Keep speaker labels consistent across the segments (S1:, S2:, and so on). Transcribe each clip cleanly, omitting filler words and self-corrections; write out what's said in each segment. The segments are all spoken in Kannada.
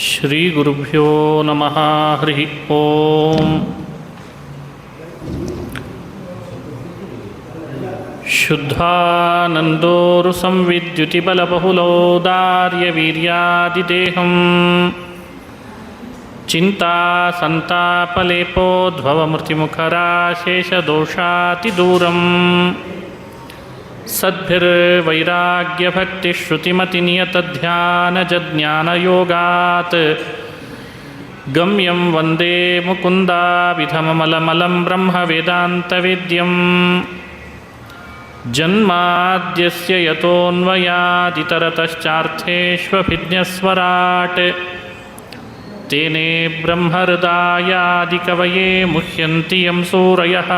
S1: ಶ್ರೀ ಗುರುಭ್ಯೋ ನಮಃ. ಹರಿ ಓಂ. ಶುದ್ಧಾನಂದೋರು ಸಂವಿದ್ಯುತಿಬಲಬಹುಲೌದಾರ್ಯವೀರ್ಯಾದಿದೇಹಂ ಚಿಂತಾ ಸಂತಾಪಲೇಪೋದ್ಭವಮೃತಿಮುಖರಾಶೇಷದೋಷಾತಿದೂರಂ ಸದ್ಭಿರ್ವೈರಾಗ್ಯಭಕ್ತಿಶ್ರುತಿಮತಿನಿಯತಧ್ಯಾನಜಜ್ಞಾನಯೋಗಾತ್ ಗಮ್ಯಂ ವಂದೇ ಮುಕುಂದಾಭಿಧಮಮಲಮಲಂ ಬ್ರಹ್ಮವೇದಾಂತವೇದ್ಯಂ ಜನ್ಮಾದ್ಯಸ್ಯ ಯತೋನ್ವಯಾದಿತರತಶ್ಚಾರ್ಥೇಷ್ವಭಿಜ್ಞಸ್ವರಾಟ್ ತೇನೇ ಬ್ರಹ್ಮಹೃದಾಯಾದಿಕವಯೇ ಮುಹ್ಯಂತಿ ಯಂ ಸೂರಯಃ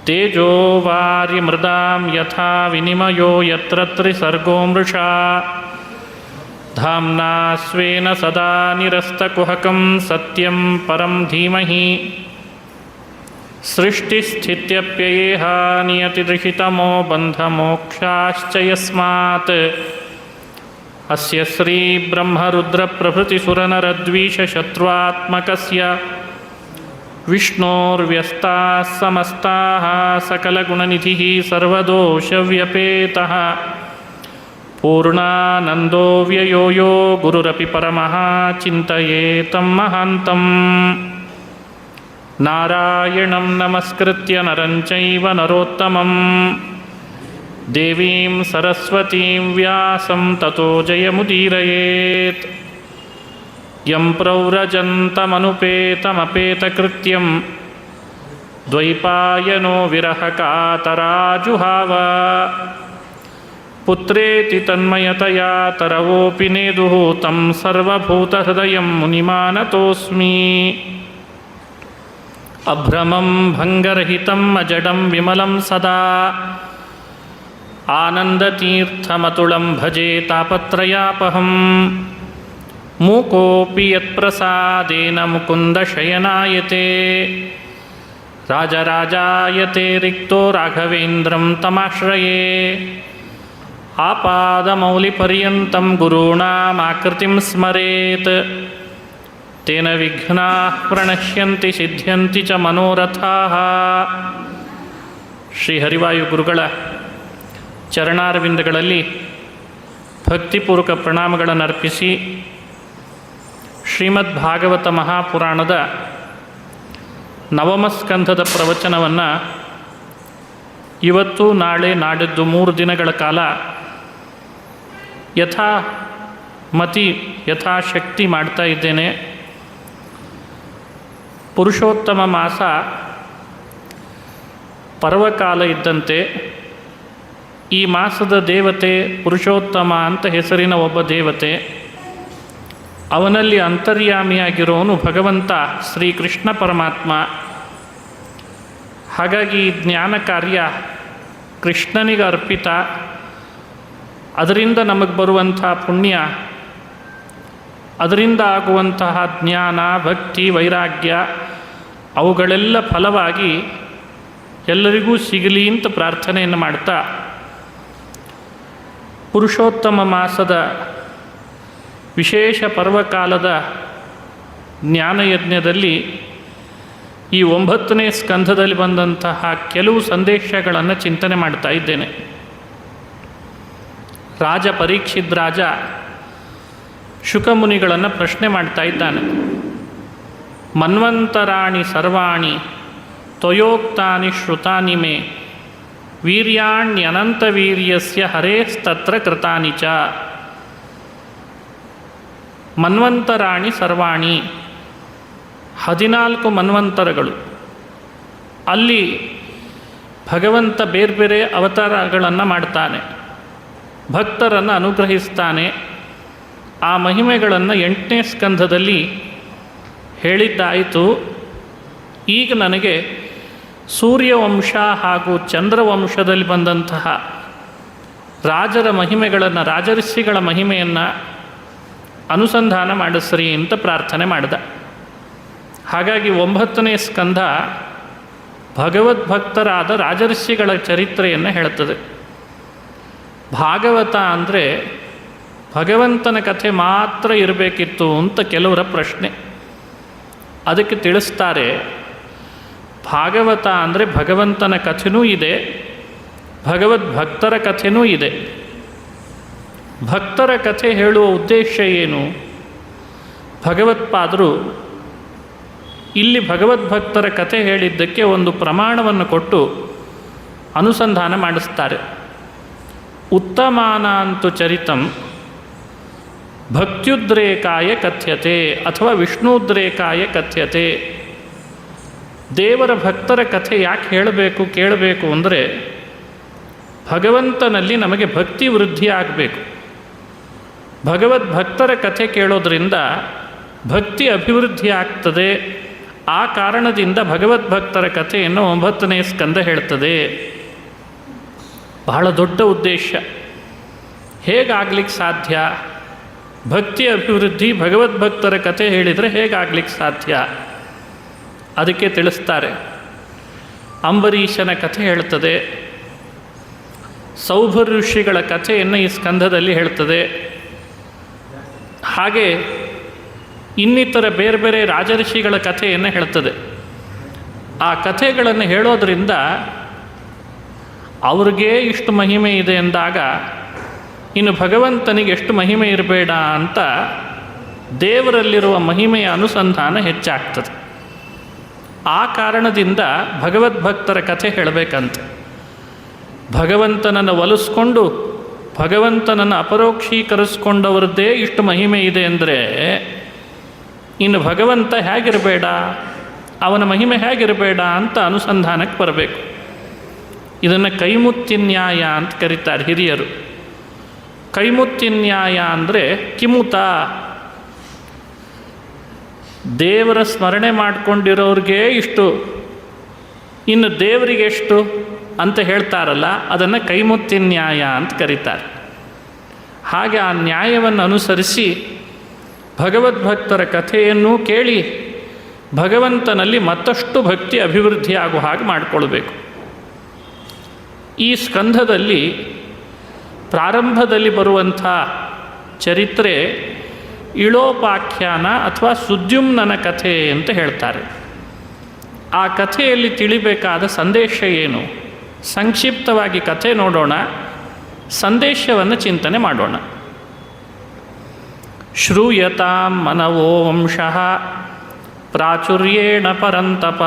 S1: ತೇಜೋ ವಾರ್ಯಮೃದಾಂ ಯಥಾ ವಿನಿಮಯೋ ಯತ್ರ ತ್ರಿಸರ್ಗೋ ಮೃಷಾ ಧಾಮ್ನಾ ಸ್ವೇನ ಸದಾ ನಿರಸ್ತಕುಹಕಂ ಸತ್ಯಂ ಪರಂ ಧೀಮಹಿ ಸೃಷ್ಟಿಸ್ಥಿತ್ಯಪ್ಯಯೇಹ ನಿಯತಿದೃಹಿತಮೋ ಬಂಧಮೋಕ್ಷಾಶ್ಚ ಯಸ್ಮಾತ್ ಅಸ್ಯ ಶ್ರೀ ಬ್ರಹ್ಮರುದ್ರಪ್ರಭೃತಿಸುರನರದ್ವೀಷಶತ್ರುತ್ಮಕಸ್ಯ ವಿಷ್ಣೋರ್ವ್ಯಸ್ತಾಃ ಸಮಸ್ತಾಃ ಸಕಲಗುಣನಿಧಿಃ ಸರ್ವದೋಷವ್ಯಪೇತಃ ಪೂರ್ಣಾನಂದೋ ವ್ಯಯೋ ಯೋ ಗುರುರಪಿ ಪರಮಃ ಚಿಂತಯೇತಂ ಮಹಾಂತಂ. ನಾರಾಯಣಂ ನಮಸ್ಕೃತ್ಯ ನರಂ ಚೈವ ನರೋತ್ತಮಂ ದೇವೀಂ ಸರಸ್ವತೀಂ ವ್ಯಾಸಂ ತತೋ ಜಯಮುದೀರಯೇತ್. ಯಂ ಪ್ರವ್ರಜन्तಮನುಪೇತಮಪೇತಕೃತ್ಯಂ ದ್ವೈಪಾಯನೋ ವಿರಹಕಾತರಾಜುಹಾವ ಪುತ್ರೇತಿ ತನ್ಮಯತಯಾ ತರವೋಪಿ ನೇದುಃ तं ಸರ್ವಭೂತಹೃದಯಂ ಮುನಿಮಾನತೋಸ್ಮಿ. ಅಭ್ರಮಂ ಭಂಗರಹಿತಂ ಅಜಡಂ ವಿಮಲಂ ಸದಾ ಆನಂದತೀರ್ಥಮತುಳಂ ಭಜೆ ತಾಪತ್ರಯಾಪಹಂ. ಮೂಕೋಪಿ ಯತ್ಪ್ರಸಾದೇನ ಮುಕುಂದಶಯನಾಯತೆ ರಾಜರಾಜಾಯತೆ ರಿಕ್ತೋ ರಾಘವೇಂದ್ರಂ ತಮಾಶ್ರಯೇ. ಆಪಾದಮೌಲಿಪರ್ಯಂತಂ ಗುರುಣಾಮಾಕೃತಿಂ ಸ್ಮರೇತ್ ತೇನ ವಿಘ್ನಾಃ ಪ್ರಣಶ್ಯಂತಿ ಸಿದ್ಧ್ಯಂತಿ ಚ ಮನೋರಥಾಃ. ಶ್ರೀ ಹರಿವಾಯು ಗುರುಗಳ ಚರಣಾರವಿಂದಗಳಲ್ಲಿ ಭಕ್ತಿಪೂರ್ವಕ ಪ್ರಣಾಮಗಳನ್ನು ಅರ್ಪಿಸಿ ಶ್ರೀಮದ್ ಭಾಗವತ ಮಹಾಪುರಾಣದ ನವಮ ಸ್ಕಂಧದ ಪ್ರವಚನವನ್ನು ಇವತ್ತು ನಾಳೆ ನಾಡಿದ್ದು 3 ದಿನಗಳ ಕಾಲ ಯಥಾಶಕ್ತಿ ಮಾಡ್ತಾ ಇದ್ದೇನೆ. ಪುರುಷೋತ್ತಮ ಮಾಸ ಪರ್ವಕಾಲ ಇದ್ದಂತೆ ಈ ಮಾಸದ ದೇವತೆ ಪುರುಷೋತ್ತಮ ಅಂತ ಹೆಸರಿನ ಒಬ್ಬ ದೇವತೆ. ಅವನಲ್ಲಿ ಅಂತರ್ಯಾಮಿಯಾಗಿರೋನು ಭಗವಂತ ಶ್ರೀಕೃಷ್ಣ ಪರಮಾತ್ಮ. ಹಾಗಾಗಿ ಜ್ಞಾನ ಕಾರ್ಯ ಕೃಷ್ಣನಿಗೆ ಅರ್ಪಿತ. ಅದರಿಂದ ನಮಗೆ ಬರುವಂಥ ಪುಣ್ಯ, ಅದರಿಂದ ಆಗುವಂತಹ ಜ್ಞಾನ, ಭಕ್ತಿ, ವೈರಾಗ್ಯ ಅವುಗಳೆಲ್ಲ ಫಲವಾಗಿ ಎಲ್ಲರಿಗೂ ಸಿಗಲಿ ಅಂತ ಪ್ರಾರ್ಥನೆಯನ್ನು ಮಾಡ್ತಾ ಪುರುಷೋತ್ತಮ ಮಾಸದ ವಿಶೇಷ ಪರ್ವಕಾಲದ ಜ್ಞಾನಯಜ್ಞದಲ್ಲಿ ಈ 9ನೇ ಸ್ಕಂಧದಲ್ಲಿ ಬಂದಂತಹ ಕೆಲವು ಸಂದೇಶಗಳನ್ನು ಚಿಂತನೆ ಮಾಡ್ತಾ ಇದ್ದೇನೆ. ರಾಜ ಪರೀಕ್ಷಿತ್ ರಾಜ ಶುಕಮುನಿಗಳನ್ನು ಪ್ರಶ್ನೆ ಮಾಡ್ತಾ ಇದ್ದಾನೆ. ಮನ್ವಂತರಾಣಿ ಸರ್ವಾಣಿ ತ್ವಯೋಕ್ತಾನಿ ಶ್ರುತಾನಿ ಮೇ ವೀರ್ಯಾಣ್ಯನಂತವೀರ್ಯಸ್ಯ ಹರೇಸ್ತತ್ರ ಕೃತಾನಿ ಚ. ಮನ್ವಂತರಾಣಿ ಸರ್ವಾಣಿ, 14 ಮನ್ವಂತರಗಳು. ಅಲ್ಲಿ ಭಗವಂತ ಬೇರೆ ಬೇರೆ ಅವತಾರಗಳನ್ನು ಮಾಡ್ತಾನೆ, ಭಕ್ತರನ್ನು ಅನುಗ್ರಹಿಸ್ತಾನೆ. ಆ ಮಹಿಮೆಗಳನ್ನು 8ನೇ ಸ್ಕಂಧದಲ್ಲಿ ಹೇಳಿದ್ದಾಯಿತು. ಈಗ ನನಗೆ ಸೂರ್ಯವಂಶ ಹಾಗೂ ಚಂದ್ರವಂಶದಲ್ಲಿ ಬಂದಂತಹ ರಾಜರ ಮಹಿಮೆಗಳನ್ನು, ರಾಜರ್ಷಿಗಳ ಮಹಿಮೆಯನ್ನು ಅನುಸಂಧಾನ ಮಾಡಿಸ್ರಿ ಅಂತ ಪ್ರಾರ್ಥನೆ ಮಾಡಿದ. ಹಾಗಾಗಿ 9ನೇ ಸ್ಕಂಧ ಭಗವದ್ಭಕ್ತರಾದ ರಾಜರ್ಷಿಗಳ ಚರಿತ್ರೆಯನ್ನು ಹೇಳುತ್ತದೆ. ಭಾಗವತ ಅಂದರೆ ಭಗವಂತನ ಕಥೆ ಮಾತ್ರ ಇರಬೇಕಿತ್ತು ಅಂತ ಕೆಲವರ ಪ್ರಶ್ನೆ. ಅದಕ್ಕೆ ತಿಳಿಸ್ತಾರೆ, ಭಾಗವತ ಅಂದರೆ ಭಗವಂತನ ಕಥೆನೂ ಇದೆ, ಭಗವದ್ಭಕ್ತರ ಕಥೆನೂ ಇದೆ. ಭಕ್ತರ ಕಥೆ ಹೇಳುವ ಉದ್ದೇಶ ಏನು? ಭಗವತ್ಪಾದರು ಇಲ್ಲಿ ಭಗವದ್ಭಕ್ತರ ಕಥೆ ಹೇಳಿದ್ದಕ್ಕೆ ಒಂದು ಪ್ರಮಾಣವನ್ನು ಕೊಟ್ಟು ಅನುಸಂಧಾನ ಮಾಡಿಸ್ತಾರೆ. ಉತ್ತಮಾನಾಂತು ಚರಿತಂ ಭಕ್ತ್ಯುದ್ರೇಕಾಯ ಕಥ್ಯತೆ ಅಥವಾ ವಿಷ್ಣುದ್ರೇಕಾಯ ಕಥ್ಯತೆ. ದೇವರ ಭಕ್ತರ ಕಥೆ ಯಾಕೆ ಹೇಳಬೇಕು ಕೇಳಬೇಕು ಅಂದರೆ ಭಗವಂತನಲ್ಲಿ ನಮಗೆ ಭಕ್ತಿ ವೃದ್ಧಿ ಆಗಬೇಕು. ಭಗವದ್ಭಕ್ತರ ಕಥೆ ಕೇಳೋದ್ರಿಂದ ಭಕ್ತಿ ಅಭಿವೃದ್ಧಿ ಆಗ್ತದೆ. ಆ ಕಾರಣದಿಂದ ಭಗವದ್ಭಕ್ತರ ಕಥೆಯನ್ನು 9ನೇ ಸ್ಕಂದ ಹೇಳ್ತದೆ. ಬಹಳ ದೊಡ್ಡ ಉದ್ದೇಶ. ಹೇಗಾಗ್ಲಿಕ್ಕೆ ಸಾಧ್ಯ? ಭಕ್ತಿ ಅಭಿವೃದ್ಧಿ ಭಗವದ್ಭಕ್ತರ ಕಥೆ ಹೇಳಿದರೆ ಹೇಗಾಗ್ಲಿಕ್ಕೆ ಸಾಧ್ಯ? ಅದಕ್ಕೆ ತಿಳಿಸ್ತಾರೆ. ಅಂಬರೀಷನ ಕಥೆ ಹೇಳ್ತದೆ, ಸೌಭ ಋಷಿಗಳ ಕಥೆಯನ್ನು ಈ ಸ್ಕಂಧದಲ್ಲಿ ಹೇಳ್ತದೆ. ಹಾಗೆ ಇನ್ನಿತರ ಬೇರೆ ಬೇರೆ ರಾಜಋಷಿಗಳ ಕಥೆಯನ್ನು ಹೇಳ್ತದೆ. ಆ ಕಥೆಗಳನ್ನು ಹೇಳೋದ್ರಿಂದ ಅವ್ರಿಗೆ ಇಷ್ಟು ಮಹಿಮೆ ಇದೆ ಎಂದಾಗ ಇನ್ನು ಭಗವಂತನಿಗೆ ಎಷ್ಟು ಮಹಿಮೆ ಇರಬೇಡ ಅಂತ ದೇವರಲ್ಲಿರುವ ಮಹಿಮೆಯ ಅನುಸಂಧಾನ ಹೆಚ್ಚಾಗ್ತದೆ. ಆ ಕಾರಣದಿಂದ ಭಗವದ್ಭಕ್ತರ ಕಥೆ ಹೇಳಬೇಕಂತ. ಭಗವಂತನನ್ನು ಒಲಿಸ್ಕೊಂಡು ಭಗವಂತನನ್ನು ಅಪರೋಕ್ಷೀಕರಿಸ್ಕೊಂಡವರದ್ದೇ ಇಷ್ಟು ಮಹಿಮೆ ಇದೆ ಅಂದರೆ ಇನ್ನು ಭಗವಂತ ಹೇಗಿರಬೇಡ, ಅವನ ಮಹಿಮೆ ಹೇಗಿರಬೇಡ ಅಂತ ಅನುಸಂಧಾನಕ್ಕೆ ಬರಬೇಕು. ಇದನ್ನು ಕೈಮುತ್ತಿನ್ಯಾಯ ಅಂತ ಕರೀತಾರೆ ಹಿರಿಯರು. ಕೈಮುತ್ತಿನ್ಯಾಯ ಅಂದರೆ ಕಿಮುತ, ದೇವರ ಸ್ಮರಣೆ ಮಾಡಿಕೊಂಡಿರೋರಿಗೆ ಇಷ್ಟು, ಇನ್ನು ದೇವರಿಗೆ ಎಷ್ಟು ಅಂತ ಹೇಳ್ತಾರಲ್ಲ, ಅದನ್ನು ಕೈಮುತ್ತಿನ್ಯಾಯ ಅಂತ ಕರೀತಾರೆ. ಹಾಗೆ ಆ ನ್ಯಾಯವನ್ನು ಅನುಸರಿಸಿ ಭಗವದ್ಭಕ್ತರ ಕಥೆಯನ್ನೂ ಕೇಳಿ ಭಗವಂತನಲ್ಲಿ ಮತ್ತಷ್ಟು ಭಕ್ತಿ ಅಭಿವೃದ್ಧಿ ಆಗುವ ಹಾಗೆ ಮಾಡಿಕೊಳ್ಬೇಕು. ಈ ಸ್ಕಂಧದಲ್ಲಿ ಪ್ರಾರಂಭದಲ್ಲಿ ಬರುವಂಥ ಚರಿತ್ರೆ ಇಳೋಪಾಖ್ಯಾನ ಅಥವಾ ಸುದ್ಯುಮ್ನನ ಕಥೆ ಅಂತ ಹೇಳ್ತಾರೆ. ಆ ಕಥೆಯಲ್ಲಿ ತಿಳಿಬೇಕಾದ ಸಂದೇಶ ಏನು? ಸಂಕ್ಷಿಪ್ತವಾಗಿ ಕಥೆ ನೋಡೋಣ, ಸಂದೇಶವನ್ನು ಚಿಂತನೆ ಮಾಡೋಣ. ಶ್ರೂಯತಾಂ ಮನವೋ ವಂಶಃ ಪ್ರಾಚುರ್ಯೇಣ ಪರಂತಪ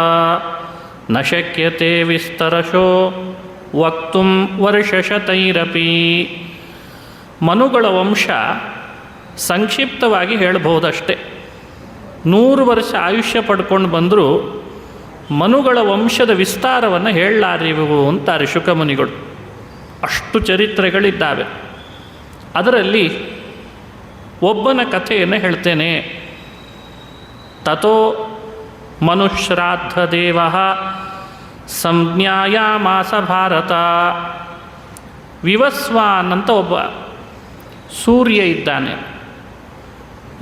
S1: ನ ಶಕ್ಯತೆ ವಿಸ್ತರಶೋ ವಕ್ತುಂ ವರ್ಷಶತೈರಪಿ. ಮನುಗಳ ವಂಶ ಸಂಕ್ಷಿಪ್ತವಾಗಿ ಹೇಳ್ಬೋದಷ್ಟೆ. 100 ವರ್ಷ ಆಯುಷ್ಯ ಪಡ್ಕೊಂಡು ಬಂದರೂ ಮನುಗಳ ವಂಶದ ವಿಸ್ತಾರವನ್ನು ಹೇಳಲಾರಿವು ಅಂತಾರೆ ಶುಕಮುನಿಗಳು. ಅಷ್ಟು ಚರಿತ್ರೆಗಳಿದ್ದಾವೆ. ಅದರಲ್ಲಿ ಒಬ್ಬನ ಕಥೆಯನ್ನು ಹೇಳ್ತೇನೆ. ತಥೋ ಮನುಶ್ರಾದ್ಧ ದೇವ ಸಂಜ್ಞಾಯಾಮಾಸ ಭಾರತ. ವಿವಸ್ವಾನ್ ಅಂತ ಒಬ್ಬ ಸೂರ್ಯ ಇದ್ದಾನೆ.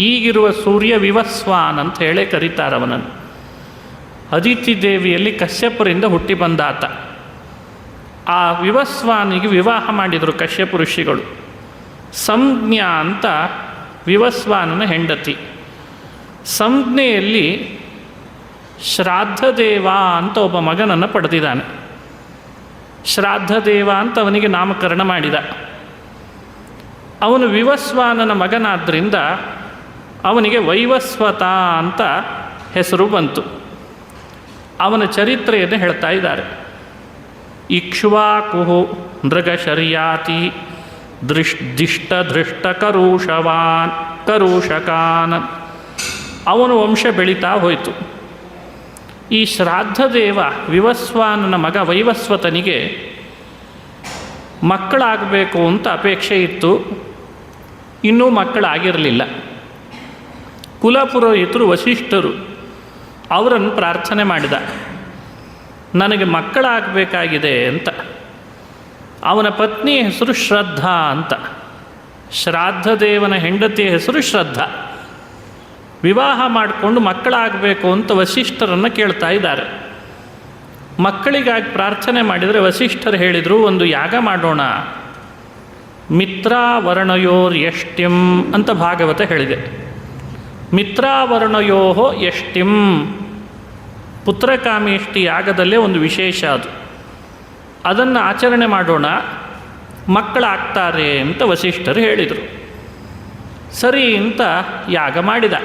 S1: ಈಗಿರುವ ಸೂರ್ಯ ವಿವಸ್ವಾನ್ ಅಂತ ಹೇಳೇ ಕರೀತಾರೆ ಅವನನ್ನು. ಅದಿತಿ ದೇವಿಯಲ್ಲಿ ಕಶ್ಯಪರಿಂದ ಹುಟ್ಟಿ ಬಂದಾತ. ಆ ವಿವಸ್ವಾನಿಗೆ ವಿವಾಹ ಮಾಡಿದರು ಕಶ್ಯಪ ಋಷಿಗಳು. ಸಂಜ್ಞಾ ಅಂತ ವಿವಸ್ವಾನನ ಹೆಂಡತಿ. ಸಂಜ್ಞೆಯಲ್ಲಿ ಶ್ರಾದ್ದದೇವ ಅಂತ ಒಬ್ಬ ಮಗನನ್ನು ಪಡೆದಿದ್ದಾನೆ. ಶ್ರಾದ್ದದೇವ ಅಂತ ಅವನಿಗೆ ನಾಮಕರಣ ಮಾಡಿದ. ಅವನು ವಿವಸ್ವಾನನ ಮಗನಾದ್ದರಿಂದ ಅವನಿಗೆ ವೈವಸ್ವತ ಅಂತ ಹೆಸರು ಬಂತು. ಅವನ ಚರಿತ್ರೆಯನ್ನು ಹೇಳ್ತಾ ಇದ್ದಾರೆ. ಇಕ್ಷ್ವಾಕು ಮೃಗಶರ್ಯಾತಿ ದಿಷ್ಟ ಕರೂಷಕಾನ್. ಅವನು ವಂಶ ಬೆಳೀತಾ ಹೋಯಿತು. ಈ ಶ್ರಾದ್ದದೇವ ವಿವಸ್ವಾನನ ಮಗ ವೈವಸ್ವತನಿಗೆ ಮಕ್ಕಳಾಗಬೇಕು ಅಂತ ಅಪೇಕ್ಷೆ ಇತ್ತು. ಇನ್ನೂ ಮಕ್ಕಳಾಗಿರಲಿಲ್ಲ. ಕುಲಪುರೋಹಿತರು ವಸಿಷ್ಠರು ಅವರನ್ನು ಪ್ರಾರ್ಥನೆ ಮಾಡಿದ, ನನಗೆ ಮಕ್ಕಳಾಗಬೇಕಾಗಿದೆ ಅಂತ. ಅವನ ಪತ್ನಿಯ ಹೆಸರು ಶ್ರದ್ಧಾ ಅಂತ. ಶ್ರಾದ್ದದೇವನ ಹೆಂಡತಿಯ ಹೆಸರು ಶ್ರದ್ಧಾ. ವಿವಾಹ ಮಾಡಿಕೊಂಡು ಮಕ್ಕಳಾಗಬೇಕು ಅಂತ ವಸಿಷ್ಠರನ್ನು ಕೇಳ್ತಾ ಇದ್ದಾರೆ. ಮಕ್ಕಳಿಗಾಗಿ ಪ್ರಾರ್ಥನೆ ಮಾಡಿದರೆ ವಸಿಷ್ಠರು ಹೇಳಿದರು, ಒಂದು ಯಾಗ ಮಾಡೋಣ, ಮಿತ್ರಾವರ್ಣಯೋರ್ಯಷ್ಟಿಂ ಅಂತ ಭಾಗವತ ಹೇಳಿದೆ. ಮಿತ್ರಾವರ್ಣಯೋ ಯಷ್ಟಿಂ, ಪುತ್ರಕಾಮೇಷ್ಟಿ ಯಾಗದಲ್ಲೇ ಒಂದು ವಿಶೇಷ ಅದು. ಅದನ್ನು ಆಚರಣೆ ಮಾಡೋಣ, ಮಕ್ಕಳಾಗ್ತಾರೆ ಅಂತ ವಸಿಷ್ಠರು ಹೇಳಿದರು. ಸರಿ ಅಂತ ಯಾಗ ಮಾಡಿದ.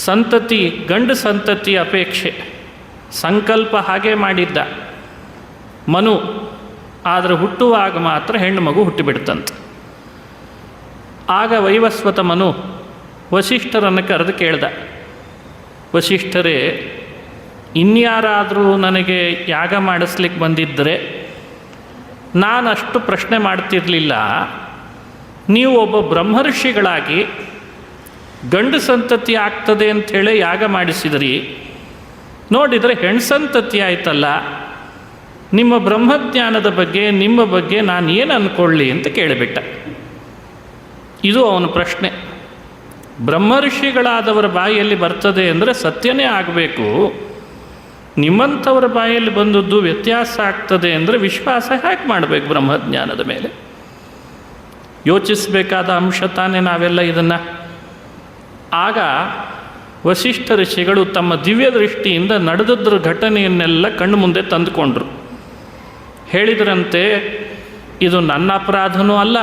S1: ಸಂತತಿ, ಗಂಡು ಸಂತತಿ ಅಪೇಕ್ಷೆ, ಸಂಕಲ್ಪ ಹಾಗೆ ಮಾಡಿದ್ದ ಮನು. ಆದರೆ ಹುಟ್ಟುವಾಗ ಮಾತ್ರ ಹೆಣ್ಣು ಮಗು ಹುಟ್ಟಿಬಿಡ್ತಂತೆ. ಆಗ ವೈವಸ್ವತ ಮನು ವಸಿಷ್ಠರನ್ನು ಕರೆದು ಕೇಳ್ದ, ವಸಿಷ್ಠರೇ, ಇನ್ಯಾರಾದರೂ ನನಗೆ ಯಾಗ ಮಾಡಿಸ್ಲಿಕ್ಕೆ ಬಂದಿದ್ದರೆ ನಾನು ಅಷ್ಟು ಪ್ರಶ್ನೆ ಮಾಡ್ತಿರಲಿಲ್ಲ. ನೀವು ಒಬ್ಬ ಬ್ರಹ್ಮರ್ಷಿಗಳಾಗಿ ಗಂಡು ಸಂತತಿ ಆಗ್ತದೆ ಅಂಥೇಳಿ ಯಾಗ ಮಾಡಿಸಿದ್ರಿ, ನೋಡಿದರೆ ಹೆಣ್ಣು ಸಂತತಿ ಆಯ್ತಲ್ಲ, ನಿಮ್ಮ ಬ್ರಹ್ಮಜ್ಞಾನದ ಬಗ್ಗೆ, ನಿಮ್ಮ ಬಗ್ಗೆ ನಾನು ಏನು ಅಂದ್ಕೊಳ್ಳಿ ಅಂತ ಕೇಳಿಬಿಟ್ಟ. ಇದು ಅವನ ಪ್ರಶ್ನೆ. ಬ್ರಹ್ಮರ್ಷಿಗಳಾದವರ ಬಾಯಲ್ಲಿ ಬರ್ತದೆ ಅಂದರೆ ಸತ್ಯನೇ ಆಗಬೇಕು. ನಿಮ್ಮಂಥವರ ಬಾಯಲ್ಲಿ ಬಂದದ್ದು ವ್ಯತ್ಯಾಸ ಆಗ್ತದೆ ಅಂದರೆ ವಿಶ್ವಾಸ ಹೇಗೆ ಮಾಡಬೇಕು ಬ್ರಹ್ಮಜ್ಞಾನದ ಮೇಲೆ? ಯೋಚಿಸಬೇಕಾದ ಅಂಶ ತಾನೇ ನಾವೆಲ್ಲ ಇದನ್ನು. ಆಗ ವಸಿಷ್ಠ ಋಷಿಗಳು ತಮ್ಮ ದಿವ್ಯ ದೃಷ್ಟಿಯಿಂದ ನಡೆದದ್ರ ಘಟನೆಯನ್ನೆಲ್ಲ ಕಣ್ಣು ಮುಂದೆ ತಂದುಕೊಂಡ್ರು. ಹೇಳಿದ್ರಂತೆ, ಇದು ನನ್ನ ಅಪರಾಧನೂ ಅಲ್ಲ,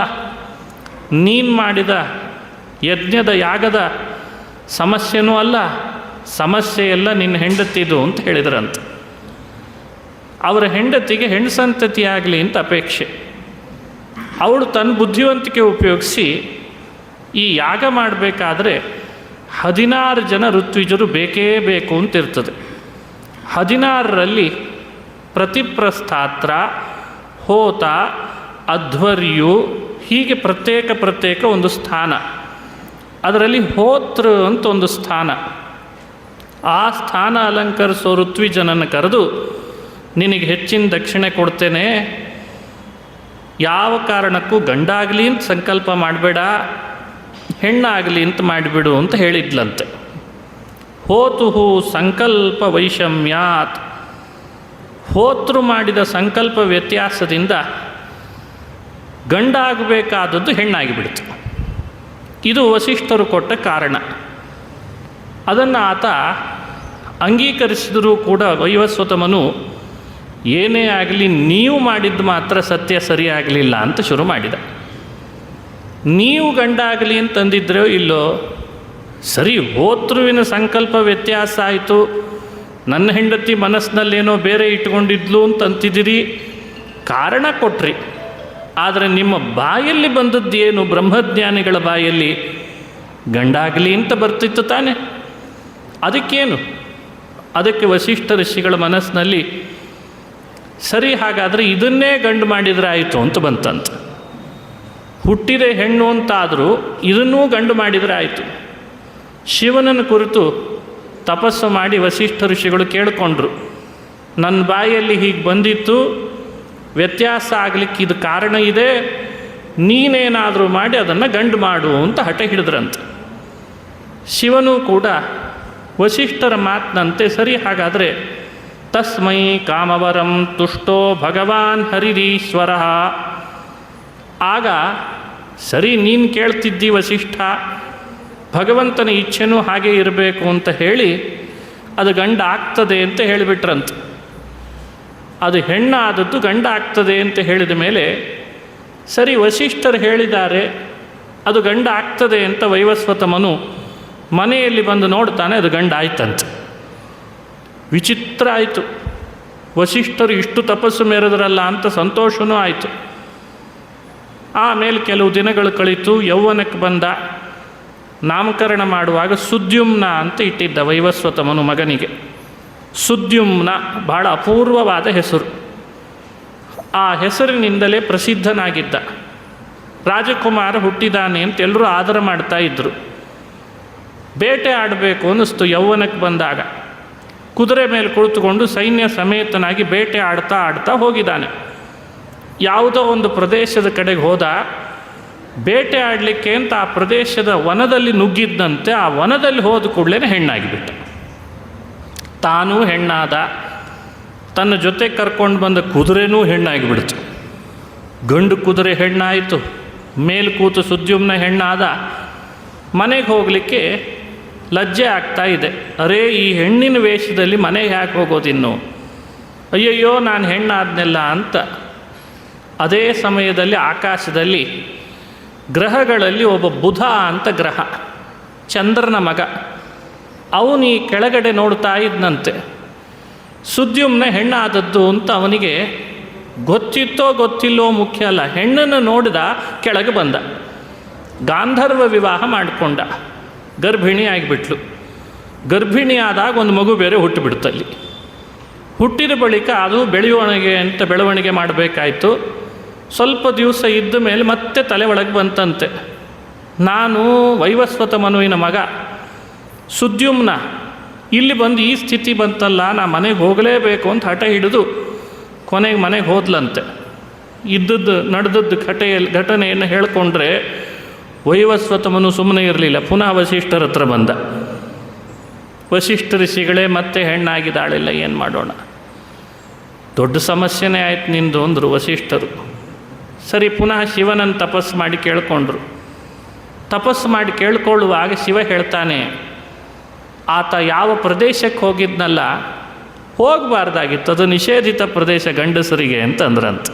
S1: ನೀನು ಮಾಡಿದ ಯಜ್ಞದ ಯಾಗದ ಸಮಸ್ಯೆನೂ ಅಲ್ಲ, ಸಮಸ್ಯೆ ಎಲ್ಲ ನಿನ್ನ ಹೆಂಡತಿದು ಅಂತ ಹೇಳಿದ್ರಂತೆ. ಅವರ ಹೆಂಡತಿಗೆ ಹೆಣ್ಣು ಸಂತತಿ ಆಗಲಿ ಅಂತ ಅಪೇಕ್ಷೆ. ಅವಳು ತನ್ನ ಬುದ್ಧಿವಂತಿಕೆ ಉಪಯೋಗಿಸಿ ಈ ಯಾಗ ಮಾಡಬೇಕಾದ್ರೆ 16 ಜನ ಋತ್ವಿಜರು ಬೇಕೇ ಬೇಕು ಅಂತಿರ್ತದೆ. 16ರಲ್ಲಿ ಪ್ರತಿಪ್ರಸ್ಥಾತ್ರ, ಹೋತ, ಅಧ್ವರ್ಯು, ಹೀಗೆ ಪ್ರತ್ಯೇಕ ಒಂದು ಸ್ಥಾನ. ಅದರಲ್ಲಿ ಹೋತೃ ಅಂತ ಒಂದು ಸ್ಥಾನ. ಆ ಸ್ಥಾನ ಅಲಂಕರಿಸೋ ಋತ್ವಿಜನನ್ನು ಕರೆದು, ನಿನಗೆ ಹೆಚ್ಚಿನ ದಕ್ಷಿಣೆ ಕೊಡ್ತೇನೆ, ಯಾವ ಕಾರಣಕ್ಕೂ ಗಂಡಾಗಲಿ ಅಂತ ಸಂಕಲ್ಪ ಮಾಡಬೇಡ, ಹೆಣ್ಣಾಗಲಿ ಅಂತ ಮಾಡಿಬಿಡು ಅಂತ ಹೇಳಿದ್ಲಂತೆ. ಹೋತುಹು ಸಂಕಲ್ಪ ವೈಷಮ್ಯಾತ್, ಹೋತೃ ಮಾಡಿದ ಸಂಕಲ್ಪ ವ್ಯತ್ಯಾಸದಿಂದ ಗಂಡಾಗಬೇಕಾದದ್ದು ಹೆಣ್ಣಾಗಿಬಿಡ್ತು. ಇದು ವಸಿಷ್ಠರು ಕೊಟ್ಟ ಕಾರಣ. ಅದನ್ನು ಆತ ಅಂಗೀಕರಿಸಿದರೂ ಕೂಡ ವೈವಸ್ವತಮನು, ಏನೇ ಆಗಲಿ ನೀವು ಮಾಡಿದ್ದು ಮಾತ್ರ ಸತ್ಯ ಸರಿಯಾಗಲಿಲ್ಲ ಅಂತ ಶುರು ಮಾಡಿದ. ನೀವು ಗಂಡಾಗಲಿ ಅಂತಂದಿದ್ರೋ ಇಲ್ಲೋ, ಸರಿ, ಹೋತೃವಿನ ಸಂಕಲ್ಪ ವ್ಯತ್ಯಾಸ ಆಯಿತು, ನನ್ನ ಹೆಂಡತಿ ಮನಸ್ಸಿನಲ್ಲೇನೋ ಬೇರೆ ಇಟ್ಕೊಂಡಿದ್ಲು ಅಂತಂತಿದ್ದೀರಿ, ಕಾರಣ ಕೊಟ್ರಿ. ಆದರೆ ನಿಮ್ಮ ಬಾಯಲ್ಲಿ ಬಂದದ್ದೇನು? ಬ್ರಹ್ಮಜ್ಞಾನಿಗಳ ಬಾಯಲ್ಲಿ ಗಂಡಾಗಲಿ ಅಂತ ಬರ್ತಿತ್ತು ತಾನೆ. ಅದಕ್ಕೇನು? ಅದಕ್ಕೆ ವಸಿಷ್ಠ ಋಷಿಗಳ ಮನಸ್ಸಿನಲ್ಲಿ, ಸರಿ, ಹಾಗಾದರೆ ಇದನ್ನೇ ಗಂಡು ಮಾಡಿದರೆ ಆಯಿತು ಅಂತ ಬಂತಂತೆ. ಹುಟ್ಟಿದೆ ಹೆಣ್ಣು ಅಂತಾದರೂ ಇದನ್ನೂ ಗಂಡು ಮಾಡಿದರೆ ಆಯಿತು. ಶಿವನನ್ನು ಕುರಿತು ತಪಸ್ಸು ಮಾಡಿ ವಸಿಷ್ಠ ಋಷಿಗಳು ಕೇಳಿಕೊಂಡ್ರು, ನನ್ನ ಬಾಯಲ್ಲಿ ಹೀಗೆ ಬಂದಿತ್ತು, ವ್ಯತ್ಯಾಸ ಆಗಲಿಕ್ಕೆ ಇದು ಕಾರಣ ಇದೆ, ನೀನೇನಾದರೂ ಮಾಡಿ ಅದನ್ನು ಗಂಡು ಮಾಡು ಅಂತ ಹಠ ಹಿಡಿದ್ರಂತೆ. ಶಿವನೂ ಕೂಡ ವಸಿಷ್ಠರ ಮಾತಿನಂತೆ, ಸರಿ, ಹಾಗಾದರೆ ತಸ್ಮೈ ಕಾಮವರಂ ತುಷ್ಟೋ ಭಗವಾನ್ ಹರಿರೀಶ್ವರ. ಆಗ ಸರಿ, ನೀನು ಕೇಳ್ತಿದ್ದಿ ವಸಿಷ್ಠ, ಭಗವಂತನ ಇಚ್ಛೆನೂ ಹಾಗೆ ಇರಬೇಕು ಅಂತ ಹೇಳಿ ಅದು ಗಂಡ ಆಗ್ತದೆ ಅಂತ ಹೇಳಿಬಿಟ್ರಂತೆ. ಅದು ಹೆಣ್ಣಾದದ್ದು ಗಂಡ ಆಗ್ತದೆ ಅಂತ ಹೇಳಿದ ಮೇಲೆ, ಸರಿ, ವಸಿಷ್ಠರು ಹೇಳಿದ್ದಾರೆ ಅದು ಗಂಡ ಆಗ್ತದೆ ಅಂತ ವೈವಸ್ವತಮನು ಮನೆಯಲ್ಲಿ ಬಂದು ನೋಡ್ತಾನೆ, ಅದು ಗಂಡ ಆಯ್ತಂತೆ. ವಿಚಿತ್ರ ಆಯಿತು. ವಸಿಷ್ಠರು ಇಷ್ಟು ತಪಸ್ಸು ಮೆರೆದ್ರಲ್ಲ ಅಂತ ಸಂತೋಷವೂ ಆಯಿತು. ಆಮೇಲೆ ಕೆಲವು ದಿನಗಳು ಕಳೀತು. ಯೌವನಕ್ಕೆ ಬಂದ. ನಾಮಕರಣ ಮಾಡುವಾಗ ಸುದ್ಯುಮ್ನ ಅಂತ ಇಟ್ಟಿದ್ದ ವೈವಸ್ವತಮನು ಮಗನಿಗೆ. ಸುದ್ಯುಮ್ನ ಬಹಳ ಅಪೂರ್ವವಾದ ಹೆಸರು. ಆ ಹೆಸರಿನಿಂದಲೇ ಪ್ರಸಿದ್ಧನಾಗಿದ್ದ. ರಾಜಕುಮಾರ ಹುಟ್ಟಿದಾನೆ ಅಂತ ಎಲ್ಲರೂ ಆದರ ಮಾಡ್ತಾ ಇದ್ದರು. ಬೇಟೆ ಆಡಬೇಕು ಅನ್ನಿಸ್ತು ಯೌವನಕ್ಕೆ ಬಂದಾಗ. ಕುದುರೆ ಮೇಲೆ ಕುಳಿತುಕೊಂಡು ಸೈನ್ಯ ಸಮೇತನಾಗಿ ಬೇಟೆ ಆಡ್ತಾ ಹೋಗಿದ್ದಾನೆ. ಯಾವುದೋ ಒಂದು ಪ್ರದೇಶದ ಕಡೆಗೆ ಹೋದ. ಬೇಟೆ ಆಡಲಿಕ್ಕೆ ಅಂತ ಆ ಪ್ರದೇಶದ ವನದಲ್ಲಿ ನುಗ್ಗಿದ್ದಂತೆ. ಆ ವನದಲ್ಲಿ ಹೋದ ಕೂಡಲೇ ಹೆಣ್ಣಾಗಿಬಿಟ್ಟ. ತಾನೂ ಹೆಣ್ಣಾದ, ತನ್ನ ಜೊತೆ ಕರ್ಕೊಂಡು ಬಂದ ಕುದುರೆನೂ ಹೆಣ್ಣಾಗಿಬಿಡ್ತು. ಗಂಡು ಕುದುರೆ ಹೆಣ್ಣಾಯಿತು, ಮೇಲು ಕೂತು ಸುದ್ಯುಮ್ನ ಹೆಣ್ಣಾದ. ಮನೆಗೆ ಹೋಗಲಿಕ್ಕೆ ಲಜ್ಜೆ ಆಗ್ತಾ ಇದೆ. ಅರೇ, ಈ ಹೆಣ್ಣಿನ ವೇಷದಲ್ಲಿ ಮನೆಗೆ ಯಾಕೆ ಹೋಗೋದಿನ್ನು, ಅಯ್ಯಯ್ಯೋ ನಾನು ಹೆಣ್ಣಾದ್ನೆಲ್ಲ ಅಂತ. ಅದೇ ಸಮಯದಲ್ಲಿ ಆಕಾಶದಲ್ಲಿ ಗ್ರಹಗಳಲ್ಲಿ ಒಬ್ಬ ಬುಧ ಅಂತ ಗ್ರಹ, ಚಂದ್ರನ ಮಗ, ಅವನು ಈ ಕೆಳಗಡೆ ನೋಡ್ತಾ ಇದ್ದಂತೆ. ಸುದ್ಯುಮ್ನ ಹೆಣ್ಣಾದದ್ದು ಅಂತ ಅವನಿಗೆ ಗೊತ್ತಿತ್ತೋ ಗೊತ್ತಿಲ್ಲೋ ಮುಖ್ಯ ಅಲ್ಲ, ಹೆಣ್ಣನ್ನು ನೋಡಿದ, ಕೆಳಗೆ ಬಂದ, ಗಾಂಧರ್ವ ವಿವಾಹ ಮಾಡಿಕೊಂಡ. ಗರ್ಭಿಣಿ ಆಗಿಬಿಟ್ಲು. ಗರ್ಭಿಣಿ ಆದಾಗ ಒಂದು ಮಗು ಬೇರೆ ಹುಟ್ಟುಬಿಡ್ತಲ್ಲಿ. ಹುಟ್ಟಿದ ಬಳಿಕ ಅದು ಬೆಳವಣಿಗೆ ಮಾಡಬೇಕಾಯಿತು. ಸ್ವಲ್ಪ ದಿವಸ ಇದ್ದ ಮೇಲೆ ಮತ್ತೆ ತಲೆ ಒಳಗೆ ಬಂತಂತೆ, ನಾನು ವೈವಸ್ವತ ಮನುವಿನ ಮಗ ಸುದ್ಯುಮ್ನ, ಇಲ್ಲಿ ಬಂದು ಈ ಸ್ಥಿತಿ ಬಂತಲ್ಲ, ನಾ ಮನೆಗೆ ಹೋಗಲೇಬೇಕು ಅಂತ ಹಠ ಹಿಡಿದು ಕೊನೆಗೆ ಮನೆಗೆ ಹೋದ್ಲಂತೆ. ಇದ್ದದ್ದು ನಡೆದದ್ದು ಘಟನೆಯನ್ನು ಹೇಳಿಕೊಂಡ್ರೆ ವೈವಸ್ವತ ಮನು ಸುಮ್ಮನೆ ಇರಲಿಲ್ಲ, ಪುನಃ ವಸಿಷ್ಠರ ಹತ್ರ ಬಂದ. ವಸಿಷ್ಠ ಋಷಿಗಳೇ ಮತ್ತೆ ಹೆಣ್ಣಾಗಿದ್ದಾಳೆಲ್ಲ, ಏನು ಮಾಡೋಣ, ದೊಡ್ಡ ಸಮಸ್ಯೆನೇ ಆಯ್ತು ನಿಂದು ಅಂದರು ವಸಿಷ್ಠರು. ಸರಿ, ಪುನಃ ಶಿವನನ್ನು ತಪಸ್ಸು ಮಾಡಿ ಕೇಳಿಕೊಂಡ್ರು. ತಪಸ್ಸು ಮಾಡಿ ಕೇಳ್ಕೊಳ್ಳುವಾಗ ಶಿವ ಹೇಳ್ತಾನೆ, ಆತ ಯಾವ ಪ್ರದೇಶಕ್ಕೆ ಹೋಗಿದ್ನಲ್ಲ ಹೋಗಬಾರ್ದಾಗಿತ್ತು, ಅದು ನಿಷೇಧಿತ ಪ್ರದೇಶ ಗಂಡಸರಿಗೆ ಅಂತಂದ್ರಂತ.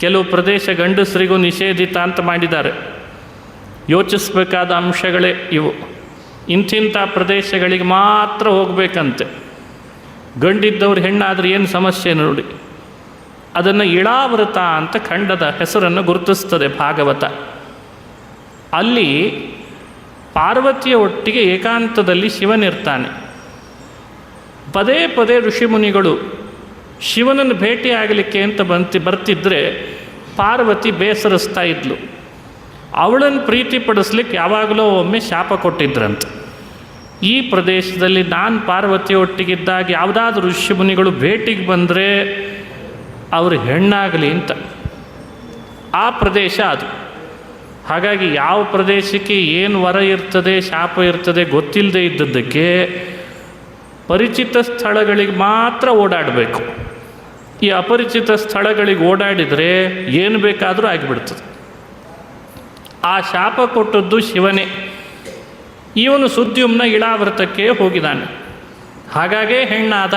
S1: ಕೆಲವು ಪ್ರದೇಶ ಗಂಡಸರಿಗೂ ನಿಷೇಧಿತ ಅಂತ ಮಾಡಿದ್ದಾರೆ. ಯೋಚಿಸಬೇಕಾದ ಅಂಶಗಳೇ ಇವು. ಇಂಥಿಂಥ ಪ್ರದೇಶಗಳಿಗೆ ಮಾತ್ರ ಹೋಗಬೇಕಂತೆ. ಗಂಡಿದ್ದವ್ರು ಹೆಣ್ಣಾದರೆ ಏನು ಸಮಸ್ಯೆ ನೋಡಿ. ಅದನ್ನು ಇಳಾವೃತ ಅಂತ ಖಂಡದ ಹೆಸರನ್ನು ಗುರುತಿಸ್ತದೆ ಭಾಗವತ. ಅಲ್ಲಿ ಪಾರ್ವತಿಯ ಒಟ್ಟಿಗೆ ಏಕಾಂತದಲ್ಲಿ ಶಿವನಿರ್ತಾನೆ. ಪದೇ ಪದೇ ಋಷಿಮುನಿಗಳು ಶಿವನನ್ನು ಭೇಟಿಯಾಗಲಿಕ್ಕೆ ಅಂತ ಬರ್ತಿದ್ದರೆ ಪಾರ್ವತಿ ಬೇಸರಿಸ್ತಾ ಇದ್ಲು. ಅವಳನ್ನು ಪ್ರೀತಿಪಡಿಸ್ಲಿಕ್ಕೆ ಯಾವಾಗಲೂ ಒಮ್ಮೆ ಶಾಪ ಕೊಟ್ಟಿದ್ರಂತೆ. ಈ ಪ್ರದೇಶದಲ್ಲಿ ನಾನು ಪಾರ್ವತಿ ಒಟ್ಟಿಗಿದ್ದಾಗ ಯಾವುದಾದ್ರೂ ಋಷಿಮುನಿಗಳು ಭೇಟಿಗೆ ಬಂದರೆ ಅವರು ಹೆಣ್ಣಾಗಲಿ ಅಂತ. ಆ ಪ್ರದೇಶ ಅದು. ಹಾಗಾಗಿ ಯಾವ ಪ್ರದೇಶಕ್ಕೆ ಏನು ವರ ಇರ್ತದೆ, ಶಾಪ ಇರ್ತದೆ ಗೊತ್ತಿಲ್ಲದೆ ಇದ್ದದ್ದಕ್ಕೆ ಪರಿಚಿತ ಸ್ಥಳಗಳಿಗೆ ಮಾತ್ರ ಓಡಾಡಬೇಕು. ಈ ಅಪರಿಚಿತ ಸ್ಥಳಗಳಿಗೆ ಓಡಾಡಿದರೆ ಏನು ಬೇಕಾದರೂ ಆಗಿಬಿಡ್ತದೆ. ಆ ಶಾಪ ಕೊಟ್ಟದ್ದು ಶಿವನೇ. ಇವನು ಸುದ್ಯುಮ್ನ ಇಳಾವೃತಕ್ಕೆ ಹೋಗಿದ್ದಾನೆ. ಹಾಗಾಗೇ ಹೆಣ್ಣಾದ.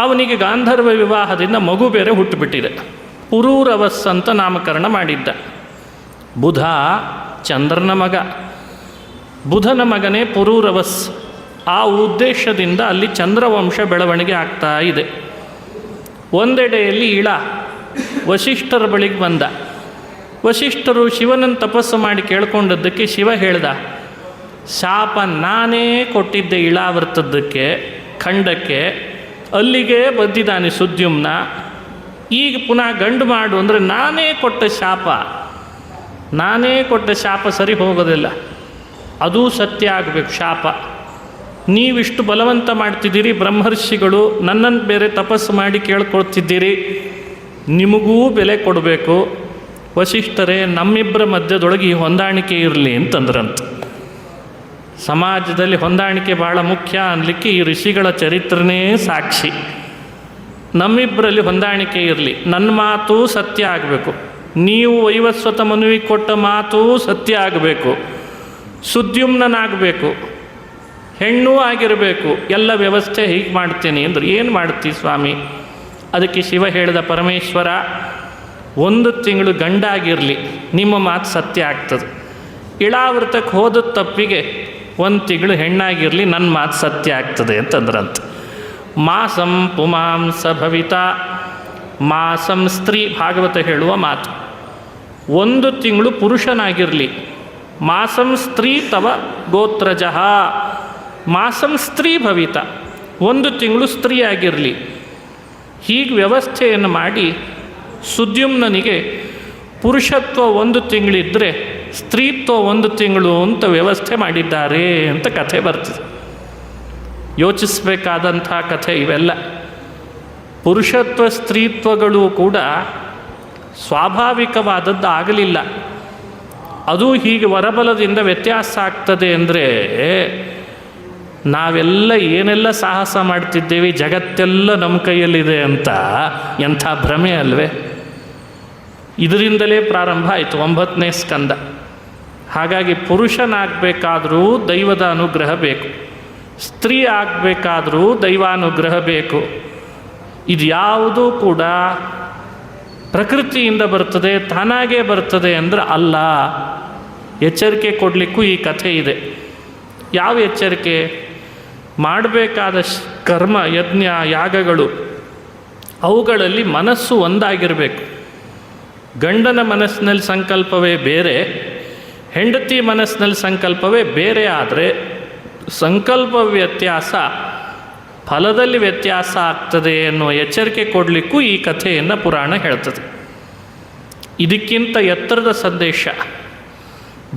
S1: ಅವನಿಗೆ ಗಾಂಧರ್ವ ವಿವಾಹದಿಂದ ಮಗು ಬೇರೆ ಹುಟ್ಟುಬಿಟ್ಟಿದೆ. ಪುರೂರವಸ್ ಅಂತ ನಾಮಕರಣ ಮಾಡಿದ್ದ. ಬುಧ ಚಂದ್ರನ ಮಗ, ಬುಧನ ಮಗನೇ ಪುರೂರವಸ್. ಆ ಉದ್ದೇಶದಿಂದ ಅಲ್ಲಿ ಚಂದ್ರವಂಶ ಬೆಳವಣಿಗೆ ಆಗ್ತಾ ಇದೆ. ಒಂದೆಡೆಯಲ್ಲಿ ಇಳ ವಸಿಷ್ಠರ ಬಳಿಗೆ ಬಂದ. ವಸಿಷ್ಠರು ಶಿವನನ್ನು ತಪಸ್ಸು ಮಾಡಿ ಕೇಳ್ಕೊಂಡದ್ದಕ್ಕೆ ಶಿವ ಹೇಳ್ದ, ಶಾಪ ನಾನೇ ಕೊಟ್ಟಿದ್ದೆ ಇಳಾವೃತದ್ದಕ್ಕೆ, ಖಂಡಕ್ಕೆ, ಅಲ್ಲಿಗೆ ಬಂದಿದ್ದಾನೆ ಸುದ್ಯುಮ್ನ. ಈಗ ಪುನಃ ಗಂಡು ಮಾಡು ಅಂದರೆ ನಾನೇ ಕೊಟ್ಟ ಶಾಪ ಸರಿ ಹೋಗೋದಿಲ್ಲ. ಅದೂ ಸತ್ಯ ಆಗಬೇಕು ಶಾಪ. ನೀವಿಷ್ಟು ಬಲವಂತ ಮಾಡ್ತಿದ್ದೀರಿ, ಬ್ರಹ್ಮರ್ಷಿಗಳು ನನ್ನನ್ನು ಬೇರೆ ತಪಸ್ಸು ಮಾಡಿ ಕೇಳ್ಕೊಳ್ತಿದ್ದೀರಿ, ನಿಮಗೂ ಬೆಲೆ ಕೊಡಬೇಕು. ವಸಿಷ್ಠರೇ, ನಮ್ಮಿಬ್ಬರ ಮಧ್ಯದೊಳಗೆ ಈ ಹೊಂದಾಣಿಕೆ ಇರಲಿ ಅಂತಂದ್ರಂತ. ಸಮಾಜದಲ್ಲಿ ಹೊಂದಾಣಿಕೆ ಭಾಳ ಮುಖ್ಯ ಅನ್ನಲಿಕ್ಕೆ ಈ ಋಷಿಗಳ ಚರಿತ್ರನೇ ಸಾಕ್ಷಿ. ನಮ್ಮಿಬ್ಬರಲ್ಲಿ ಹೊಂದಾಣಿಕೆ ಇರಲಿ, ನನ್ನ ಮಾತು ಸತ್ಯ ಆಗಬೇಕು, ನೀವು ವೈವಸ್ವತ ಮನುವಿಗೆ ಕೊಟ್ಟ ಮಾತು ಸತ್ಯ ಆಗಬೇಕು, ಸುದ್ಯುಮ್ನಾಗಬೇಕು, ಹೆಣ್ಣೂ ಆಗಿರಬೇಕು, ಎಲ್ಲ ವ್ಯವಸ್ಥೆ ಹೀಗೆ ಮಾಡ್ತೇನೆ ಅಂದ್ರೆ ಏನು ಮಾಡ್ತೀವಿ ಸ್ವಾಮಿ? ಅದಕ್ಕೆ ಶಿವ ಹೇಳಿದ, ಪರಮೇಶ್ವರ, 1 ತಿಂಗಳು ಗಂಡಾಗಿರಲಿ, ನಿಮ್ಮ ಮಾತು ಸತ್ಯ ಆಗ್ತದೆ. ಇಳಾವೃತಕ್ಕೆ ಹೋದ ತಪ್ಪಿಗೆ 1 ತಿಂಗಳು ಹೆಣ್ಣಾಗಿರಲಿ, ನನ್ನ ಮಾತು ಸತ್ಯ ಆಗ್ತದೆ ಅಂತಂದ್ರಂತ. ಮಾಸಂ ಪುಮಾಂಸ ಭವಿತ, ಮಾಸಂ ಸ್ತ್ರೀ, ಭಾಗವತ ಹೇಳುವ ಮಾತು. 1 ತಿಂಗಳು ಪುರುಷನಾಗಿರಲಿ, ಮಾಸಂ ಸ್ತ್ರೀ ತವ ಗೋತ್ರಜಃ, ಮಾಸಂ ಸ್ತ್ರೀ ಭವಿತ, 1 ತಿಂಗಳು ಸ್ತ್ರೀ ಆಗಿರಲಿ. ಹೀಗೆ ವ್ಯವಸ್ಥೆಯನ್ನು ಮಾಡಿ ಸುದ್ಯುಮ್ನನಿಗೆ ಪುರುಷತ್ವ 1 ತಿಂಗಳಿದ್ದರೆ ಸ್ತ್ರೀತ್ವ 1 ತಿಂಗಳು ಅಂತ ವ್ಯವಸ್ಥೆ ಮಾಡಿದ್ದಾರೆ ಅಂತ ಕಥೆ ಬರ್ತದೆ. ಯೋಚಿಸಬೇಕಾದಂಥ ಕಥೆ ಇವೆಲ್ಲ. ಪುರುಷತ್ವ ಸ್ತ್ರೀತ್ವಗಳು ಕೂಡ ಸ್ವಾಭಾವಿಕವಾದದ್ದು ಆಗಲಿಲ್ಲ. ಅದು ಹೀಗೆ ವರಬಲದಿಂದ ವ್ಯತ್ಯಾಸ ಆಗ್ತದೆ ಅಂದರೆ ನಾವೆಲ್ಲ ಏನೆಲ್ಲ ಸಾಹಸ ಮಾಡ್ತಿದ್ದೇವೆ, ಜಗತ್ತೆಲ್ಲ ನಮ್ಮ ಕೈಯಲ್ಲಿದೆ ಅಂತ ಎಂಥ ಭ್ರಮೆ ಅಲ್ವೇ? ಇದರಿಂದಲೇ ಪ್ರಾರಂಭ ಆಯಿತು 9ನೇ ಸ್ಕಂದ. ಹಾಗಾಗಿ ಪುರುಷನಾಗಬೇಕಾದರೂ ದೈವದ ಅನುಗ್ರಹ ಬೇಕು, ಸ್ತ್ರೀ ಆಗಬೇಕಾದರೂ ದೈವಾನುಗ್ರಹ ಬೇಕು. ಇದು ಯಾವುದೂ ಕೂಡ ಪ್ರಕೃತಿಯಿಂದ ಬರ್ತದೆ, ತಾನಾಗೇ ಬರ್ತದೆ ಅಂದರೆ ಅಲ್ಲ. ಎಚ್ಚರಿಕೆ ಕೊಡಲಿಕ್ಕೂ ಈ ಕಥೆ ಇದೆ. ಯಾವ ಎಚ್ಚರಿಕೆ? ಮಾಡಬೇಕಾದ ಕರ್ಮ, ಯಜ್ಞ, ಯಾಗಗಳು ಅವುಗಳಲ್ಲಿ ಮನಸ್ಸು ಒಂದಾಗಿರಬೇಕು. ಗಂಡನ ಮನಸ್ಸಿನಲ್ಲಿ ಸಂಕಲ್ಪವೇ ಬೇರೆ, ಹೆಂಡತಿ ಮನಸ್ಸಿನಲ್ಲಿ ಸಂಕಲ್ಪವೇ ಬೇರೆ. ಆದರೆ ಸಂಕಲ್ಪ ವ್ಯತ್ಯಾಸ, ಫಲದಲ್ಲಿ ವ್ಯತ್ಯಾಸ ಆಗ್ತದೆ ಎನ್ನುವ ಎಚ್ಚರಿಕೆ ಕೊಡಲಿಕ್ಕೂ ಈ ಕಥೆಯನ್ನು ಪುರಾಣ ಹೇಳ್ತದೆ. ಇದಕ್ಕಿಂತ ಎತ್ತರದ ಸಂದೇಶ,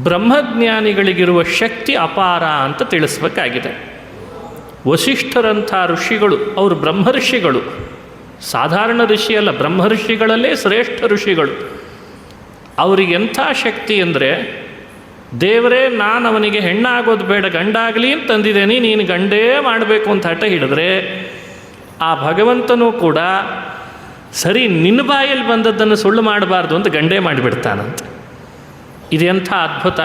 S1: ಬ್ರಹ್ಮಜ್ಞಾನಿಗಳಿಗಿರುವ ಶಕ್ತಿ ಅಪಾರ ಅಂತ ತಿಳಿಸ್ಬೇಕಾಗಿದೆ. ವಸಿಷ್ಠರಂಥ ಋಷಿಗಳು, ಅವರು ಬ್ರಹ್ಮಋಷಿಗಳು, ಸಾಧಾರಣ ಋಷಿಯಲ್ಲ, ಬ್ರಹ್ಮಋಷಿಗಳಲ್ಲೇ ಶ್ರೇಷ್ಠ ಋಷಿಗಳು. ಅವರಿಗೆಂಥ ಶಕ್ತಿ ಅಂದರೆ, ದೇವರೇ ನಾನು ಅವನಿಗೆ ಹೆಣ್ಣಾಗೋದು ಬೇಡ, ಗಂಡಾಗಲಿ ಅಂತಂದಿದ್ದೇನೆ, ನೀನು ಗಂಡೇ ಮಾಡಬೇಕು ಅಂತ ಹಠ ಹಿಡಿದ್ರೆ ಆ ಭಗವಂತನೂ ಕೂಡ ಸರಿ ನಿನ್ನ ಬಾಯಲ್ಲಿ ಬಂದದ್ದನ್ನು ಸುಳ್ಳು ಮಾಡಬಾರ್ದು ಅಂತ ಗಂಡೇ ಮಾಡಿಬಿಡ್ತಾನಂತೆ. ಇದೆಂಥ ಅದ್ಭುತ!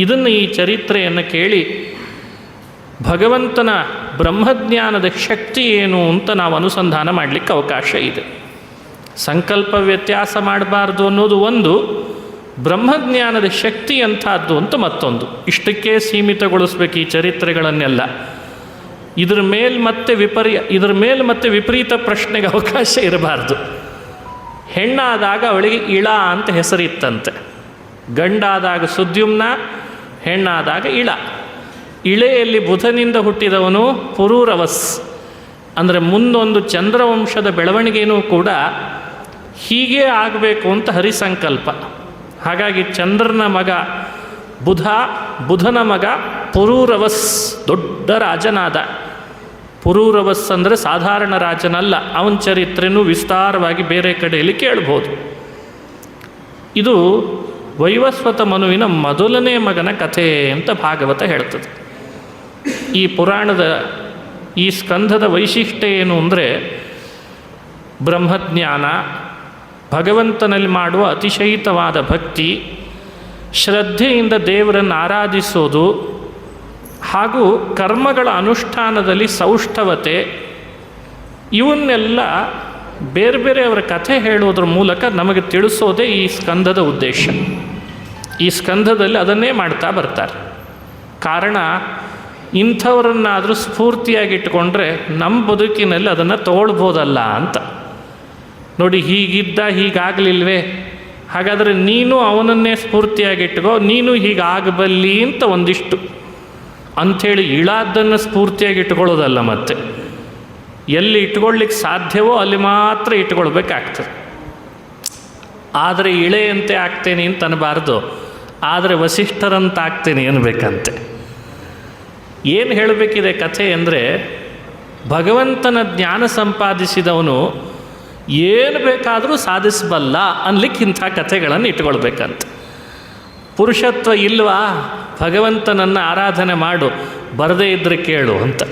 S1: ಇದನ್ನು, ಈ ಚರಿತ್ರೆಯನ್ನು ಕೇಳಿ ಭಗವಂತನ ಬ್ರಹ್ಮಜ್ಞಾನದ ಶಕ್ತಿ ಏನು ಅಂತ ನಾವು ಅನುಸಂಧಾನ ಮಾಡಲಿಕ್ಕೆ ಅವಕಾಶ ಇದೆ. ಸಂಕಲ್ಪ ವ್ಯತ್ಯಾಸ ಮಾಡಬಾರ್ದು ಅನ್ನೋದು ಒಂದು, ಬ್ರಹ್ಮಜ್ಞಾನದ ಶಕ್ತಿ ಅಂಥದ್ದು ಅಂತ ಮತ್ತೊಂದು. ಇಷ್ಟಕ್ಕೆ ಸೀಮಿತಗೊಳಿಸ್ಬೇಕು ಈ ಚರಿತ್ರೆಗಳನ್ನೆಲ್ಲ. ಇದರ ಮೇಲೆ ಮತ್ತೆ ವಿಪರೀತ ಪ್ರಶ್ನೆಗೆ ಅವಕಾಶ ಇರಬಾರ್ದು. ಹೆಣ್ಣಾದಾಗ ಅವಳಿಗೆ ಇಳ ಅಂತ ಹೆಸರಿತ್ತಂತೆ, ಗಂಡಾದಾಗ ಸುದ್ಯುಮ್ನ, ಹೆಣ್ಣಾದಾಗ ಇಳ. ಇಳೆಯಲ್ಲಿ ಬುಧನಿಂದ ಹುಟ್ಟಿದವನು ಪುರೂರವಸ್. ಅಂದರೆ ಮುಂದೊಂದು ಚಂದ್ರವಂಶದ ಬೆಳವಣಿಗೆಯೂ ಕೂಡ ಹೀಗೇ ಆಗಬೇಕು ಅಂತ ಹರಿಸಂಕಲ್ಪ. ಹಾಗಾಗಿ ಚಂದ್ರನ ಮಗ ಬುಧ, ಬುಧನ ಮಗ ಪುರೂರವಸ್, ದೊಡ್ಡ ರಾಜನಾದ. ಪುರೂರವಸ್ ಅಂದರೆ ಸಾಧಾರಣ ರಾಜನಲ್ಲ. ಅವನ ಚರಿತ್ರೆನೂ ವಿಸ್ತಾರವಾಗಿ ಬೇರೆ ಕಡೆಯಲ್ಲಿ ಕೇಳ್ಬೋದು. ಇದು ವೈವಸ್ವತ ಮನುವಿನ ಮೊದಲನೇ ಮಗನ ಕಥೆ ಅಂತ ಭಾಗವತ ಹೇಳ್ತದೆ. ಈ ಪುರಾಣದ ಈ ಸ್ಕಂಧದ ವೈಶಿಷ್ಟ್ಯ ಏನು ಅಂದರೆ, ಬ್ರಹ್ಮಜ್ಞಾನ, ಭಗವಂತನಲ್ಲಿ ಮಾಡುವ ಅತಿಶಯಿತವಾದ ಭಕ್ತಿ, ಶ್ರದ್ಧೆಯಿಂದ ದೇವರನ್ನು ಆರಾಧಿಸೋದು, ಹಾಗೂ ಕರ್ಮಗಳ ಅನುಷ್ಠಾನದಲ್ಲಿ ಸೌಷ್ಠವತೆ, ಇವನ್ನೆಲ್ಲ ಬೇರೆ ಬೇರೆ ಅವರ ಕಥೆ ಹೇಳೋದ್ರ ಮೂಲಕ ನಮಗೆ ತಿಳಿಸೋದೇ ಈ ಸ್ಕಂಧದ ಉದ್ದೇಶ. ಈ ಸ್ಕಂಧದಲ್ಲಿ ಅದನ್ನೇ ಮಾಡ್ತಾ ಬರ್ತಾರೆ. ಕಾರಣ, ಇಂಥವರನ್ನಾದರೂ ಸ್ಫೂರ್ತಿಯಾಗಿಟ್ಟುಕೊಂಡ್ರೆ ನಮ್ಮ ಬದುಕಿನಲ್ಲಿ ಅದನ್ನು ತಗೊಳ್ಬೋದಲ್ಲ ಅಂತ. ನೋಡಿ, ಹೀಗಿದ್ದ ಹೀಗಾಗಲಿಲ್ವೇ, ಹಾಗಾದರೆ ನೀನು ಅವನನ್ನೇ ಸ್ಫೂರ್ತಿಯಾಗಿಟ್ಕೋ, ನೀನು ಹೀಗಾಗಬಲ್ಲಿ ಅಂತ ಒಂದಿಷ್ಟು ಅಂಥೇಳಿ ಇಳಾದ್ದನ್ನು ಸ್ಫೂರ್ತಿಯಾಗಿಟ್ಕೊಳ್ಳೋದಲ್ಲ. ಮತ್ತೆ ಎಲ್ಲಿ ಇಟ್ಕೊಳ್ಳಿಕ್ಕೆ ಸಾಧ್ಯವೋ ಅಲ್ಲಿ ಮಾತ್ರ ಇಟ್ಕೊಳ್ಬೇಕಾಗ್ತದೆ. ಆದರೆ ಇಳೆಯಂತೆ ಆಗ್ತೇನೆ ಅಂತ ಅನ್ನಬಾರ್ದು, ಆದರೆ ವಸಿಷ್ಠರಂತ ಆಗ್ತೇನೆ ಅನ್ನಬೇಕಂತೆ. ಏನು ಹೇಳಬೇಕಿದೆ ಕಥೆ ಅಂದರೆ, ಭಗವಂತನ ಜ್ಞಾನ ಸಂಪಾದಿಸಿದವನು ಏನು ಬೇಕಾದರೂ ಸಾಧಿಸಬಲ್ಲ ಅನ್ಲಿಕ್ಕೆ ಇಂಥ ಕಥೆಗಳನ್ನು ಇಟ್ಕೊಳ್ಬೇಕಂತ. ಪುರುಷತ್ವ ಇಲ್ವಾ, ಭಗವಂತನನ್ನು ಆರಾಧನೆ ಮಾಡು, ಬರದೇ ಇದ್ದರೆ ಕೇಳು ಅಂತ.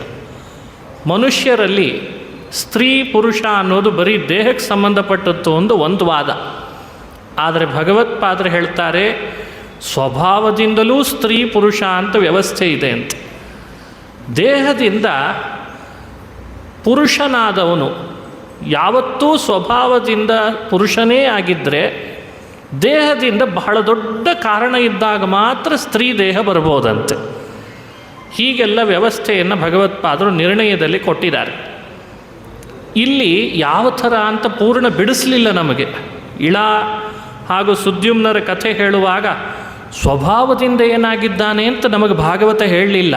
S1: ಮನುಷ್ಯರಲ್ಲಿ ಸ್ತ್ರೀ ಪುರುಷ ಅನ್ನೋದು ಬರೀ ದೇಹಕ್ಕೆ ಸಂಬಂಧಪಟ್ಟದ್ದು ಒಂದು ವಾದ. ಆದರೆ ಭಗವತ್ಪಾದರು ಹೇಳ್ತಾರೆ, ಸ್ವಭಾವದಿಂದಲೂ ಸ್ತ್ರೀ ಪುರುಷ ಅಂತ ವ್ಯವಸ್ಥೆ ಇದೆ ಅಂತ. ದೇಹದಿಂದ ಪುರುಷನಾದವನು ಯಾವತ್ತೂ ಸ್ವಭಾವದಿಂದ ಪುರುಷನೇ ಆಗಿದ್ದರೆ, ದೇಹದಿಂದ ಬಹಳ ದೊಡ್ಡ ಕಾರಣ ಇದ್ದಾಗ ಮಾತ್ರ ಸ್ತ್ರೀ ದೇಹ ಬರ್ಬೋದಂತೆ. ಹೀಗೆಲ್ಲ ವ್ಯವಸ್ಥೆಯನ್ನು ಭಗವತ್ಪಾದರು ನಿರ್ಣಯದಲ್ಲಿ ಕೊಟ್ಟಿದ್ದಾರೆ. ಇಲ್ಲಿ ಯಾವ ಥರ ಅಂತ ಪೂರ್ಣ ಬಿಡಿಸಲಿಲ್ಲ ನಮಗೆ. ಇಳ ಹಾಗೂ ಸುದ್ಯುಮ್ನರ ಕಥೆ ಹೇಳುವಾಗ ಸ್ವಭಾವದಿಂದ ಏನಾಗಿದ್ದಾನೆ ಅಂತ ನಮಗೆ ಭಾಗವತ ಹೇಳಲಿಲ್ಲ.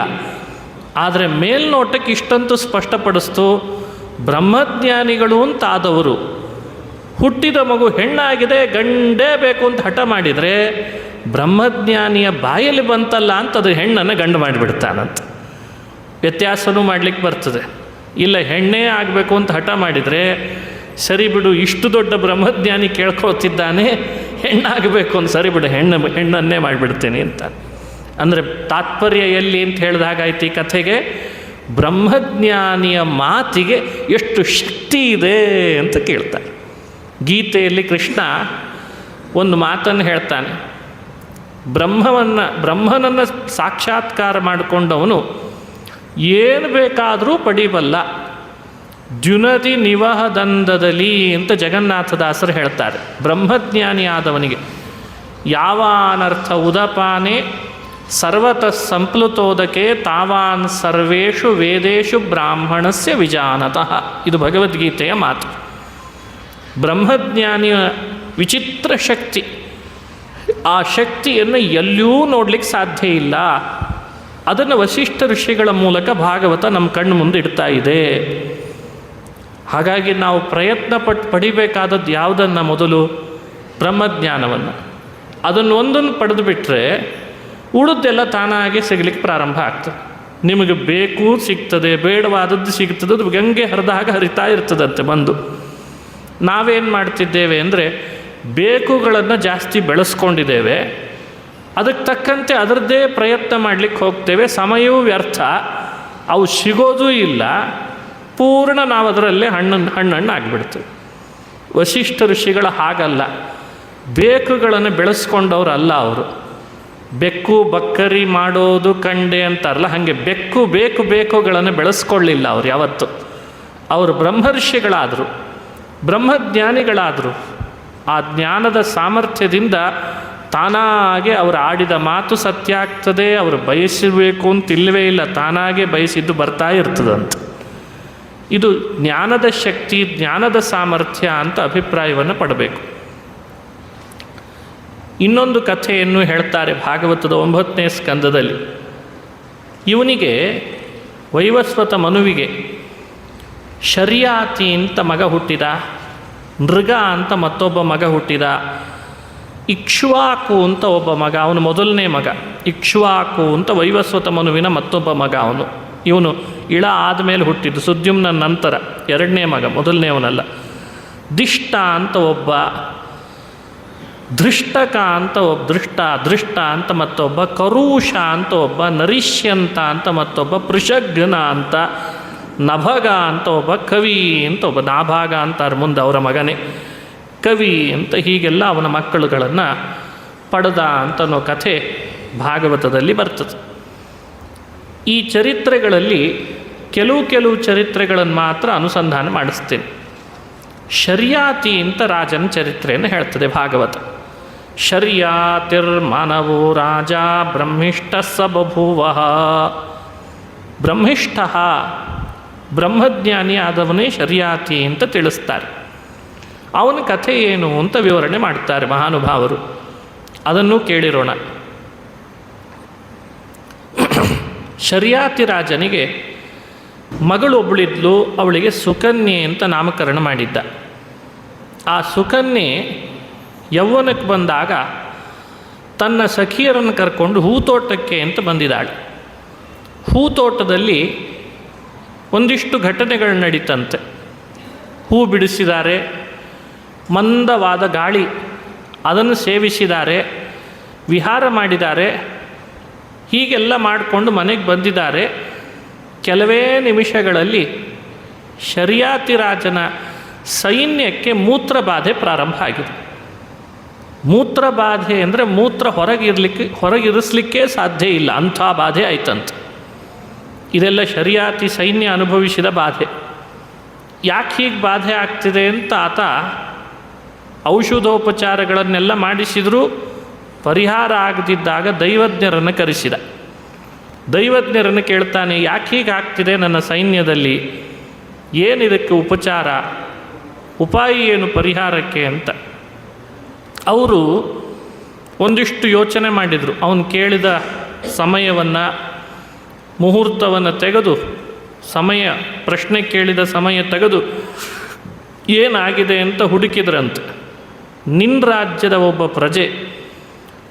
S1: ಆದರೆ ಮೇಲ್ನೋಟಕ್ಕೆ ಇಷ್ಟಂತೂ ಸ್ಪಷ್ಟಪಡಿಸ್ತು, ಬ್ರಹ್ಮಜ್ಞಾನಿಗಳು ಅಂತಾದವರು ಹುಟ್ಟಿದ ಮಗು ಹೆಣ್ಣಾಗಿದೆ, ಗಂಡೇ ಬೇಕು ಅಂತ ಹಠ ಮಾಡಿದರೆ ಬ್ರಹ್ಮಜ್ಞಾನಿಯ ಬಾಯಲ್ಲಿ ಬಂತಲ್ಲ ಅಂತ ಅದು ಹೆಣ್ಣನ್ನು ಗಂಡು ಮಾಡಿಬಿಡ್ತಾನಂತ. ವ್ಯತ್ಯಾಸನೂ ಮಾಡಲಿಕ್ಕೆ ಬರ್ತದೆ. ಇಲ್ಲ, ಹೆಣ್ಣೇ ಆಗಬೇಕು ಅಂತ ಹಠ ಮಾಡಿದರೆ, ಸರಿ ಬಿಡು, ಇಷ್ಟು ದೊಡ್ಡ ಬ್ರಹ್ಮಜ್ಞಾನಿ ಕೇಳ್ಕೊಳ್ತಿದ್ದಾನೆ, ಹೆಣ್ಣಾಗಬೇಕು ಅಂತ, ಸರಿ ಬಿಡು, ಹೆಣ್ಣನ್ನೇ ಮಾಡಿಬಿಡ್ತೇನೆ ಅಂತ. ಅಂದರೆ ತಾತ್ಪರ್ಯ ಎಲ್ಲಿ ಅಂತ ಹೇಳಿದಾಗಾಯ್ತು ಈ ಕಥೆಗೆ, ಬ್ರಹ್ಮಜ್ಞಾನಿಯ ಮಾತಿಗೆ ಎಷ್ಟು ಶಕ್ತಿ ಇದೆ ಅಂತ ಕೇಳ್ತಾರೆ. ಗೀತೆಯಲ್ಲಿ ಕೃಷ್ಣ ಒಂದು ಮಾತನ್ನು ಹೇಳ್ತಾನೆ. ಬ್ರಹ್ಮನನ್ನು ಸಾಕ್ಷಾತ್ಕಾರ ಮಾಡಿಕೊಂಡವನು ಏನು ಬೇಕಾದರೂ ಪಡಿಬಲ್ಲ. ದ್ಯುನದಿ ನಿವಹದಂದದಲ್ಲಿ ಅಂತ ಜಗನ್ನಾಥದಾಸರು ಹೇಳ್ತಾರೆ. ಬ್ರಹ್ಮಜ್ಞಾನಿ ಆದವನಿಗೆ ಯಾವ ಅನರ್ಥ ಉದಪಾನೆ ಸರ್ವತಃ ಸಂಪ್ಲುತೋದಕೆ ತಾವಾನ್ ಸರ್ವೇಷು ವೇದೇಶು ಬ್ರಾಹ್ಮಣಸ್ಯ ವಿಜಾನತಃ. ಇದು ಭಗವದ್ಗೀತೆಯ ಮಾತು. ಬ್ರಹ್ಮಜ್ಞಾನಿಯ ವಿಚಿತ್ರ ಶಕ್ತಿ, ಆ ಶಕ್ತಿಯನ್ನು ಎಲ್ಲೂ ನೋಡಲಿಕ್ಕೆ ಸಾಧ್ಯ ಇಲ್ಲ. ಅದನ್ನು ವಸಿಷ್ಠ ಋಷಿಗಳ ಮೂಲಕ ಭಾಗವತ ನಮ್ಮ ಕಣ್ಣು ಮುಂದೆ ಇಡ್ತಾ ಇದೆ. ಹಾಗಾಗಿ ನಾವು ಪ್ರಯತ್ನ ಪಟ್ಟು ಪಡಿಬೇಕಾದದ್ದು ಯಾವುದನ್ನು? ಮೊದಲು ಬ್ರಹ್ಮಜ್ಞಾನವನ್ನು. ಅದನ್ನು ಒಂದನ್ನು ಪಡೆದು ಬಿಟ್ಟರೆ ಉಳಿದೆಲ್ಲ ತಾನಾಗೆ ಸಿಗಲಿಕ್ಕೆ ಪ್ರಾರಂಭ ಆಗ್ತದೆ. ನಿಮಗೆ ಬೇಕು ಸಿಗ್ತದೆ, ಬೇಡವಾದದ್ದು ಸಿಗ್ತದೆ. ಅದು ಗಂಗೆ ಹರಿದಾಗ ಹರಿತಾ ಇರ್ತದಂತೆ ಬಂದು. ನಾವೇನು ಮಾಡ್ತಿದ್ದೇವೆ ಅಂದರೆ ಬೇಕುಗಳನ್ನು ಜಾಸ್ತಿ ಬೆಳೆಸ್ಕೊಂಡಿದ್ದೇವೆ. ಅದಕ್ಕೆ ತಕ್ಕಂತೆ ಅದರದ್ದೇ ಪ್ರಯತ್ನ ಮಾಡಲಿಕ್ಕೆ ಹೋಗ್ತೇವೆ. ಸಮಯವೂ ವ್ಯರ್ಥ, ಅವು ಸಿಗೋದೂ ಇಲ್ಲ. ಪೂರ್ಣ ನಾವು ಅದರಲ್ಲೇ ಹಣ್ಣು ಆಗಿಬಿಡ್ತೇವೆ. ವಸಿಷ್ಠ ಋಷಿಗಳ ಹಾಗಲ್ಲ. ಬೇಕುಗಳನ್ನು ಬೆಳೆಸ್ಕೊಂಡವ್ರು ಅವರು. ಬೆಕ್ಕು ಬಕ್ಕರಿ ಮಾಡೋದು ಕಂಡೆ ಅಂತಾರಲ್ಲ, ಹಾಗೆ ಬೇಕುಗಳನ್ನು ಬೆಳೆಸ್ಕೊಳ್ಳಿಲ್ಲ ಅವ್ರು ಯಾವತ್ತು. ಅವರು ಬ್ರಹ್ಮರ್ಷಿಗಳಾದರು, ಬ್ರಹ್ಮಜ್ಞಾನಿಗಳಾದರು. ಆ ಜ್ಞಾನದ ಸಾಮರ್ಥ್ಯದಿಂದ ತಾನಾಗೆ ಅವರು ಆಡಿದ ಮಾತು ಸತ್ಯ ಆಗ್ತದೆ. ಅವರು ಬಯಸಬೇಕು ಅಂತಿಲ್ಲವೇ ಇಲ್ಲ, ತಾನಾಗೆ ಬಯಸಿದ್ದು ಬರ್ತಾ ಇರ್ತದಂತ. ಇದು ಜ್ಞಾನದ ಶಕ್ತಿ, ಜ್ಞಾನದ ಸಾಮರ್ಥ್ಯ ಅಂತ ಅಭಿಪ್ರಾಯವನ್ನು ಪಡಬೇಕು. ಇನ್ನೊಂದು ಕಥೆಯನ್ನು ಹೇಳ್ತಾರೆ ಭಾಗವತದ 9ನೇ ಸ್ಕಂದದಲ್ಲಿ. ಇವನಿಗೆ ವೈವಸ್ವತ ಮನುವಿಗೆ ಶರ್ಯಾತಿ ಅಂತ ಮಗ ಹುಟ್ಟಿದ, ನೃಗ ಅಂತ ಮತ್ತೊಬ್ಬ ಮಗ ಹುಟ್ಟಿದ, ಇಕ್ಷ್ವಾಕು ಅಂತ ಒಬ್ಬ ಮಗ, ಅವನು ಮೊದಲನೇ ಮಗ. ಇಕ್ಷ್ವಾಕು ಅಂತ ವೈವಸ್ವತ ಮನುವಿನ ಮತ್ತೊಬ್ಬ ಮಗ ಅವನು. ಇವನು ಇಳ ಆದಮೇಲೆ ಹುಟ್ಟಿದ್ದು, ಸುದ್ಯುಮ್ನ ನಂತರ ಎರಡನೇ ಮಗ, ಮೊದಲನೇವನಲ್ಲ. ದಿಷ್ಟ ಅಂತ ಒಬ್ಬ, ಧೃಷ್ಟಕ ಅಂತ ಒಬ್ಬ, ದೃಷ್ಟ ಅಂತ ಮತ್ತೊಬ್ಬ, ಕರೂಷ ಅಂತ ಒಬ್ಬ, ನರಿಷ್ಯಂತ ಅಂತ ಮತ್ತೊಬ್ಬ, ಪೃಷಘ್ನ ಅಂತ, ನಭಗ ಅಂತ ಒಬ್ಬ, ಕವಿ ಅಂತ ಒಬ್ಬ. ನಾಭಾಗ ಅಂತಾರೆ ಮುಂದೆ ಅವರ ಮಗನೇ, ಕವಿ ಅಂತ. ಹೀಗೆಲ್ಲ ಅವನ ಮಕ್ಕಳುಗಳನ್ನು ಪಡೆದ ಅಂತನೋ ಕಥೆ ಭಾಗವತದಲ್ಲಿ ಬರ್ತದೆ. ಈ ಚರಿತ್ರೆಗಳಲ್ಲಿ ಕೆಲವು ಚರಿತ್ರೆಗಳನ್ನು ಮಾತ್ರ ಅನುಸಂಧಾನ ಮಾಡಿಸ್ತೇನೆ. ಶರ್ಯಾತಿ ಅಂತ ರಾಜನ ಚರಿತ್ರೆಯನ್ನು ಹೇಳ್ತದೆ ಭಾಗವತ. ಶರ್ಯಾತಿರ್ಮಾನವೋ ರಾಜ ಬ್ರಹ್ಮಿಷ್ಠ ಸ ಬಭೂವ. ಬ್ರಹ್ಮಿಷ್ಠ, ಬ್ರಹ್ಮಜ್ಞಾನಿ ಆದವನೇ ಶರ್ಯಾತಿ ಅಂತ ತಿಳಿಸ್ತಾರೆ. ಅವನ ಕಥೆ ಏನು ಅಂತ ವಿವರಣೆ ಮಾಡ್ತಾರೆ ಮಹಾನುಭಾವರು. ಅದನ್ನು ಕೇಳಿರೋಣ. ಶರ್ಯಾತಿ ರಾಜನಿಗೆ ಮಗಳೊಬ್ಬಳಿದ್ಲು. ಅವಳಿಗೆ ಸುಕನ್ಯೆ ಅಂತ ನಾಮಕರಣ ಮಾಡಿದ್ದ. ಆ ಸುಕನ್ಯೆ ಯೌವನಕ್ಕೆ ಬಂದಾಗ ತನ್ನ ಸಖಿಯರನ್ನು ಕರ್ಕೊಂಡು ಹೂತೋಟಕ್ಕೆ ಅಂತ ಬಂದಿದ್ದಾಳೆ. ಹೂತೋಟದಲ್ಲಿ ಒಂದಿಷ್ಟು ಘಟನೆಗಳು ನಡೀತಂತೆ. ಹೂ ಬಿಡಿಸಿದ್ದಾರೆ, ಮಂದವಾದ ಗಾಳಿ, ಅದನ್ನು ಸೇವಿಸಿದ್ದಾರೆ, ವಿಹಾರ ಮಾಡಿದ್ದಾರೆ. ಹೀಗೆಲ್ಲ ಮಾಡಿಕೊಂಡು ಮನೆಗೆ ಬಂದಿದ್ದಾರೆ. ಕೆಲವೇ ನಿಮಿಷಗಳಲ್ಲಿ ಶರ್ಯಾತಿ ರಾಜನ ಸೈನ್ಯಕ್ಕೆ ಮೂತ್ರಬಾಧೆ ಪ್ರಾರಂಭ ಆಗಿದೆ. ಮೂತ್ರಬಾಧೆ ಅಂದರೆ ಮೂತ್ರ ಹೊರಗಿರಿಸಲಿಕ್ಕೆ ಸಾಧ್ಯ ಇಲ್ಲ, ಅಂಥ ಬಾಧೆ ಆಯ್ತಂತೆ. ಇದೆಲ್ಲ ಶರ್ಯಾತಿ ಸೈನ್ಯ ಅನುಭವಿಸಿದ ಬಾಧೆ. ಯಾಕೆ ಹೀಗೆ ಬಾಧೆ ಆಗ್ತಿದೆ ಅಂತ ಆತ ಔಷಧೋಪಚಾರಗಳನ್ನೆಲ್ಲ ಮಾಡಿಸಿದರೂ ಪರಿಹಾರ ಆಗದಿದ್ದಾಗ ದೈವಜ್ಞರನ್ನು ಕರೆಸಿದ. ದೈವಜ್ಞರನ್ನು ಕೇಳ್ತಾನೆ, ಯಾಕೆ ಹೀಗೆ ಆಗ್ತಿದೆ ನನ್ನ ಸೈನ್ಯದಲ್ಲಿ, ಏನಿದಕ್ಕೆ ಉಪಚಾರ, ಉಪಾಯ ಏನು ಪರಿಹಾರಕ್ಕೆ ಅಂತ. ಅವರು ಒಂದಿಷ್ಟು ಯೋಚನೆ ಮಾಡಿದರು. ಅವನು ಕೇಳಿದ ಸಮಯವನ್ನು, ಮುಹೂರ್ತವನ್ನು ತೆಗೆದು, ಪ್ರಶ್ನೆ ಕೇಳಿದ ಸಮಯ ತೆಗೆದು ಏನಾಗಿದೆ ಅಂತ ಹುಡುಕಿದ್ರಂತೆ. ನಿನ್ನ ರಾಜ್ಯದ ಒಬ್ಬ ಪ್ರಜೆ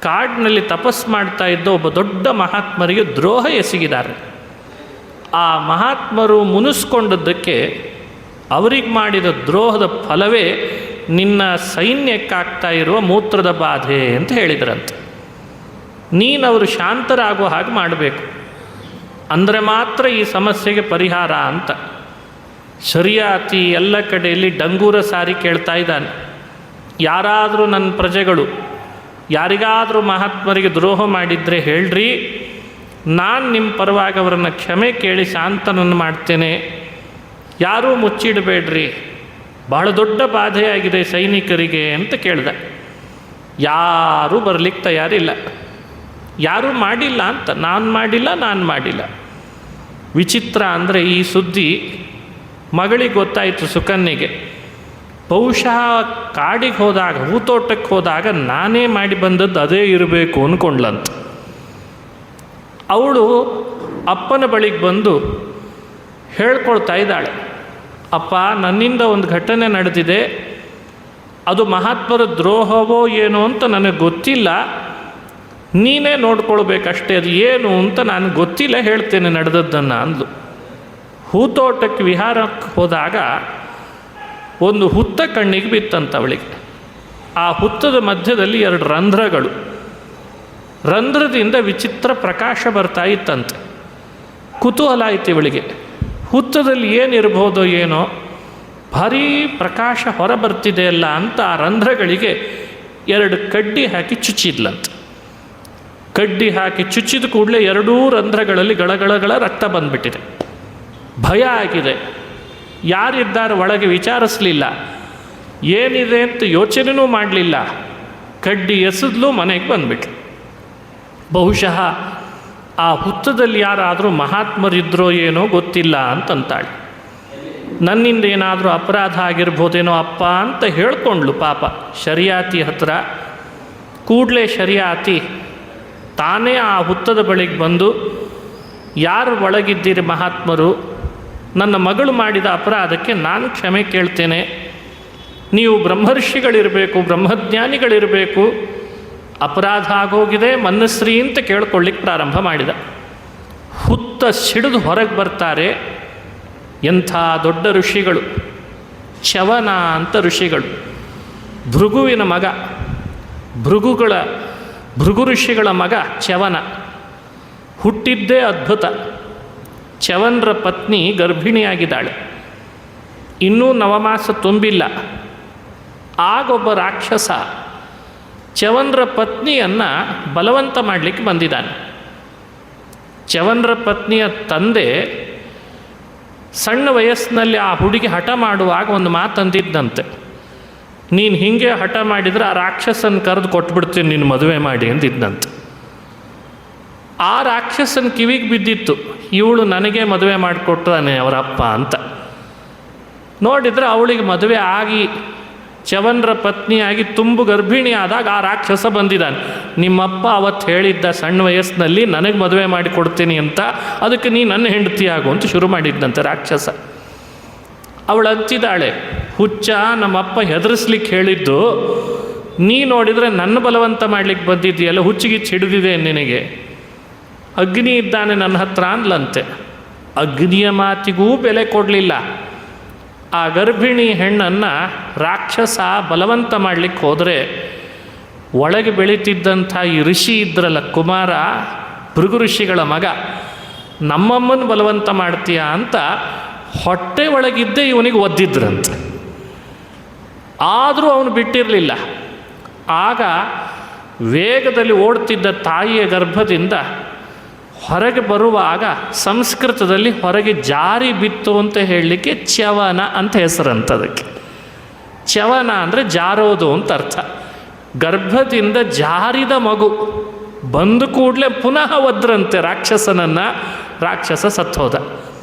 S1: ಕಾಡಿನಲ್ಲಿ ತಪಸ್ಸು ಮಾಡ್ತಾ ಇದ್ದ ಒಬ್ಬ ದೊಡ್ಡ ಮಹಾತ್ಮರಿಗೆ ದ್ರೋಹ ಎಸಗಿದ್ದಾರೆ. ಆ ಮಹಾತ್ಮರು ಮುನಿಸ್ಕೊಂಡದ್ದಕ್ಕೆ ಅವರಿಗೆ ಮಾಡಿದ ದ್ರೋಹದ ಫಲವೇ ನಿನ್ನ ಸೈನ್ಯಕ್ಕಾಗ್ತಾ ಇರುವ ಮೂತ್ರದ ಬಾಧೆ ಅಂತ ಹೇಳಿದ್ರಂತೆ. ನೀನವರು ಶಾಂತರಾಗೋ ಹಾಗೆ ಮಾಡಬೇಕು, ಅಂದರೆ ಮಾತ್ರ ಈ ಸಮಸ್ಯೆಗೆ ಪರಿಹಾರ ಅಂತ. ಶರ್ಯಾತಿ ಎಲ್ಲ ಕಡೆಯಲ್ಲಿ ಡಂಗೂರ ಸಾರಿ ಕೇಳ್ತಾ ಇದ್ದಾನೆ. ಯಾರಾದರೂ ನನ್ನ ಪ್ರಜೆಗಳು ಯಾರಿಗಾದರೂ ಮಹಾತ್ಮರಿಗೆ ದ್ರೋಹ ಮಾಡಿದರೆ ಹೇಳ್ರಿ, ನಾನು ನಿಮ್ಮ ಪರವಾಗಿ ಅವರನ್ನು ಕ್ಷಮೆ ಕೇಳಿ ಶಾಂತನನ್ನು ಮಾಡ್ತೇನೆ, ಯಾರೂ ಮುಚ್ಚಿಡಬೇಡ್ರಿ, ಬಹಳ ದೊಡ್ಡ ಬಾಧೆಯಾಗಿದೆ ಸೈನಿಕರಿಗೆ ಅಂತ ಕೇಳ್ದ. ಯಾರೂ ಬರಲಿಕ್ಕೆ ತಯಾರಿಲ್ಲ, ಯಾರೂ ಮಾಡಿಲ್ಲ ಅಂತ, ನಾನು ಮಾಡಿಲ್ಲ. ವಿಚಿತ್ರ ಅಂದರೆ ಈ ಸುದ್ದಿ ಮಗಳಿಗೆ ಗೊತ್ತಾಯಿತು, ಸುಕನ್ಯೆಗೆ. ಬಹುಶಃ ಕಾಡಿಗೆ ಹೋದಾಗ, ಹೂತೋಟಕ್ಕೆ ಹೋದಾಗ ನಾನೇ ಮಾಡಿ ಬಂದದ್ದು ಅದೇ ಇರಬೇಕು ಅಂದ್ಕೊಂಡ್ಲಂತ. ಅವಳು ಅಪ್ಪನ ಬಳಿಗೆ ಬಂದು ಹೇಳ್ಕೊಳ್ತಾ ಇದ್ದಾಳೆ, ಅಪ್ಪ, ನನ್ನಿಂದ ಒಂದು ಘಟನೆ ನಡೆದಿದೆ, ಅದು ಮಹಾತ್ಮರ ದ್ರೋಹವೋ ಏನೋ ಅಂತ ನನಗೆ ಗೊತ್ತಿಲ್ಲ, ನೀನೇ ನೋಡ್ಕೊಳ್ಬೇಕಷ್ಟೇ, ಅದು ಏನು ಅಂತ ನನಗೆ ಗೊತ್ತಿಲ್ಲ, ಹೇಳ್ತೇನೆ ನಡೆದದ್ದನ್ನು ಅಂದ್ಲು. ಹೂತೋಟಕ್ಕೆ ವಿಹಾರಕ್ಕೆ ಹೋದಾಗ ಒಂದು ಹುತ್ತ ಕಣ್ಣಿಗೆ ಬಿತ್ತಂತ ಅವಳಿಗೆ. ಆ ಹುತ್ತದ ಮಧ್ಯದಲ್ಲಿ 2 ರಂಧ್ರಗಳು, ರಂಧ್ರದಿಂದ ವಿಚಿತ್ರ ಪ್ರಕಾಶ ಬರ್ತಾ ಇತ್ತಂತೆ. ಕುತೂಹಲ ಆಯ್ತು ಇವಳಿಗೆ, ಹುತ್ತದಲ್ಲಿ ಏನಿರ್ಬೋದೋ ಏನೋ, ಭಾರೀ ಪ್ರಕಾಶ ಹೊರ ಬರ್ತಿದೆಯಲ್ಲ ಅಂತ ಆ ರಂಧ್ರಗಳಿಗೆ 2 ಕಡ್ಡಿ ಹಾಕಿ ಚುಚ್ಚಿದ್ಲಂತೆ. ಕಡ್ಡಿ ಹಾಕಿ ಚುಚ್ಚಿದ ಕೂಡಲೇ 2 ರಂಧ್ರಗಳಲ್ಲಿ ಗಳಗಳಗಳ ರಕ್ತ ಬಂದುಬಿಟ್ಟಿದೆ. ಭಯ ಆಗಿದೆ. ಯಾರಿದ್ದಾರೆ ಒಳಗೆ ವಿಚಾರಿಸಲಿಲ್ಲ, ಏನಿದೆ ಅಂತ ಯೋಚನೆಯೂ ಮಾಡಲಿಲ್ಲ. ಕಡ್ಡಿ ಎಸೆದ್ಲು, ಮನೆಗೆ ಬಂದುಬಿಟ್ಲು. ಬಹುಶಃ ಆ ಹುತ್ತದಲ್ಲಿ ಯಾರಾದರೂ ಮಹಾತ್ಮರಿದ್ರೋ ಏನೋ ಗೊತ್ತಿಲ್ಲ ಅಂತಂತಾಳೆ. ನನ್ನಿಂದ ಏನಾದರೂ ಅಪರಾಧ ಆಗಿರ್ಬೋದೇನೋ ಅಪ್ಪ ಅಂತ ಹೇಳ್ಕೊಂಡ್ಲು ಪಾಪ ಶರಿಯಾತಿ ಹತ್ರ. ಕೂಡಲೇ ಶರಿಯಾತಿ ತಾನೇ ಆ ಹುತ್ತದ ಬಳಿಗೆ ಬಂದು, ಯಾರು ಒಳಗಿದ್ದೀರಿ ಮಹಾತ್ಮರು, ನನ್ನ ಮಗಳು ಮಾಡಿದ ಅಪರಾಧಕ್ಕೆ ನಾನು ಕ್ಷಮೆ ಕೇಳ್ತೇನೆ, ನೀವು ಬ್ರಹ್ಮರ್ಷಿಗಳಿರಬೇಕು, ಬ್ರಹ್ಮಜ್ಞಾನಿಗಳಿರಬೇಕು, ಅಪರಾಧ ಆಗೋಗಿದೆ, ಮನ್ನಶ್ರೀ ಅಂತ ಕೇಳ್ಕೊಳ್ಳಿಕ್ಕೆ ಪ್ರಾರಂಭ ಮಾಡಿದ. ಹುತ್ತ ಸಿಡಿದು ಹೊರಗೆ ಬರ್ತಾರೆ ಎಂಥ ದೊಡ್ಡ ಋಷಿಗಳು, ಚ್ಯವನ ಅಂತ ಋಷಿಗಳು, ಭೃಗುವಿನ ಮಗ, ಭೃಗು ಋಷಿಗಳ ಮಗ ಚ್ಯವನ. ಹುಟ್ಟಿದ್ದೇ ಅದ್ಭುತ. ಚ್ಯವನರ ಪತ್ನಿ ಗರ್ಭಿಣಿಯಾಗಿದ್ದಾಳೆ, ಇನ್ನೂ 9 ಮಾಸ ತುಂಬಿಲ್ಲ. ಆಗೊಬ್ಬ ರಾಕ್ಷಸ ಚ್ಯವನರ ಪತ್ನಿಯನ್ನು ಬಲವಂತ ಮಾಡಲಿಕ್ಕೆ ಬಂದಿದ್ದಾನೆ. ಚ್ಯವನರ ಪತ್ನಿಯ ತಂದೆ ಸಣ್ಣ ವಯಸ್ಸಿನಲ್ಲಿ ಆ ಹುಡುಗಿ ಹಠ ಮಾಡುವಾಗ ಒಂದು ಮಾತಂದಿದ್ದಂತೆ, ನೀನು ಹೀಗೆ ಹಠ ಮಾಡಿದರೆ ಆ ರಾಕ್ಷಸನ ಕರೆದು ಕೊಟ್ಬಿಡ್ತೀನಿ, ನೀನು ಮದುವೆ ಮಾಡಿ ಅಂದಿದ್ದಂತೆ. ಆ ರಾಕ್ಷಸನ ಕಿವಿಗೆ ಬಿದ್ದಿತ್ತು, ಇವಳು ನನಗೆ ಮದುವೆ ಮಾಡಿಕೊಟ್ಟಾನೆ ಅವರಪ್ಪ ಅಂತ. ನೋಡಿದರೆ ಅವಳಿಗೆ ಮದುವೆ ಆಗಿ ಚ್ಯವನರ ಪತ್ನಿಯಾಗಿ ತುಂಬು ಗರ್ಭಿಣಿ ಆದಾಗ ಆ ರಾಕ್ಷಸ ಬಂದಿದ್ದಾನೆ. ನಿಮ್ಮಪ್ಪ ಅವತ್ತು ಹೇಳಿದ್ದ ಸಣ್ಣ ವಯಸ್ಸಿನಲ್ಲಿ ನನಗೆ ಮದುವೆ ಮಾಡಿ ಕೊಡ್ತೀನಿ ಅಂತ, ಅದಕ್ಕೆ ನೀ ನನ್ನ ಹೆಂಡತಿ ಆಗು ಅಂತ ಶುರು ಮಾಡಿದ್ದಂತೆ ರಾಕ್ಷಸ. ಅವಳು ಅಂತಿದ್ದಾಳೆ, ಹುಚ್ಚ, ನಮ್ಮಪ್ಪ ಹೆದರಿಸ್ಲಿಕ್ಕೆ ಹೇಳಿದ್ದು, ನೀ ನೋಡಿದರೆ ನನ್ನ ಬಲವಂತ ಮಾಡಲಿಕ್ಕೆ ಬಂದಿದ್ದೀಯಲ್ಲ, ಹುಚ್ಚಿಗಿಚ್ಚು ಹಿಡಿದಿದೆ ನಿನಗೆ, ಅಗ್ನಿ ಇದ್ದಾನೆ ನನ್ನ ಹತ್ರ ಅಂದ್ಲಂತೆ. ಅಗ್ನಿಯ ಮಾತಿಗೂ ಬೆಲೆ ಕೊಡಲಿಲ್ಲ. ಆ ಗರ್ಭಿಣಿ ಹೆಣ್ಣನ್ನು ರಾಕ್ಷಸ ಬಲವಂತ ಮಾಡಲಿಕ್ಕೆ ಹೋದರೆ ಒಳಗೆ ಬೆಳೀತಿದ್ದಂಥ ಈ ಋಷಿ ಇದ್ರಲ್ಲ ಕುಮಾರ, ಭೃಗು ಋಷಿಗಳ ಮಗ, ನಮ್ಮಮ್ಮನ ಬಲವಂತ ಮಾಡ್ತೀಯ ಅಂತ ಹೊಟ್ಟೆ ಒಳಗಿದ್ದೇ ಇವನಿಗೆ ಒದ್ದಿದ್ರಂತೆ. ಆದರೂ ಅವನು ಬಿಟ್ಟಿರಲಿಲ್ಲ. ಆಗ ವೇಗದಲ್ಲಿ ಓಡ್ತಿದ್ದ ತಾಯಿಯ ಗರ್ಭದಿಂದ ಹೊರಗೆ ಬರುವಾಗ ಸಂಸ್ಕೃತದಲ್ಲಿ ಹೊರಗೆ ಜಾರಿ ಬಿತ್ತು ಅಂತ ಹೇಳಲಿಕ್ಕೆ ಚ್ಯವನ ಅಂತ ಹೆಸರಂತದಕ್ಕೆ. ಚ್ಯವನ ಅಂದರೆ ಜಾರೋದು ಅಂತ ಅರ್ಥ. ಗರ್ಭದಿಂದ ಜಾರಿದ ಮಗು ಬಂದು ಕೂಡಲೇ ಪುನಃ ಒದ್ರಂತೆ ರಾಕ್ಷಸನನ್ನು. ರಾಕ್ಷಸ ಸತ್ತೋದ.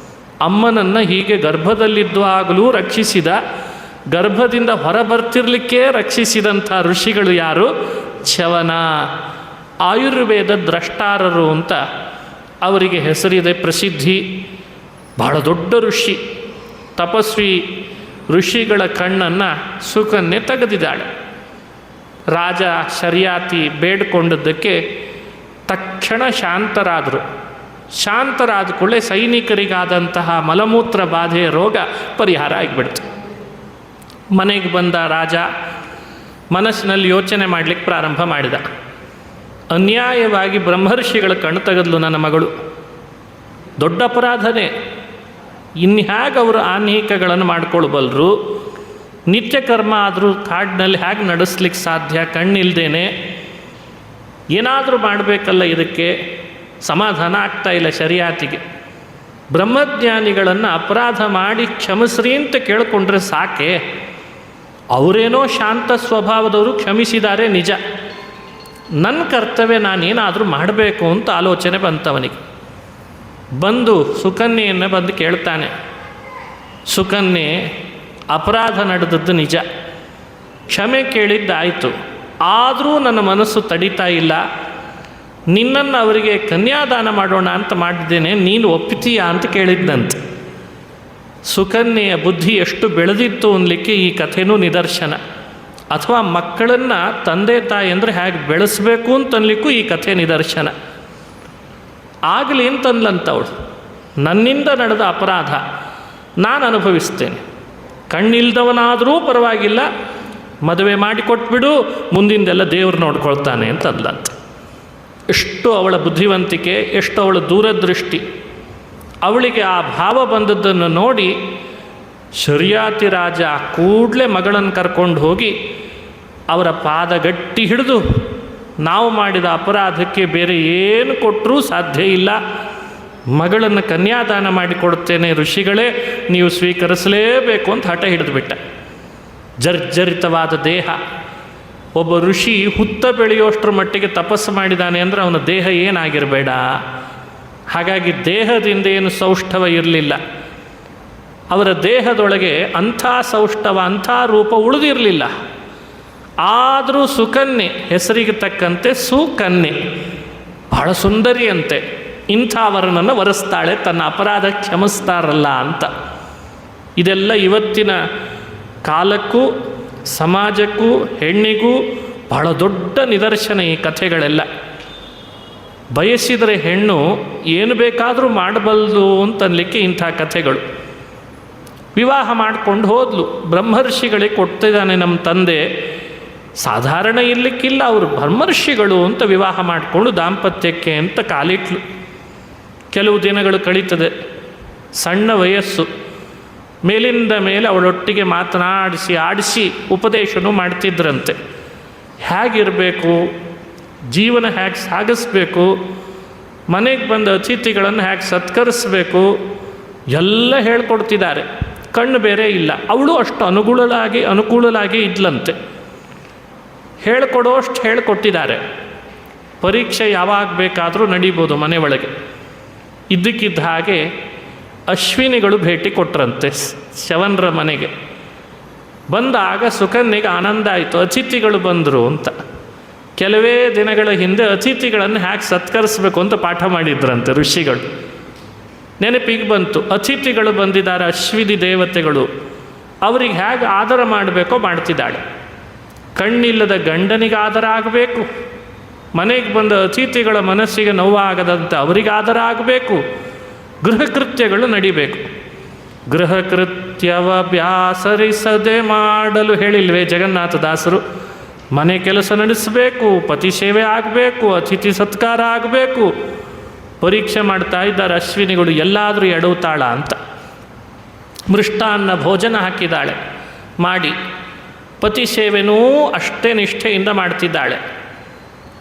S1: ಅಮ್ಮನನ್ನು ಹೀಗೆ ಗರ್ಭದಲ್ಲಿದ್ದುವಾಗಲೂ ರಕ್ಷಿಸಿದ, ಗರ್ಭದಿಂದ ಹೊರ ಬರ್ತಿರ್ಲಿಕ್ಕೆ ರಕ್ಷಿಸಿದಂಥ ಋಷಿಗಳು ಯಾರು? ಚ್ಯವನ. ಆಯುರ್ವೇದ ದ್ರಷ್ಟಾರರು ಅಂತ ಅವರಿಗೆ ಹೆಸರಿದೆ, ಪ್ರಸಿದ್ಧಿ. ಬಹಳ ದೊಡ್ಡ ಋಷಿ, ತಪಸ್ವಿ ಋಷಿಗಳ ಕಣ್ಣನ್ನು ಸುಕನ್ಯೆ ತೆಗೆದಿದ್ದಾಳೆ. ರಾಜ ಶರಿಯಾತಿ ಬೇಡ್ಕೊಂಡದ್ದಕ್ಕೆ ತಕ್ಷಣ ಶಾಂತರಾದರು. ಶಾಂತರಾದ ಕೂಡಲೇ ಸೈನಿಕರಿಗಾದಂತಹ ಮಲಮೂತ್ರ ಬಾಧೆಯ ರೋಗ ಪರಿಹಾರ ಆಗಿಬಿಡ್ತು. ಮನೆಗೆ ಬಂದ ರಾಜ ಮನಸ್ಸಿನಲ್ಲಿ ಯೋಚನೆ ಮಾಡಲಿಕ್ಕೆ ಪ್ರಾರಂಭ ಮಾಡಿದ. ಅನ್ಯಾಯವಾಗಿ ಬ್ರಹ್ಮರ್ಷಿಗಳ ಕಣ್ಣು ತೆಗೆದ್ಲು ನನ್ನ ಮಗಳು, ದೊಡ್ಡ ಅಪರಾಧನೇ. ಇನ್ಹ್ಯಾಗೆ ಅವರು ಆನ್ಹೀಕಗಳನ್ನು ಮಾಡ್ಕೊಳ್ಬಲ್ಲರು? ನಿತ್ಯ ಕರ್ಮ ಆದರೂ ಕಾಡಿನಲ್ಲಿ ಹೇಗೆ ನಡೆಸ್ಲಿಕ್ಕೆ ಸಾಧ್ಯ? ಕಣ್ಣಿಲ್ದೇನೆ ಏನಾದರೂ ಮಾಡಬೇಕಲ್ಲ, ಇದಕ್ಕೆ ಸಮಾಧಾನ ಆಗ್ತಾ ಇಲ್ಲ ಶರಿಯಾತಿಗೆ. ಬ್ರಹ್ಮಜ್ಞಾನಿಗಳನ್ನು ಅಪರಾಧ ಮಾಡಿ ಕ್ಷಮಿಸ್ರಿ ಅಂತ ಕೇಳಿಕೊಂಡ್ರೆ ಸಾಕೆ. ಅವರೇನೋ ಶಾಂತ ಸ್ವಭಾವದವರು, ಕ್ಷಮಿಸಿದ್ದಾರೆ ನಿಜ. ನನ್ನ ಕರ್ತವ್ಯ ನಾನೇನಾದರೂ ಮಾಡಬೇಕು ಅಂತ ಆಲೋಚನೆ ಬಂತವನಿಗೆ. ಬಂದು ಸುಕನ್ಯೆಯನ್ನು ಬಂದು ಕೇಳ್ತಾನೆ. ಸುಕನ್ಯೆ, ಅಪರಾಧ ನಡೆದದ್ದು ನಿಜ, ಕ್ಷಮೆ ಕೇಳಿದ್ದಾಯಿತು, ಆದರೂ ನನ್ನ ಮನಸ್ಸು ತಡೀತಾ ಇಲ್ಲ. ನಿನ್ನನ್ನು ಅವರಿಗೆ ಕನ್ಯಾದಾನ ಮಾಡೋಣ ಅಂತ ಮಾಡಿದ್ದೇನೆ, ನೀನು ಒಪ್ಪಿತೀಯಾ ಅಂತ ಕೇಳಿದ್ದಂತೆ. ಸುಕನ್ಯೆಯ ಬುದ್ಧಿ ಎಷ್ಟು ಬೆಳೆದಿತ್ತು ಅನ್ನಲಿಕ್ಕೆ ಈ ಕಥೆನೂ ನಿದರ್ಶನ. ಅಥವಾ ಮಕ್ಕಳನ್ನು ತಂದೆ ತಾಯಿ ಅಂದರೆ ಹೇಗೆ ಬೆಳೆಸಬೇಕು ಅಂತನ್ಲಿಕ್ಕೂ ಈ ಕಥೆ ನಿದರ್ಶನ. ಆಗಲಿ ಅಂತನ್ಲಂತವಳು, ನನ್ನಿಂದ ನಡೆದ ಅಪರಾಧ ನಾನು ಅನುಭವಿಸ್ತೇನೆ, ಕಣ್ಣಿಲ್ದವನಾದರೂ ಪರವಾಗಿಲ್ಲ, ಮದುವೆ ಮಾಡಿಕೊಟ್ಬಿಡು, ಮುಂದಿಂದೆಲ್ಲ ದೇವ್ರು ನೋಡ್ಕೊಳ್ತಾನೆ ಅಂತ ಅಂದ್ಲಂತ. ಎಷ್ಟು ಅವಳ ಬುದ್ಧಿವಂತಿಕೆ, ಎಷ್ಟು ಅವಳ ದೂರದೃಷ್ಟಿ. ಅವಳಿಗೆ ಆ ಭಾವ ಬಂದದ್ದನ್ನು ನೋಡಿ ಶರ್ಯಾತಿ ರಾಜ ಕೂಡಲೇ ಮಗಳನ್ನು ಕರ್ಕೊಂಡು ಹೋಗಿ ಅವರ ಪಾದ ಗಟ್ಟಿ ಹಿಡಿದು, ನಾವು ಮಾಡಿದ ಅಪರಾಧಕ್ಕೆ ಬೇರೆ ಏನು ಕೊಟ್ಟರೂ ಸಾಧ್ಯ ಇಲ್ಲ, ಮಗಳನ್ನು ಕನ್ಯಾದಾನ ಮಾಡಿಕೊಡ್ತೇನೆ ಋಷಿಗಳೇ, ನೀವು ಸ್ವೀಕರಿಸಲೇಬೇಕು ಅಂತ ಹಠ ಹಿಡಿದುಬಿಟ್ಟ. ಜರ್ಜರಿತವಾದ ದೇಹ. ಒಬ್ಬ ಋಷಿ ಹುತ್ತ ಬೆಳೆಯೋಷ್ಟರ ಮಟ್ಟಿಗೆ ತಪಸ್ಸು ಮಾಡಿದ್ದಾನೆ ಅಂದರೆ ಅವನ ದೇಹ ಏನಾಗಿರಬೇಡ. ಹಾಗಾಗಿ ದೇಹದಿಂದ ಏನು ಸೌಷ್ಠವ ಇರಲಿಲ್ಲ. ಅವರ ದೇಹದೊಳಗೆ ಅಂಥ ಸೌಷ್ಠವ, ಅಂಥ ರೂಪ ಉಳಿದಿರಲಿಲ್ಲ. ಆದರೂ ಸುಕನ್ಯೆ, ಹೆಸರಿಗೆ ತಕ್ಕಂತೆ ಸುಕನ್ಯೆ, ಬಹಳ ಸುಂದರಿಯಂತೆ. ಇಂಥವರನ್ನು ವರಿಸ್ತಾಳೆ, ತನ್ನ ಅಪರಾಧ ಕ್ಷಮಿಸ್ತಾರಲ್ಲ ಅಂತ. ಇದೆಲ್ಲ ಇವತ್ತಿನ ಕಾಲಕ್ಕೂ ಸಮಾಜಕ್ಕೂ ಹೆಣ್ಣಿಗೂ ಬಹಳ ದೊಡ್ಡ ನಿದರ್ಶನ ಈ ಕಥೆಗಳೆಲ್ಲ. ಬಯಸಿದರೆ ಹೆಣ್ಣು ಏನು ಬೇಕಾದರೂ ಮಾಡಬಲ್ದು ಅಂತನ್ಲಿಕ್ಕೆ ಇಂಥ ಕಥೆಗಳು. ವಿವಾಹ ಮಾಡಿಕೊಂಡು ಹೋದ್ಲು, ಬ್ರಹ್ಮರ್ಷಿಗಳಿಗೆ ಕೊಡ್ತಿದ್ದಾನೆ ನಮ್ಮ ತಂದೆ, ಸಾಧಾರಣ ಇರಲಿಕ್ಕಿಲ್ಲ, ಅವರು ಬ್ರಹ್ಮರ್ಷಿಗಳು ಅಂತ ವಿವಾಹ ಮಾಡಿಕೊಂಡು ದಾಂಪತ್ಯಕ್ಕೆ ಅಂತ ಕಾಲಿಟ್ಲು. ಕೆಲವು ದಿನಗಳು ಕಳೀತದೆ, ಸಣ್ಣ ವಯಸ್ಸು. ಮೇಲಿಂದ ಮೇಲೆ ಅವಳೊಟ್ಟಿಗೆ ಮಾತನಾಡಿಸಿ ಆಡಿಸಿ ಉಪದೇಶನೂ ಮಾಡ್ತಿದ್ರಂತೆ. ಹೇಗಿರಬೇಕು, ಜೀವನ ಹೇಗೆ ಸಾಗಿಸ್ಬೇಕು, ಮನೆಗೆ ಬಂದ ಅತಿಥಿಗಳನ್ನು ಹೇಗೆ ಸತ್ಕರಿಸಬೇಕು ಎಲ್ಲ ಹೇಳ್ಕೊಡ್ತಿದ್ದಾರೆ. ಕಣ್ಣು ಬೇರೆ ಇಲ್ಲ. ಅವಳು ಅಷ್ಟು ಅನುಕೂಲಲಾಗಿ ಇದ್ಲಂತೆ. ಹೇಳ್ಕೊಡೋಷ್ಟು ಹೇಳ್ಕೊಟ್ಟಿದ್ದಾರೆ. ಪರೀಕ್ಷೆ ಯಾವಾಗ ಬೇಕಾದರೂ ನಡೀಬೋದು ಮನೆ ಒಳಗೆ. ಇದ್ದಕ್ಕಿದ್ದ ಹಾಗೆ ಅಶ್ವಿನಿಗಳು ಭೇಟಿ ಕೊಟ್ರಂತೆ ಶವನರ ಮನೆಗೆ. ಬಂದಾಗ ಸುಕನ್ಯೆಗೆ ಆನಂದ ಆಯಿತು, ಅತಿಥಿಗಳು ಬಂದರು ಅಂತ. ಕೆಲವೇ ದಿನಗಳ ಹಿಂದೆ ಅತಿಥಿಗಳನ್ನು ಹೇಗೆ ಸತ್ಕರಿಸ್ಬೇಕು ಅಂತ ಪಾಠ ಮಾಡಿದ್ರಂತೆ ಋಷಿಗಳು. ನೆನಪಿಗೆ ಬಂತು, ಅತಿಥಿಗಳು ಬಂದಿದ್ದಾರೆ, ಅಶ್ವಿನಿ ದೇವತೆಗಳು, ಅವರಿಗೆ ಹೇಗೆ ಆದರ ಮಾಡಬೇಕೋ ಮಾಡ್ತಿದ್ದಾಳೆ. ಕಣ್ಣಿಲ್ಲದ ಗಂಡನಿಗೆ ಆದರ ಆಗಬೇಕು, ಮನೆಗೆ ಬಂದ ಅತಿಥಿಗಳ ಮನಸ್ಸಿಗೆ ನೋವಾಗದಂತೆ ಅವರಿಗೆ ಆದರ ಆಗಬೇಕು, ಗೃಹ ಕೃತ್ಯಗಳು ನಡಿಬೇಕು. ಗೃಹ ಕೃತ್ಯವ ಬ್ಯಾಸರಿಸದೆ ಮಾಡಲು ಹೇಳಿಲ್ವೇ ಜಗನ್ನಾಥದಾಸರು? ಮನೆ ಕೆಲಸ ನಡೆಸಬೇಕು, ಪತಿ ಸೇವೆ ಆಗಬೇಕು, ಅತಿಥಿ ಸತ್ಕಾರ ಆಗಬೇಕು. ಪರೀಕ್ಷೆ ಮಾಡ್ತಾ ಇದ್ದಾರೆ ಅಶ್ವಿನಿಗಳು, ಎಲ್ಲಾದರೂ ಎಡವುತ್ತಾಳ ಅಂತ. ಮೃಷ್ಟಾನ್ನ ಭೋಜನ ಹಾಕಿದ್ದಾಳೆ ಮಾಡಿ, ಪತಿ ಸೇವೆನೂ ಅಷ್ಟೇ ನಿಷ್ಠೆಯಿಂದ ಮಾಡ್ತಿದ್ದಾಳೆ.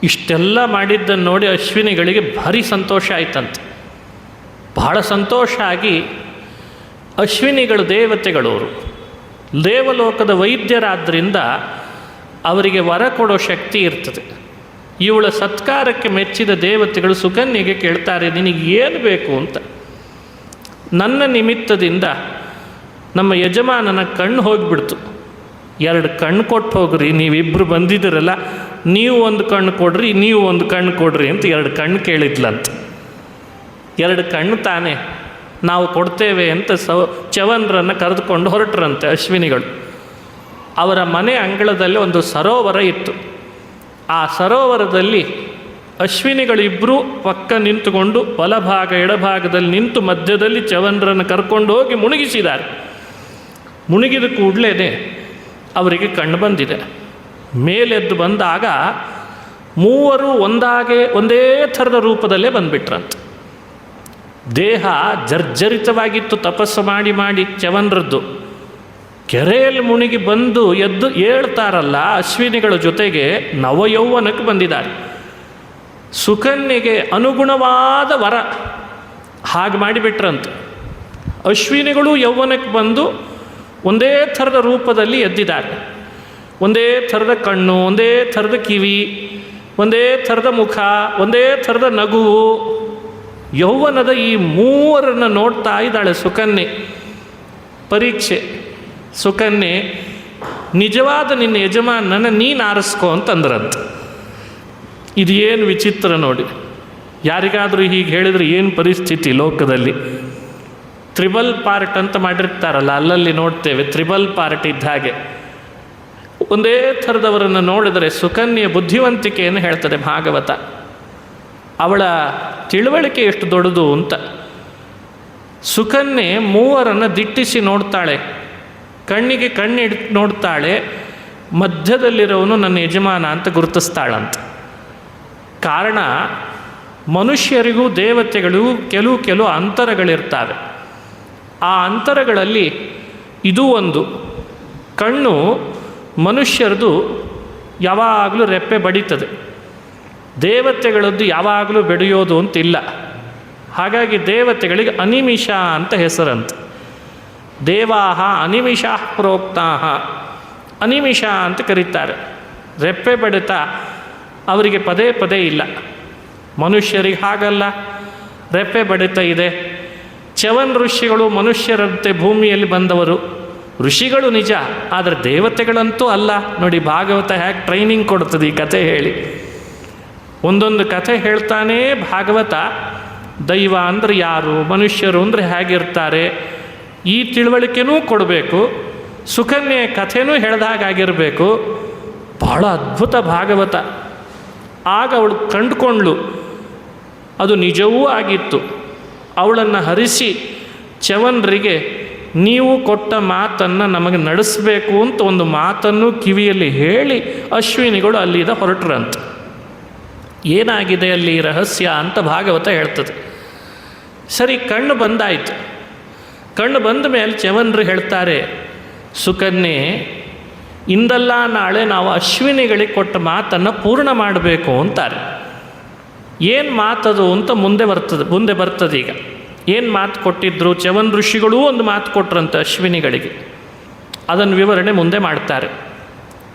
S1: ಇಷ್ಟೆಲ್ಲ ಮಾಡಿದ್ದನ್ನು ನೋಡಿ ಅಶ್ವಿನಿಗಳಿಗೆ ಭಾರಿ ಸಂತೋಷ ಆಯ್ತಂತೆ. ಬಹಳ ಸಂತೋಷ ಆಗಿ, ಅಶ್ವಿನಿಗಳು ದೇವತೆಗಳವರು, ದೇವಲೋಕದ ವೈದ್ಯರಾದ್ದರಿಂದ ಅವರಿಗೆ ವರ ಕೊಡೋ ಶಕ್ತಿ ಇರ್ತದೆ. ಇವಳ ಸತ್ಕಾರಕ್ಕೆ ಮೆಚ್ಚಿದ ದೇವತೆಗಳು ಸುಕನ್ಯೆಗೆ ಕೇಳ್ತಾರೆ, ನಿನಗೆ ಏನು ಬೇಕು ಅಂತ. ನನ್ನ ನಿಮಿತ್ತದಿಂದ ನಮ್ಮ ಯಜಮಾನನ ಕಣ್ಣು ಹೋಗಿಬಿಡ್ತು, 2 ಕಣ್ಣು ಕೊಟ್ಟು ಹೋಗ್ರಿ, ನೀವಿಬ್ಬರು ಬಂದಿದ್ದೀರಲ್ಲ, ನೀವು ಒಂದು ಕಣ್ಣು ಕೊಡ್ರಿ, ನೀವು ಒಂದು ಕಣ್ಣು ಕೊಡ್ರಿ ಅಂತ 2 ಕಣ್ಣು ಕೇಳಿದ್ಲಂತ. 2 ಕಣ್ಣು ತಾನೇ ನಾವು ಕೊಡ್ತೇವೆ ಅಂತ ಚವನರನ್ನು ಕರೆದುಕೊಂಡು ಹೊರಟ್ರಂತೆ ಅಶ್ವಿನಿಗಳು. ಅವರ ಮನೆ ಅಂಗಳದಲ್ಲಿ ಒಂದು ಸರೋವರ ಇತ್ತು. ಆ ಸರೋವರದಲ್ಲಿ ಅಶ್ವಿನಿಗಳಿಬ್ಬರೂ ಪಕ್ಕ ನಿಂತುಕೊಂಡು ಬಲಭಾಗ ಎಡಭಾಗದಲ್ಲಿ ನಿಂತು ಮಧ್ಯದಲ್ಲಿ ಚವನರನ್ನು ಕರ್ಕೊಂಡು ಹೋಗಿ ಮುಳುಗಿಸಿದ್ದಾರೆ. ಮುಳುಗಿದ ಕೂಡಲೇ ಅವರಿಗೆ ಕಣ್ಣು ಬಂದಿದೆ. ಮೇಲೆದ್ದು ಬಂದಾಗ ಮೂವರು ಒಂದೇ ಥರದ ರೂಪದಲ್ಲೇ ಬಂದುಬಿಟ್ರಂತೆ. ದೇಹ ಜರ್ಜರಿತವಾಗಿತ್ತು ತಪಸ್ಸು ಮಾಡಿ ಚವನರದ್ದು. ಕೆರೆಯಲ್ಲಿ ಮುಳುಗಿ ಬಂದು ಎದ್ದು ಏಳ್ತಾರಲ್ಲ ಅಶ್ವಿನಿಗಳ ಜೊತೆಗೆ ನವಯೌವನಕ್ಕೆ ಬಂದಿದ್ದಾರೆ. ಸುಕನ್ಯೆಗೆ ಅನುಗುಣವಾದ ವರ ಹಾಗೆ ಮಾಡಿಬಿಟ್ರಂತೆ. ಅಶ್ವಿನಿಗಳು ಯೌವನಕ್ಕೆ ಬಂದು ಒಂದೇ ಥರದ ರೂಪದಲ್ಲಿ ಎದ್ದಿದ್ದಾರೆ. ಒಂದೇ ಥರದ ಕಣ್ಣು, ಒಂದೇ ಥರದ ಕಿವಿ, ಒಂದೇ ಥರದ ಮುಖ, ಒಂದೇ ಥರದ ನಗುವು. ಯೌವನದ ಈ ಮೂವರನ್ನು ನೋಡ್ತಾ ಇದ್ದಾಳೆ ಸುಕನ್ಯೆ. ಪರೀಕ್ಷೆ. ಸುಕನ್ಯೆ, ನಿಜವಾದ ನಿನ್ನ ಯಜಮಾನನ ನೀನು ಆರಿಸ್ಕೋ ಅಂತಂದ್ರಂತ. ಇದು ಏನು ವಿಚಿತ್ರ ನೋಡಿ. ಯಾರಿಗಾದರೂ ಹೀಗೆ ಹೇಳಿದರೆ ಏನು ಪರಿಸ್ಥಿತಿ ಲೋಕದಲ್ಲಿ. ತ್ರಿಬಲ್ ಪಾರ್ಟ್ ಅಂತ ಮಾಡಿರ್ತಾರಲ್ಲ, ಅಲ್ಲಲ್ಲಿ ನೋಡ್ತೇವೆ ತ್ರಿಬಲ್ ಪಾರ್ಟ್ ಇದ್ದ ಹಾಗೆ. ಒಂದೇ ಥರದವರನ್ನು ನೋಡಿದರೆ ಸುಕನ್ಯೆಯ ಬುದ್ಧಿವಂತಿಕೆಯನ್ನು ಹೇಳ್ತದೆ ಭಾಗವತ. ಅವಳ ತಿಳುವಳಿಕೆ ಎಷ್ಟು ದೊಡ್ಡದು ಅಂತ. ಸುಕನ್ಯೆ ಮೂವರನ್ನು ದಿಟ್ಟಿಸಿ ನೋಡ್ತಾಳೆ, ಕಣ್ಣಿಗೆ ಕಣ್ಣಿಡ್ ನೋಡ್ತಾಳೆ. ಮಧ್ಯದಲ್ಲಿರೋವನು ನನ್ನ ಯಜಮಾನ ಅಂತ ಗುರುತಿಸ್ತಾಳಂತ. ಕಾರಣ, ಮನುಷ್ಯರಿಗೂ ದೇವತೆಗಳಿಗೂ ಕೆಲವು ಅಂತರಗಳಿರ್ತವೆ. ಆ ಅಂತರಗಳಲ್ಲಿ ಇದು ಒಂದು. ಕಣ್ಣು ಮನುಷ್ಯರದು ಯಾವಾಗಲೂ ರೆಪ್ಪೆ ಬಡಿತದೆ, ದೇವತೆಗಳದ್ದು ಯಾವಾಗಲೂ ಬೆಳೆಯೋದು ಅಂತಿಲ್ಲ. ಹಾಗಾಗಿ ದೇವತೆಗಳಿಗೆ ಅನಿಮಿಷ ಅಂತ ಹೆಸರಂತ. ದೇವಾಹ ಅನಿಮಿಷ ಪ್ರೋಕ್ತಾಹ, ಅನಿಮಿಷ ಅಂತ ಕರೀತಾರೆ. ರೆಪ್ಪೆ ಬಡಿತ ಅವರಿಗೆ ಪದೇ ಪದೇ ಇಲ್ಲ. ಮನುಷ್ಯರಿಗೆ ಹಾಗಲ್ಲ, ರೆಪ್ಪೆ ಬಡಿತ ಇದೆ. ಚ್ಯವನ್ ಋಷಿಗಳು ಮನುಷ್ಯರಂತೆ ಭೂಮಿಯಲ್ಲಿ ಬಂದವರು, ಋಷಿಗಳು ನಿಜ, ಆದರೆ ದೇವತೆಗಳಂತೂ ಅಲ್ಲ. ನೋಡಿ ಭಾಗವತ ಹೇಗೆ ಟ್ರೈನಿಂಗ್ ಕೊಡ್ತದೆ ಈ ಕಥೆ ಹೇಳಿ. ಒಂದೊಂದು ಕಥೆ ಹೇಳ್ತಾನೇ ಭಾಗವತ. ದೈವ ಅಂದರೆ ಯಾರು, ಮನುಷ್ಯರು ಅಂದರೆ ಹೇಗಿರ್ತಾರೆ, ಈ ತಿಳುವಳಿಕೆನೂ ಕೊಡಬೇಕು. ಸುಕನ್ಯೆ ಕಥೆನೂ ಹೇಳ್ದಾಗಿರಬೇಕು. ಭಾಳ ಅದ್ಭುತ ಭಾಗವತ. ಆಗ ಅವಳು ಕಂಡುಕೊಂಡ್ಳು, ಅದು ನಿಜವೂ ಆಗಿತ್ತು. ಅವಳನ್ನು ಹರಿಸಿ ಚ್ಯವನರಿಗೆ ನೀವು ಕೊಟ್ಟ ಮಾತನ್ನು ನಮಗೆ ನಡೆಸಬೇಕು ಅಂತ ಒಂದು ಮಾತನ್ನು ಕಿವಿಯಲ್ಲಿ ಹೇಳಿ ಅಶ್ವಿನಿಗಳು ಅಲ್ಲಿಂದ ಹೊರಟ್ರಂತೆ. ಏನಾಗಿದೆ ಅಲ್ಲಿ ರಹಸ್ಯ ಅಂತ ಭಾಗವತ ಹೇಳ್ತದೆ. ಸರಿ, ಕಣ್ಣು ಬಂದಾಯಿತು. ಕಣ್ಣು ಬಂದ ಮೇಲೆ ಚ್ಯವನರು ಹೇಳ್ತಾರೆ, ಸುಕನ್ಯೆ, ಇಂದಲ್ಲ ನಾಳೆ ನಾವು ಅಶ್ವಿನಿಗಳಿಗೆ ಕೊಟ್ಟ ಮಾತನ್ನು ಪೂರ್ಣ ಮಾಡಬೇಕು ಅಂತಾರೆ. ಏನು ಮಾತದು ಅಂತ ಮುಂದೆ ಬರ್ತದೆ ಈಗ. ಏನು ಮಾತು ಕೊಟ್ಟಿದ್ರು? ಚ್ಯವನ್ ಋಷಿಗಳೂ ಒಂದು ಮಾತು ಕೊಟ್ರಂತೆ ಅಶ್ವಿನಿಗಳಿಗೆ. ಅದನ್ನು ವಿವರಣೆ ಮುಂದೆ ಮಾಡ್ತಾರೆ.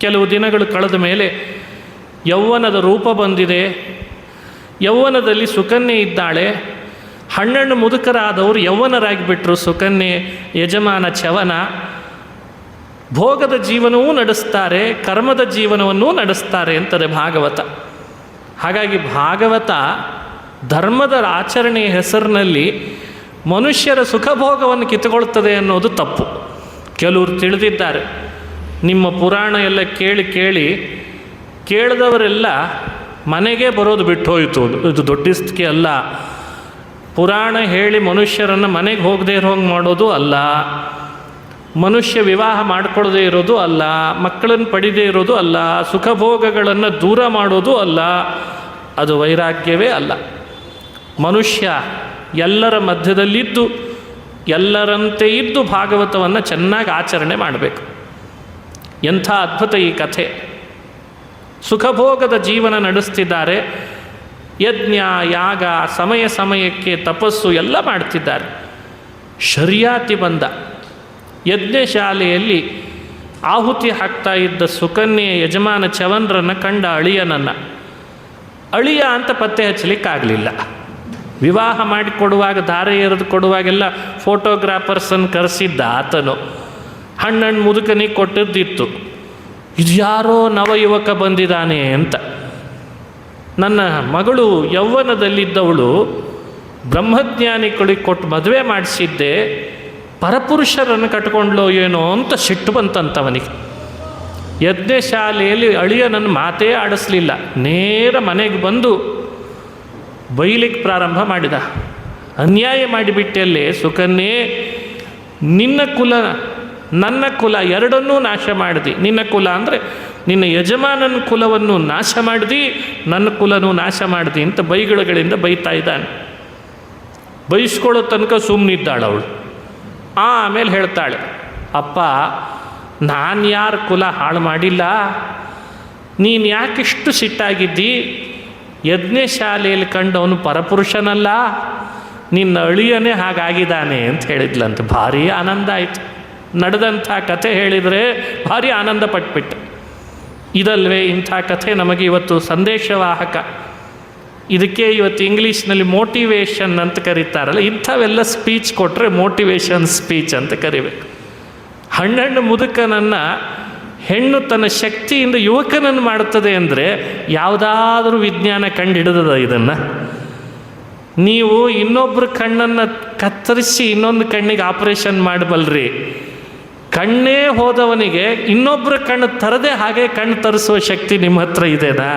S1: ಕೆಲವು ದಿನಗಳು ಕಳೆದ ಮೇಲೆ ಯೌವನದ ರೂಪ ಬಂದಿದೆ. ಯೌವನದಲ್ಲಿ ಸುಕನ್ಯೆ ಇದ್ದಾಳೆ. ಹಣ್ಣಣ್ಣು ಮುದುಕರಾದವರು ಯೌವನರಾಗಿಬಿಟ್ರು. ಸುಕನ್ಯೆ ಯಜಮಾನ ಚ್ಯವನ ಭೋಗದ ಜೀವನವೂ ನಡೆಸ್ತಾರೆ, ಕರ್ಮದ ಜೀವನವನ್ನೂ ನಡೆಸ್ತಾರೆ ಅಂತದೆ ಭಾಗವತ. ಹಾಗಾಗಿ ಭಾಗವತ ಧರ್ಮದ ಆಚರಣೆಯ ಹೆಸರಿನಲ್ಲಿ ಮನುಷ್ಯರ ಸುಖಭೋಗವನ್ನು ಕಿತ್ತುಕೊಳ್ತದೆ ಅನ್ನೋದು ತಪ್ಪು. ಕೆಲವರು ತಿಳಿದಿದ್ದಾರೆ. ನಿಮ್ಮ ಪುರಾಣ ಎಲ್ಲ ಕೇಳಿ ಕೇಳಿದವರೆಲ್ಲ ಮನೆಗೆ ಬರೋದು ಬಿಟ್ಟು ಹೋಯಿತು. ಇದು ದೊಡ್ಡಿಸ್ತಿಕೆ ಅಲ್ಲ. ಪುರಾಣ ಹೇಳಿ ಮನುಷ್ಯರನ್ನು ಮನೆಗೆ ಹೋಗದೇ ಇರೋಂಗೆ ಮಾಡೋದು ಅಲ್ಲ. ಮನುಷ್ಯ ವಿವಾಹ ಮಾಡಿಕೊಳ್ಳದೇ ಇರೋದು ಅಲ್ಲ. ಮಕ್ಕಳನ್ನು ಪಡಿದೇ ಇರೋದು ಅಲ್ಲ. ಸುಖಭೋಗಗಳನ್ನು ದೂರ ಮಾಡೋದು ಅಲ್ಲ. ಅದು ವೈರಾಗ್ಯವೇ ಅಲ್ಲ. ಮನುಷ್ಯ ಎಲ್ಲರ ಮಧ್ಯದಲ್ಲಿದ್ದು ಎಲ್ಲರಂತೆ ಇದ್ದು ಭಾಗವತವನ್ನು ಚೆನ್ನಾಗಿ ಆಚರಣೆ ಮಾಡಬೇಕು. ಎಂಥ ಅದ್ಭುತ ಈ ಕಥೆ. ಸುಖಭೋಗದ ಜೀವನ ನಡೆಸ್ತಿದ್ದಾರೆ. ಯಜ್ಞ ಯಾಗ ಸಮಯಕ್ಕೆ ತಪಸ್ಸು ಎಲ್ಲ ಮಾಡ್ತಿದ್ದಾರೆ. ಶರ್ಯಾತಿ ಬಂದ. ಯಜ್ಞಶಾಲೆಯಲ್ಲಿ ಆಹುತಿ ಹಾಕ್ತಾ ಇದ್ದ ಸುಕನ್ಯೆಯ ಯಜಮಾನ ಚ್ಯವನರನ್ನು ಕಂಡ ಅಳಿಯ ಅಂತ ಪತ್ತೆ ಹಚ್ಚಲಿಕ್ಕಾಗಲಿಲ್ಲ. ವಿವಾಹ ಮಾಡಿಕೊಡುವಾಗ ಧಾರೆ ಎರೆದು ಕೊಡುವಾಗೆಲ್ಲ ಫೋಟೋಗ್ರಾಫರ್ಸನ್ನು ಕರೆಸಿದ್ದ ಆತನು. ಹಣ್ಣಣ್ಣು ಮುದುಕನಿಗೆ ಕೊಟ್ಟಿದ್ದಿತ್ತು. ಇದು ಯಾರೋ ನವಯುವಕ ಬಂದಿದ್ದಾನೆ ಅಂತ. ನನ್ನ ಮಗಳು ಯೌವನದಲ್ಲಿದ್ದವಳು ಬ್ರಹ್ಮಜ್ಞಾನಿಗಳಿಗೆ ಕೊಟ್ಟು ಮದುವೆ ಮಾಡಿಸಿದ್ದೆ, ಪರಪುರುಷರನ್ನು ಕಟ್ಕೊಂಡ್ಲೋ ಏನೋ ಅಂತ ಸಿಟ್ಟು ಬಂತಂತವನಿಗೆ. ಯಜ್ಞಶಾಲೆಯಲ್ಲಿ ಅಳಿಯನನ್ನು ಮಾತೇ ಆಡಿಸ್ಲಿಲ್ಲ. ನೇರ ಮನೆಗೆ ಬಂದು ಬೈಲಿಕ್ಕೆ ಪ್ರಾರಂಭ ಮಾಡಿದ. ಅನ್ಯಾಯ ಮಾಡಿಬಿಟ್ಟಲ್ಲಿ ಸುಕನ್ಯೆ, ನಿನ್ನ ಕುಲ ನನ್ನ ಕುಲ ಎರಡನ್ನೂ ನಾಶ ಮಾಡಿದಿ. ನಿನ್ನ ಕುಲ ಅಂದರೆ ನಿನ್ನ ಯಜಮಾನನ ಕುಲವನ್ನು ನಾಶ ಮಾಡಿದಿ, ನನ್ನ ಕುಲನೂ ನಾಶ ಮಾಡಿದಿ ಅಂತ ಬೈಗಳಿಂದ ಬೈತಾ ಇದ್ದಾನೆ. ಬೈಸ್ಕೊಳ್ಳೋ ತನಕ ಸುಮ್ಮನಿದ್ದಾಳು ಅವಳು. ಆಮೇಲೆ ಹೇಳ್ತಾಳೆ, ಅಪ್ಪ ನಾನು ಯಾರ ಕುಲ ಹಾಳು ಮಾಡಿಲ್ಲ, ನೀನು ಯಾಕಿಷ್ಟು ಸಿಟ್ಟಾಗಿದ್ದಿ? ಯಜ್ಞಶಾಲೆಯಲ್ಲಿ ಕಂಡವನು ಪರಪುರುಷನಲ್ಲ, ನಿನ್ನ ಅಳಿಯನೇ ಹಾಗಾಗಿದ್ದಾನೆ ಅಂತ ಹೇಳಿದ್ಲಂತೆ. ಭಾರಿ ಆನಂದ ಆಯಿತು. ನಡೆದಂಥ ಕಥೆ ಹೇಳಿದರೆ ಭಾರಿ ಆನಂದ ಪಟ್ಬಿಟ್ಟು. ಇದಲ್ವೇ ಇಂಥ ಕಥೆ ನಮಗೆ ಇವತ್ತು ಸಂದೇಶವಾಹಕ. ಇದಕ್ಕೆ ಇವತ್ತು ಇಂಗ್ಲೀಷ್ನಲ್ಲಿ ಮೋಟಿವೇಶನ್ ಅಂತ ಕರೀತಾರಲ್ಲ, ಇಂಥವೆಲ್ಲ ಸ್ಪೀಚ್ ಕೊಟ್ಟರೆ ಮೋಟಿವೇಶನ್ ಸ್ಪೀಚ್ ಅಂತ ಕರಿಬೇಕು. ಹಣ್ಣು ಮುದುಕನನ್ನು ಹೆಣ್ಣು ತನ್ನ ಶಕ್ತಿಯಿಂದ ಯುವಕನನ್ನು ಮಾಡುತ್ತದೆ ಅಂದರೆ ಯಾವುದಾದ್ರೂ ವಿಜ್ಞಾನ ಕಂಡುಹಿಡಿದದ ಇದನ್ನು? ನೀವು ಇನ್ನೊಬ್ಬರ ಕಣ್ಣನ್ನು ಕತ್ತರಿಸಿ ಇನ್ನೊಂದು ಕಣ್ಣಿಗೆ ಆಪರೇಷನ್ ಮಾಡಬಲ್ರಿ. ಕಣ್ಣೇ ಹೋದವನಿಗೆ ಇನ್ನೊಬ್ಬರ ಕಣ್ಣು ತರದೆ ಹಾಗೆ ಕಣ್ಣು ತರಿಸುವ ಶಕ್ತಿ ನಿಮ್ಮ ಹತ್ರ ಇದೆನಾ?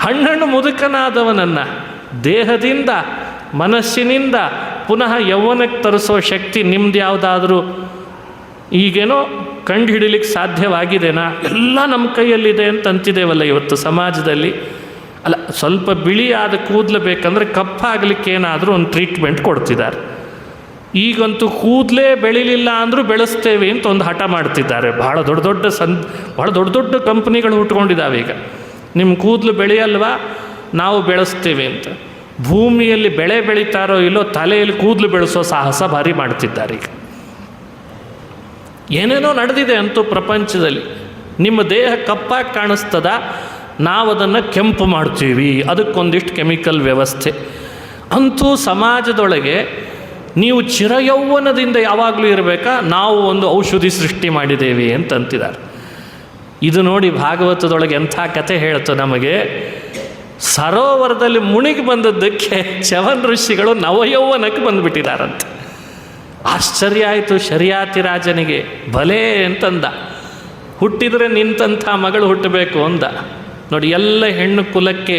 S1: ಹಣ್ಣು ಮುದುಕನಾದವನನ್ನು ದೇಹದಿಂದ ಮನಸ್ಸಿನಿಂದ ಪುನಃ ಯೌವನಕ್ಕೆ ತರಿಸುವ ಶಕ್ತಿ ನಿಮ್ದು ಯಾವುದಾದ್ರೂ ಈಗೇನೋ ಕಂಡು ಹಿಡಿಲಿಕ್ಕೆ ಸಾಧ್ಯವಾಗಿದೆನಾ? ಎಲ್ಲ ನಮ್ಮ ಕೈಯಲ್ಲಿದೆ ಅಂತ ಅಂತಿದ್ದೇವಲ್ಲ ಇವತ್ತು ಸಮಾಜದಲ್ಲಿ. ಅಲ್ಲ, ಸ್ವಲ್ಪ ಬಿಳಿಯಾದ ಕೂದಲು ಬೇಕಂದರೆ ಕಪ್ಪಾಗಲಿಕ್ಕೆ ಏನಾದರೂ ಒಂದು ಟ್ರೀಟ್ಮೆಂಟ್ ಕೊಡ್ತಿದ್ದಾರೆ. ಈಗಂತೂ ಕೂದಲೇ ಬೆಳಿಲಿಲ್ಲ ಅಂದರೂ ಬೆಳೆಸ್ತೇವೆ ಅಂತ ಒಂದು ಹಠ ಮಾಡ್ತಿದ್ದಾರೆ. ಭಾಳ ದೊಡ್ಡ ದೊಡ್ಡ ಕಂಪ್ನಿಗಳು ಹುಟ್ಕೊಂಡಿದ್ದಾವೆ ಈಗ. ನಿಮ್ಮ ಕೂದಲು ಬೆಳೆಯಲ್ವಾ, ನಾವು ಬೆಳೆಸ್ತೇವೆ ಅಂತ. ಭೂಮಿಯಲ್ಲಿ ಬೆಳೆ ಬೆಳೀತಾರೋ ಇಲ್ಲೋ, ತಲೆಯಲ್ಲಿ ಕೂದಲು ಬೆಳೆಸೋ ಸಾಹಸ ಭಾರಿ ಮಾಡ್ತಿದ್ದಾರೆ ಈಗ. ಏನೇನೋ ನಡೆದಿದೆ ಅಂತೂ ಪ್ರಪಂಚದಲ್ಲಿ. ನಿಮ್ಮ ದೇಹ ಕಪ್ಪಾಗಿ ಕಾಣಿಸ್ತದ, ನಾವು ಅದನ್ನು ಕೆಂಪು ಮಾಡ್ತೀವಿ, ಅದಕ್ಕೊಂದಿಷ್ಟು ಕೆಮಿಕಲ್ ವ್ಯವಸ್ಥೆ. ಅಂತೂ ಸಮಾಜದೊಳಗೆ ನೀವು ಚಿರಯೌವನದಿಂದ ಯಾವಾಗಲೂ ಇರಬೇಕಾ, ನಾವು ಒಂದು ಔಷಧಿ ಸೃಷ್ಟಿ ಮಾಡಿದ್ದೇವೆ ಅಂತ ಅಂತಿದ್ದಾರೆ. ಇದು ನೋಡಿ ಭಾಗವತದೊಳಗೆ ಎಂಥ ಕಥೆ ಹೇಳ್ತು ನಮಗೆ. ಸರೋವರದಲ್ಲಿ ಮುಳುಗಿ ಬಂದದ್ದಕ್ಕೆ ಚ್ಯವನ್ ಋಷಿಗಳು ನವಯೌವನಕ್ಕೆ ಬಂದುಬಿಟ್ಟಿದ್ದಾರಂತೆ. ಆಶ್ಚರ್ಯ ಆಯಿತು ಶರ್ಯಾತಿ ರಾಜನಿಗೆ. ಭಲೇ ಅಂತಂದ, ಹುಟ್ಟಿದರೆ ನಿಂತಂಥ ಮಗಳು ಹುಟ್ಟಬೇಕು ಅಂದ. ನೋಡಿ, ಎಲ್ಲ ಹೆಣ್ಣು ಕುಲಕ್ಕೆ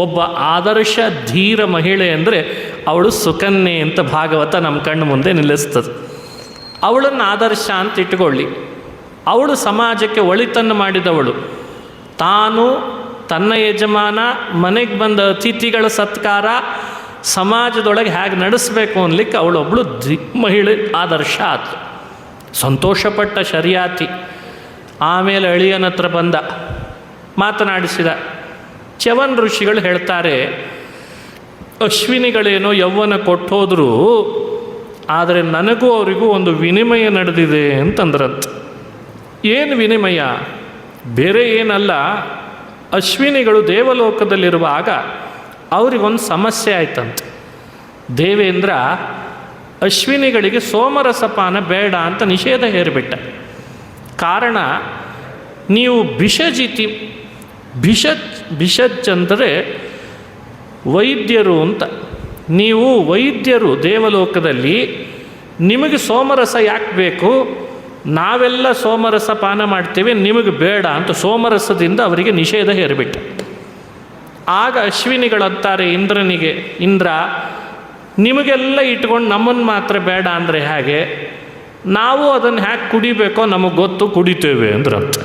S1: ಒಬ್ಬ ಆದರ್ಶ ಧೀರ ಮಹಿಳೆ ಅಂದರೆ ಅವಳು ಸುಕನ್ಯೆ ಅಂತ ಭಾಗವತ ನಮ್ಮ ಕಣ್ಣು ಮುಂದೆ ನಿಲ್ಲಿಸ್ತದೆ. ಅವಳನ್ನು ಆದರ್ಶ ಅಂತ ಇಟ್ಟುಕೊಳ್ಳಿ. ಅವಳು ಸಮಾಜಕ್ಕೆ ಒಳಿತನ್ನು ಮಾಡಿದವಳು. ತಾನು, ತನ್ನ ಯಜಮಾನ, ಮನೆಗೆ ಬಂದ ಅತಿಥಿಗಳ ಸತ್ಕಾರ, ಸಮಾಜದೊಳಗೆ ಹೇಗೆ ನಡೆಸಬೇಕು ಅನ್ಲಿಕ್ಕೆ ಅವಳೊಬ್ಬಳು ಮಹಿಳೆ ಆದರ್ಶ ಆತು. ಸಂತೋಷಪಟ್ಟ ಶರ್ಯಾತಿ. ಆಮೇಲೆ ಅಳಿಯನ ಹತ್ರ ಬಂದ, ಮಾತನಾಡಿಸಿದ. ಚ್ಯವನ್ ಋಷಿಗಳು ಹೇಳ್ತಾರೆ, ಅಶ್ವಿನಿಗಳೇನೋ ಯೌವನ ಕೊಟ್ಟೋದ್ರು, ಆದರೆ ನನಗೂ ಅವರಿಗೂ ಒಂದು ವಿನಿಮಯ ನಡೆದಿದೆ ಅಂತಂದ್ರಂತ. ಏನು ವಿನಿಮಯ? ಬೇರೆ ಏನಲ್ಲ, ಅಶ್ವಿನಿಗಳು ದೇವಲೋಕದಲ್ಲಿರುವಾಗ ಅವರಿಗೊಂದು ಸಮಸ್ಯೆ ಆಯ್ತಂತೆ. ದೇವೇಂದ್ರ ಅಶ್ವಿನಿಗಳಿಗೆ ಸೋಮರಸಪಾನ ಬೇಡ ಅಂತ ನಿಷೇಧ ಹೇರಿಬಿಟ್ಟ. ಕಾರಣ, ನೀವು ಭಿಷಜಿತಿ, ಭಿಷಜ್ ಅಂದರೆ ವೈದ್ಯರು ಅಂತ. ನೀವು ವೈದ್ಯರು ದೇವಲೋಕದಲ್ಲಿ, ನಿಮಗೆ ಸೋಮರಸ ಯಾಕೆ ಬೇಕು? ನಾವೆಲ್ಲ ಸೋಮರಸ ಪಾನ ಮಾಡ್ತೇವೆ, ನಿಮಗೆ ಬೇಡ ಅಂತ ಸೋಮರಸದಿಂದ ಅವರಿಗೆ ನಿಷೇಧ ಹೇರಿಬಿಟ್ಟ. ಆಗ ಅಶ್ವಿನಿಗಳಂತಾರೆ ಇಂದ್ರನಿಗೆ, ಇಂದ್ರ, ನಿಮಗೆಲ್ಲ ಇಟ್ಕೊಂಡು ನಮ್ಮನ್ನು ಮಾತ್ರ ಬೇಡ ಅಂದರೆ ಹೇಗೆ? ನಾವು ಅದನ್ನು ಹ್ಯಾಕೆ ಕುಡಿಬೇಕೋ ನಮಗೆ ಗೊತ್ತು, ಕುಡಿತೇವೆ ಅಂದ್ರಂತ.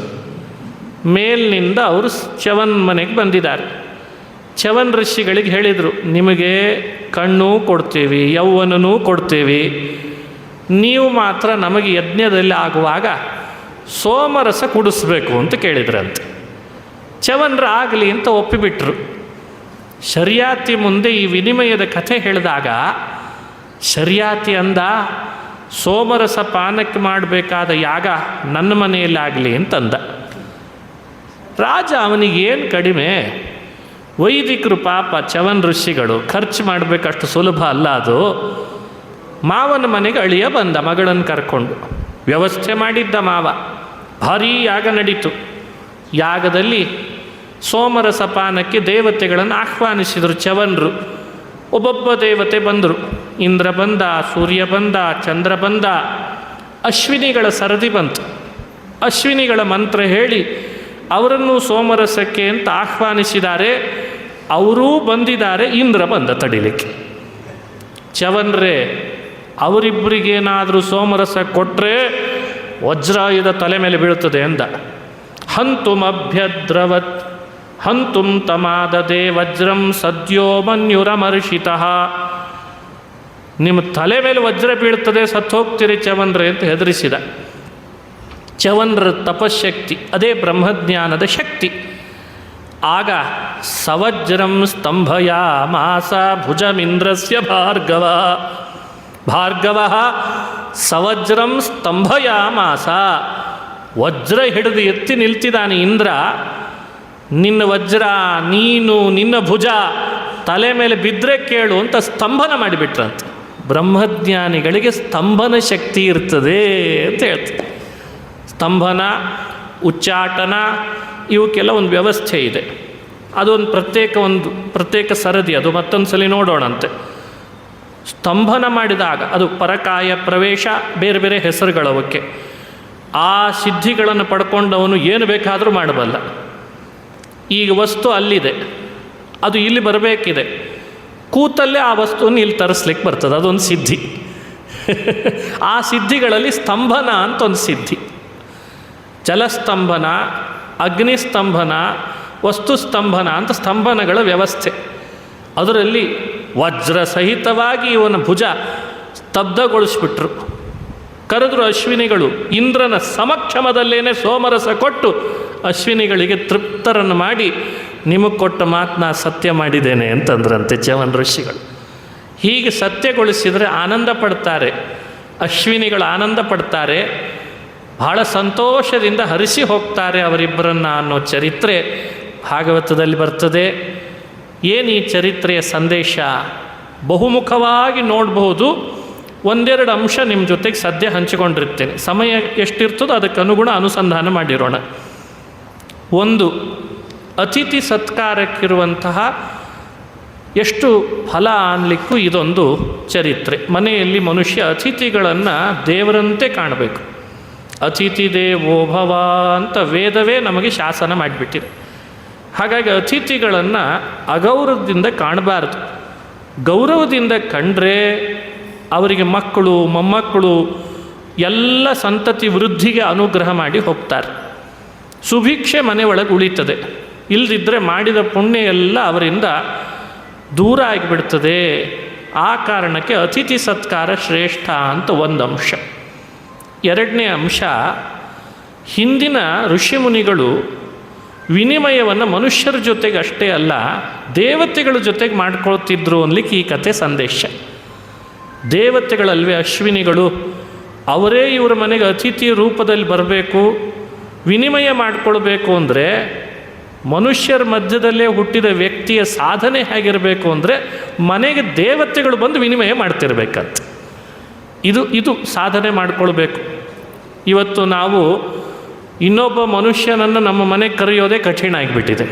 S1: ಮೇಲಿನಿಂದ ಅವರು ಚ್ಯವನ್ ಮನೆಗೆ ಬಂದಿದ್ದಾರೆ. ಚ್ಯವನ್ ಋಷಿಗಳಿಗೆ ಹೇಳಿದರು, ನಿಮಗೆ ಕಣ್ಣು ಕೊಡ್ತೇವೆ, ಯೌವನನೂ ಕೊಡ್ತೇವೆ, ನೀವು ಮಾತ್ರ ನಮಗೆ ಯಜ್ಞದಲ್ಲಿ ಆಗುವಾಗ ಸೋಮರಸ ಕುಡಿಸ್ಬೇಕು ಅಂತ ಕೇಳಿದ್ರಂತೆ. ಚ್ಯವನ್ರು ಆಗಲಿ ಅಂತ ಒಪ್ಪಿಬಿಟ್ರು. ಶರ್ಯಾತಿ ಮುಂದೆ ಈ ವಿನಿಮಯದ ಕಥೆ ಹೇಳಿದಾಗ ಶರ್ಯಾತಿ ಅಂದ, ಸೋಮರಸ ಪಾನಕ್ಕೆ ಮಾಡಬೇಕಾದ ಯಾಗ ನನ್ನ ಮನೆಯಲ್ಲಾಗಲಿ ಅಂತಂದ. ರಾಜ ಅವನಿಗೇನು ಕಡಿಮೆ, ವೈದಿಕರು ಪಾಪ ಚ್ಯವನ್ ಋಷಿಗಳು, ಖರ್ಚು ಮಾಡಬೇಕಷ್ಟು ಸುಲಭ ಅಲ್ಲ ಅದು. ಮಾವನ ಮನೆಗೆ ಅಳಿಯ ಬಂದ ಮಗಳನ್ನು ಕರ್ಕೊಂಡು. ವ್ಯವಸ್ಥೆ ಮಾಡಿದ್ದ ಮಾವ. ಭಾರೀ ಯಾಗ ನಡೀತು. ಯಾಗದಲ್ಲಿ ಸೋಮರಸ ಪಾನಕ್ಕೆ ದೇವತೆಗಳನ್ನು ಆಹ್ವಾನಿಸಿದರು ಚ್ಯವನ್ರು. ಒಬ್ಬೊಬ್ಬ ದೇವತೆ ಬಂದರು. ಇಂದ್ರ ಬಂದ, ಸೂರ್ಯ ಬಂದ, ಚಂದ್ರ ಬಂದ. ಅಶ್ವಿನಿಗಳ ಸರದಿ ಬಂತು. ಅಶ್ವಿನಿಗಳ ಮಂತ್ರ ಹೇಳಿ ಅವರನ್ನು ಸೋಮರಸಕ್ಕೆ ಅಂತ ಆಹ್ವಾನಿಸಿದ್ದಾರೆ. ಅವರೂ ಬಂದಿದ್ದಾರೆ. ಇಂದ್ರ ಬಂದ ತಡಿಲಿಕ್ಕೆ. ಚ್ಯವನ್ರೇ, ಅವರಿಬ್ಬರಿಗೇನಾದರೂ ಸೋಮರಸ ಕೊಟ್ಟರೆ ವಜ್ರಾಯುಧ ತಲೆ ಮೇಲೆ ಬೀಳುತ್ತದೆ ಅಂದ. ಹಂತುಮಭ್ಯದ್ರವತ್ ಹಂತುಂ ತಮಾದದೆ ವಜ್ರಂ ಸದ್ಯೋ ಮನ್ಯುರಮರ್ಷಿತಃ. ನಿಮ್ಮ ತಲೆ ಮೇಲೆ ವಜ್ರ ಬೀಳ್ತದೆ, ಸತ್ತೋಗ್ತೀರಿ ಚ್ಯವನ್ರೆ ಅಂತ ಹೆದರಿಸಿದ. ಚ್ಯವನರ ತಪಶಕ್ತಿ ಅದೇ ಬ್ರಹ್ಮಜ್ಞಾನದ ಶಕ್ತಿ. ಆಗ ಸವಜ್ರಂ ಸ್ತಂಭಯಾಮಾಸ ಭುಜಮಿಂದ್ರಸ್ಯ ಭಾರ್ಗವ. ಭಾರ್ಗವ ಸವಜ್ರಂ ಸ್ತಂಭಯಾಮಾಸ. ವಜ್ರ ಹಿಡಿದು ಎತ್ತಿ ನಿಲ್ತಿದ್ದಾನೆ ಇಂದ್ರ. ನಿನ್ನ ವಜ್ರ, ನೀನು, ನಿನ್ನ ಭುಜ ತಲೆ ಮೇಲೆ ಬಿದ್ದರೆ ಕೇಳು ಅಂತ ಸ್ತಂಭನ ಮಾಡಿಬಿಟ್ರಂತೆ. ಬ್ರಹ್ಮಜ್ಞಾನಿಗಳಿಗೆ ಸ್ತಂಭನ ಶಕ್ತಿ ಇರ್ತದೆ ಅಂತ ಹೇಳ್ತಾರೆ. ಸ್ತಂಭನ, ಉಚ್ಚಾಟನ ಇವಕ್ಕೆಲ್ಲ ಒಂದು ವ್ಯವಸ್ಥೆ ಇದೆ. ಅದೊಂದು ಪ್ರತ್ಯೇಕ ಸರದಿ, ಅದು ಮತ್ತೊಂದು ಸಲ ನೋಡೋಣಂತೆ. ಸ್ತಂಭನ ಮಾಡಿದಾಗ ಅದು ಪರಕಾಯ ಪ್ರವೇಶ, ಬೇರೆ ಬೇರೆ ಹೆಸರುಗಳವಕ್ಕೆ. ಆ ಸಿದ್ಧಿಗಳನ್ನು ಪಡ್ಕೊಂಡವನು ಏನು ಬೇಕಾದರೂ ಮಾಡಬಲ್ಲ. ಈಗ ವಸ್ತು ಅಲ್ಲಿದೆ, ಅದು ಇಲ್ಲಿ ಬರಬೇಕಿದೆ, ಕೂತಲ್ಲೇ ಆ ವಸ್ತುವನ್ನು ಇಲ್ಲಿ ತರಿಸ್ಲಿಕ್ಕೆ ಬರ್ತದೆ, ಅದೊಂದು ಸಿದ್ಧಿ. ಆ ಸಿದ್ಧಿಗಳಲ್ಲಿ ಸ್ತಂಭನ ಅಂತ ಒಂದು ಸಿದ್ಧಿ. ಜಲಸ್ತಂಭನ, ಅಗ್ನಿಸ್ತಂಭನ, ವಸ್ತುಸ್ತಂಭನ ಅಂತ ಸ್ತಂಭನಗಳ ವ್ಯವಸ್ಥೆ. ಅದರಲ್ಲಿ ವಜ್ರ ಸಹಿತವಾಗಿ ಇವನ ಭುಜ ಸ್ತಬ್ಧಗೊಳಿಸ್ಬಿಟ್ರು. ಕರೆದ್ರು ಅಶ್ವಿನಿಗಳು. ಇಂದ್ರನ ಸಮಕ್ಷಮದಲ್ಲೇನೆ ಸೋಮರಸ ಕೊಟ್ಟು ಅಶ್ವಿನಿಗಳಿಗೆ ತೃಪ್ತರನ್ನು ಮಾಡಿ, ನಿಮಗೆ ಕೊಟ್ಟ ಮಾತನ್ನ ಸತ್ಯ ಮಾಡಿದ್ದೇನೆ ಅಂತಂದ್ರಂತೆ ಚ್ಯವನ ಋಷಿಗಳು. ಹೀಗೆ ಸತ್ಯಗೊಳಿಸಿದರೆ ಆನಂದ ಪಡ್ತಾರೆ ಅಶ್ವಿನಿಗಳು, ಆನಂದ ಪಡ್ತಾರೆ, ಬಹಳ ಸಂತೋಷದಿಂದ ಹರಿಸಿ ಹೋಗ್ತಾರೆ ಅವರಿಬ್ಬರನ್ನು ಅನ್ನೋ ಚರಿತ್ರೆ ಭಾಗವತದಲ್ಲಿ ಬರ್ತದೆ. ಏನು ಈ ಚರಿತ್ರೆಯ ಸಂದೇಶ? ಬಹುಮುಖವಾಗಿ ನೋಡಬಹುದು. ಒಂದೆರಡು ಅಂಶ ನಿಮ್ಮ ಜೊತೆಗೆ ಸದ್ಯ ಹಂಚಿಕೊಂಡಿರ್ತೇನೆ. ಸಮಯ ಎಷ್ಟಿರ್ತದೋ ಅದಕ್ಕೆ ಅನುಗುಣ ಅನುಸಂಧಾನ ಮಾಡಿರೋಣ. ಒಂದು, ಅತಿಥಿ ಸತ್ಕಾರಕ್ಕಿರುವಂತಹ ಎಷ್ಟು ಫಲ ಅನ್ನಲಿಕ್ಕೂ ಇದೊಂದು ಚರಿತ್ರೆ. ಮನೆಯಲ್ಲಿ ಮನುಷ್ಯ ಅತಿಥಿಗಳನ್ನು ದೇವರಂತೆ ಕಾಣಬೇಕು. ಅತಿಥಿ ದೇವೋಭವ ಅಂತ ವೇದವೇ ನಮಗೆ ಶಾಸನ ಮಾಡಿಬಿಟ್ಟಿದೆ. ಹಾಗಾಗಿ ಅತಿಥಿಗಳನ್ನು ಅಗೌರವದಿಂದ ಕಾಣಬಾರ್ದು. ಗೌರವದಿಂದ ಕಂಡ್ರೆ ಅವರಿಗೆ ಮಕ್ಕಳು, ಮೊಮ್ಮಕ್ಕಳು ಎಲ್ಲ ಸಂತತಿ ವೃದ್ಧಿಗೆ ಅನುಗ್ರಹ ಮಾಡಿ ಹೋಗ್ತಾರೆ. ಸುಭಿಕ್ಷೆ ಮನೆ ಒಳಗೆ ಉಳಿತದೆ. ಇಲ್ಲದಿದ್ದರೆ ಮಾಡಿದ ಪುಣ್ಯ ಎಲ್ಲ ಅವರಿಂದ ದೂರ ಆಗಿಬಿಡ್ತದೆ. ಆ ಕಾರಣಕ್ಕೆ ಅತಿಥಿ ಸತ್ಕಾರ ಶ್ರೇಷ್ಠ ಅಂತ ಒಂದು ಅಂಶ. ಎರಡನೇ ಅಂಶ, ಹಿಂದಿನ ಋಷಿಮುನಿಗಳು ವಿನಿಮಯವನ್ನು ಮನುಷ್ಯರ ಜೊತೆಗೆ ಅಷ್ಟೇ ಅಲ್ಲ, ದೇವತೆಗಳ ಜೊತೆಗೆ ಮಾಡ್ಕೊಳ್ತಿದ್ರು ಅನ್ಲಿಕ್ಕೆ ಈ ಕಥೆ ಸಂದೇಶ. ದೇವತೆಗಳಲ್ವೇ ಅಶ್ವಿನಿಗಳು, ಅವರೇ ಇವರ ಮನೆಗೆ ಅತಿಥಿ ರೂಪದಲ್ಲಿ ಬರಬೇಕು, ವಿನಿಮಯ ಮಾಡಿಕೊಳ್ಬೇಕು ಅಂದರೆ ಮನುಷ್ಯರ ಮಧ್ಯದಲ್ಲೇ ಹುಟ್ಟಿದ ವ್ಯಕ್ತಿಯ ಸಾಧನೆ ಹೇಗಿರಬೇಕು ಅಂದರೆ ಮನೆಗೆ ದೇವತೆಗಳು ಬಂದು ವಿನಿಮಯ ಮಾಡ್ತಿರ್ಬೇಕಂತ. ಇದು ಸಾಧನೆ ಮಾಡಿಕೊಳ್ಬೇಕು. ಇವತ್ತು ನಾವು ಇನ್ನೊಬ್ಬ ಮನುಷ್ಯನನ್ನು ನಮ್ಮ ಮನೆಗೆ ಕರೆಯೋದೇ ಕಠಿಣ ಆಗಿಬಿಟ್ಟಿದೆ.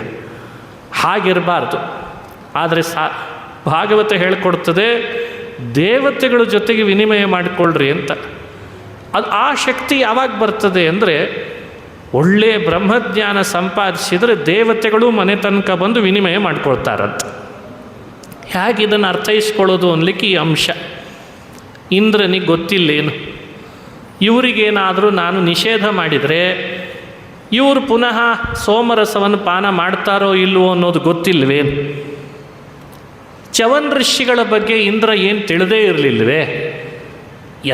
S1: ಹಾಗಿರಬಾರ್ದು. ಆದರೆ ಭಾಗವತ ಹೇಳಿಕೊಡ್ತದೆ, ದೇವತೆಗಳ ಜೊತೆಗೆ ವಿನಿಮಯ ಮಾಡಿಕೊಳ್ಳ್ರಿ ಅಂತ. ಆ ಶಕ್ತಿ ಯಾವಾಗ ಬರ್ತದೆ ಅಂದರೆ, ಒಳ್ಳೆಯ ಬ್ರಹ್ಮಜ್ಞಾನ ಸಂಪಾದಿಸಿದರೆ ದೇವತೆಗಳು ಮನೆ ತನಕ ಬಂದು ವಿನಿಮಯ ಮಾಡ್ಕೊಳ್ತಾರಂತ. ಹೇಗೆ ಇದನ್ನು ಅರ್ಥೈಸ್ಕೊಳ್ಳೋದು ಅನ್ಲಿಕ್ಕೆ ಈ ಅಂಶ. ಇಂದ್ರನಿಗೆ ಗೊತ್ತಿಲ್ಲೇನು, ಇವರಿಗೇನಾದರೂ ನಾನು ನಿಷೇಧ ಮಾಡಿದರೆ ಇವರು ಪುನಃ ಸೋಮರಸವನ್ನು ಪಾನ ಮಾಡ್ತಾರೋ ಇಲ್ವೋ ಅನ್ನೋದು ಗೊತ್ತಿಲ್ವೇನು? ಚ್ಯವನ ಋಷಿಗಳ ಬಗ್ಗೆ ಇಂದ್ರ ಏನು ತಿಳಿದೇ ಇರಲಿಲ್ವೇ?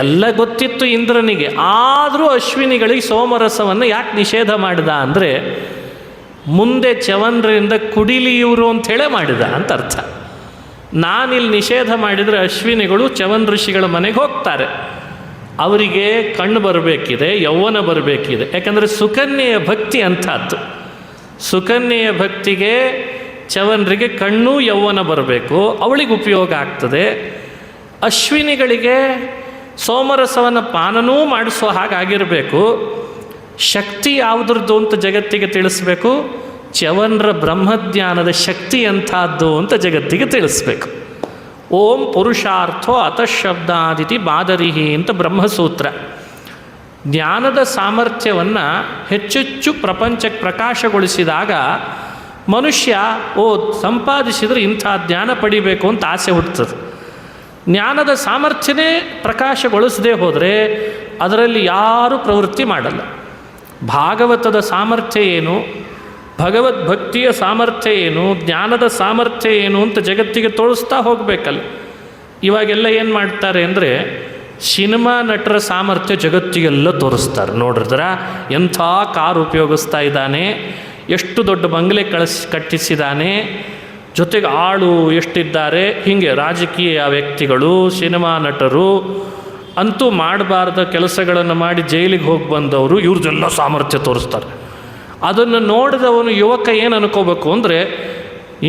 S1: ಎಲ್ಲ ಗೊತ್ತಿತ್ತು ಇಂದ್ರನಿಗೆ. ಆದರೂ ಅಶ್ವಿನಿಗಳಿಗೆ ಸೋಮರಸವನ್ನು ಯಾಕೆ ನಿಷೇಧ ಮಾಡಿದ ಅಂದರೆ, ಮುಂದೆ ಚ್ಯವನರಿಂದ ಕುಡಿಲಿ ಇವರು ಅಂಥೇಳೇ ಮಾಡಿದ ಅಂತ ಅರ್ಥ. ನಾನಿಲ್ಲಿ ನಿಷೇಧ ಮಾಡಿದರೆ ಅಶ್ವಿನಿಗಳು ಚ್ಯವನ ಋಷಿಗಳ ಮನೆಗೆ ಹೋಗ್ತಾರೆ. ಅವರಿಗೆ ಕಣ್ಣು ಬರಬೇಕಿದೆ, ಯೌವನ ಬರಬೇಕಿದೆ. ಯಾಕಂದರೆ ಸುಕನ್ಯೆಯ ಭಕ್ತಿ ಅಂಥದ್ದು. ಸುಕನ್ಯೆಯ ಭಕ್ತಿಗೆ ಚ್ಯವನರಿಗೆ ಕಣ್ಣು ಯೌವನ ಬರಬೇಕು, ಅವಳಿಗೆ ಉಪಯೋಗ ಆಗ್ತದೆ. ಅಶ್ವಿನಿಗಳಿಗೆ ಸೋಮರಸವನ್ನು ಪಾನನೂ ಮಾಡಿಸೋ ಹಾಗಾಗಿರಬೇಕು. ಶಕ್ತಿ ಯಾವುದ್ರದ್ದು ಅಂತ ಜಗತ್ತಿಗೆ ತಿಳಿಸ್ಬೇಕು. ಚ್ಯವನರ ಬ್ರಹ್ಮಜ್ಞಾನದ ಶಕ್ತಿ ಅಂಥದ್ದು ಅಂತ ಜಗತ್ತಿಗೆ ತಿಳಿಸ್ಬೇಕು. ಓಂ ಪುರುಷಾರ್ಥೋ ಅತಃಶಬ್ದಾದಿತಿ ಬಾದರಿಹಿ ಅಂತ ಬ್ರಹ್ಮಸೂತ್ರ. ಜ್ಞಾನದ ಸಾಮರ್ಥ್ಯವನ್ನು ಹೆಚ್ಚೆಚ್ಚು ಪ್ರಪಂಚಕ್ಕೆ ಪ್ರಕಾಶಗೊಳಿಸಿದಾಗ ಮನುಷ್ಯ ಸಂಪಾದಿಸಿದರೆ ಇಂಥ ಜ್ಞಾನ ಪಡಿಬೇಕು ಅಂತ ಆಸೆ ಹುಟ್ಟುತ್ತದೆ. ಜ್ಞಾನದ ಸಾಮರ್ಥ್ಯನೇ ಪ್ರಕಾಶಗೊಳಿಸದೇ ಹೋದರೆ ಅದರಲ್ಲಿ ಯಾರೂ ಪ್ರವೃತ್ತಿ ಮಾಡಲ್ಲ. ಭಾಗವತದ ಸಾಮರ್ಥ್ಯ ಏನು, ಭಗವದ್ಭಕ್ತಿಯ ಸಾಮರ್ಥ್ಯ ಏನು, ಜ್ಞಾನದ ಸಾಮರ್ಥ್ಯ ಏನು ಅಂತ ಜಗತ್ತಿಗೆ ತೋರಿಸ್ತಾ ಹೋಗಬೇಕಲ್ಲ. ಇವಾಗೆಲ್ಲ ಏನು ಮಾಡ್ತಾರೆ ಅಂದರೆ, ಸಿನಿಮಾ ನಟರ ಸಾಮರ್ಥ್ಯ ಜಗತ್ತಿಗೆಲ್ಲ ತೋರಿಸ್ತಾರೆ. ನೋಡಿದ್ರ ಎಂಥ ಕಾರ್ ಉಪಯೋಗಿಸ್ತಾ ಇದ್ದಾನೆ, ಎಷ್ಟು ದೊಡ್ಡ ಬಂಗಲೆ ಕಟ್ಟಿಸಿದ್ದಾನೆ, ಜೊತೆಗೆ ಆಳು ಎಷ್ಟಿದ್ದಾರೆ. ಹೀಗೆ ರಾಜಕೀಯ ವ್ಯಕ್ತಿಗಳು, ಸಿನಿಮಾ ನಟರು, ಅಂತೂ ಮಾಡಬಾರ್ದ ಕೆಲಸಗಳನ್ನು ಮಾಡಿ ಜೈಲಿಗೆ ಹೋಗಿ ಬಂದವರು, ಇವ್ರದ್ದೆಲ್ಲ ಸಾಮರ್ಥ್ಯ ತೋರಿಸ್ತಾರೆ. ಅದನ್ನು ನೋಡಿದವನು ಯುವಕ ಏನು ಅನ್ಕೋಬೇಕು ಅಂದರೆ,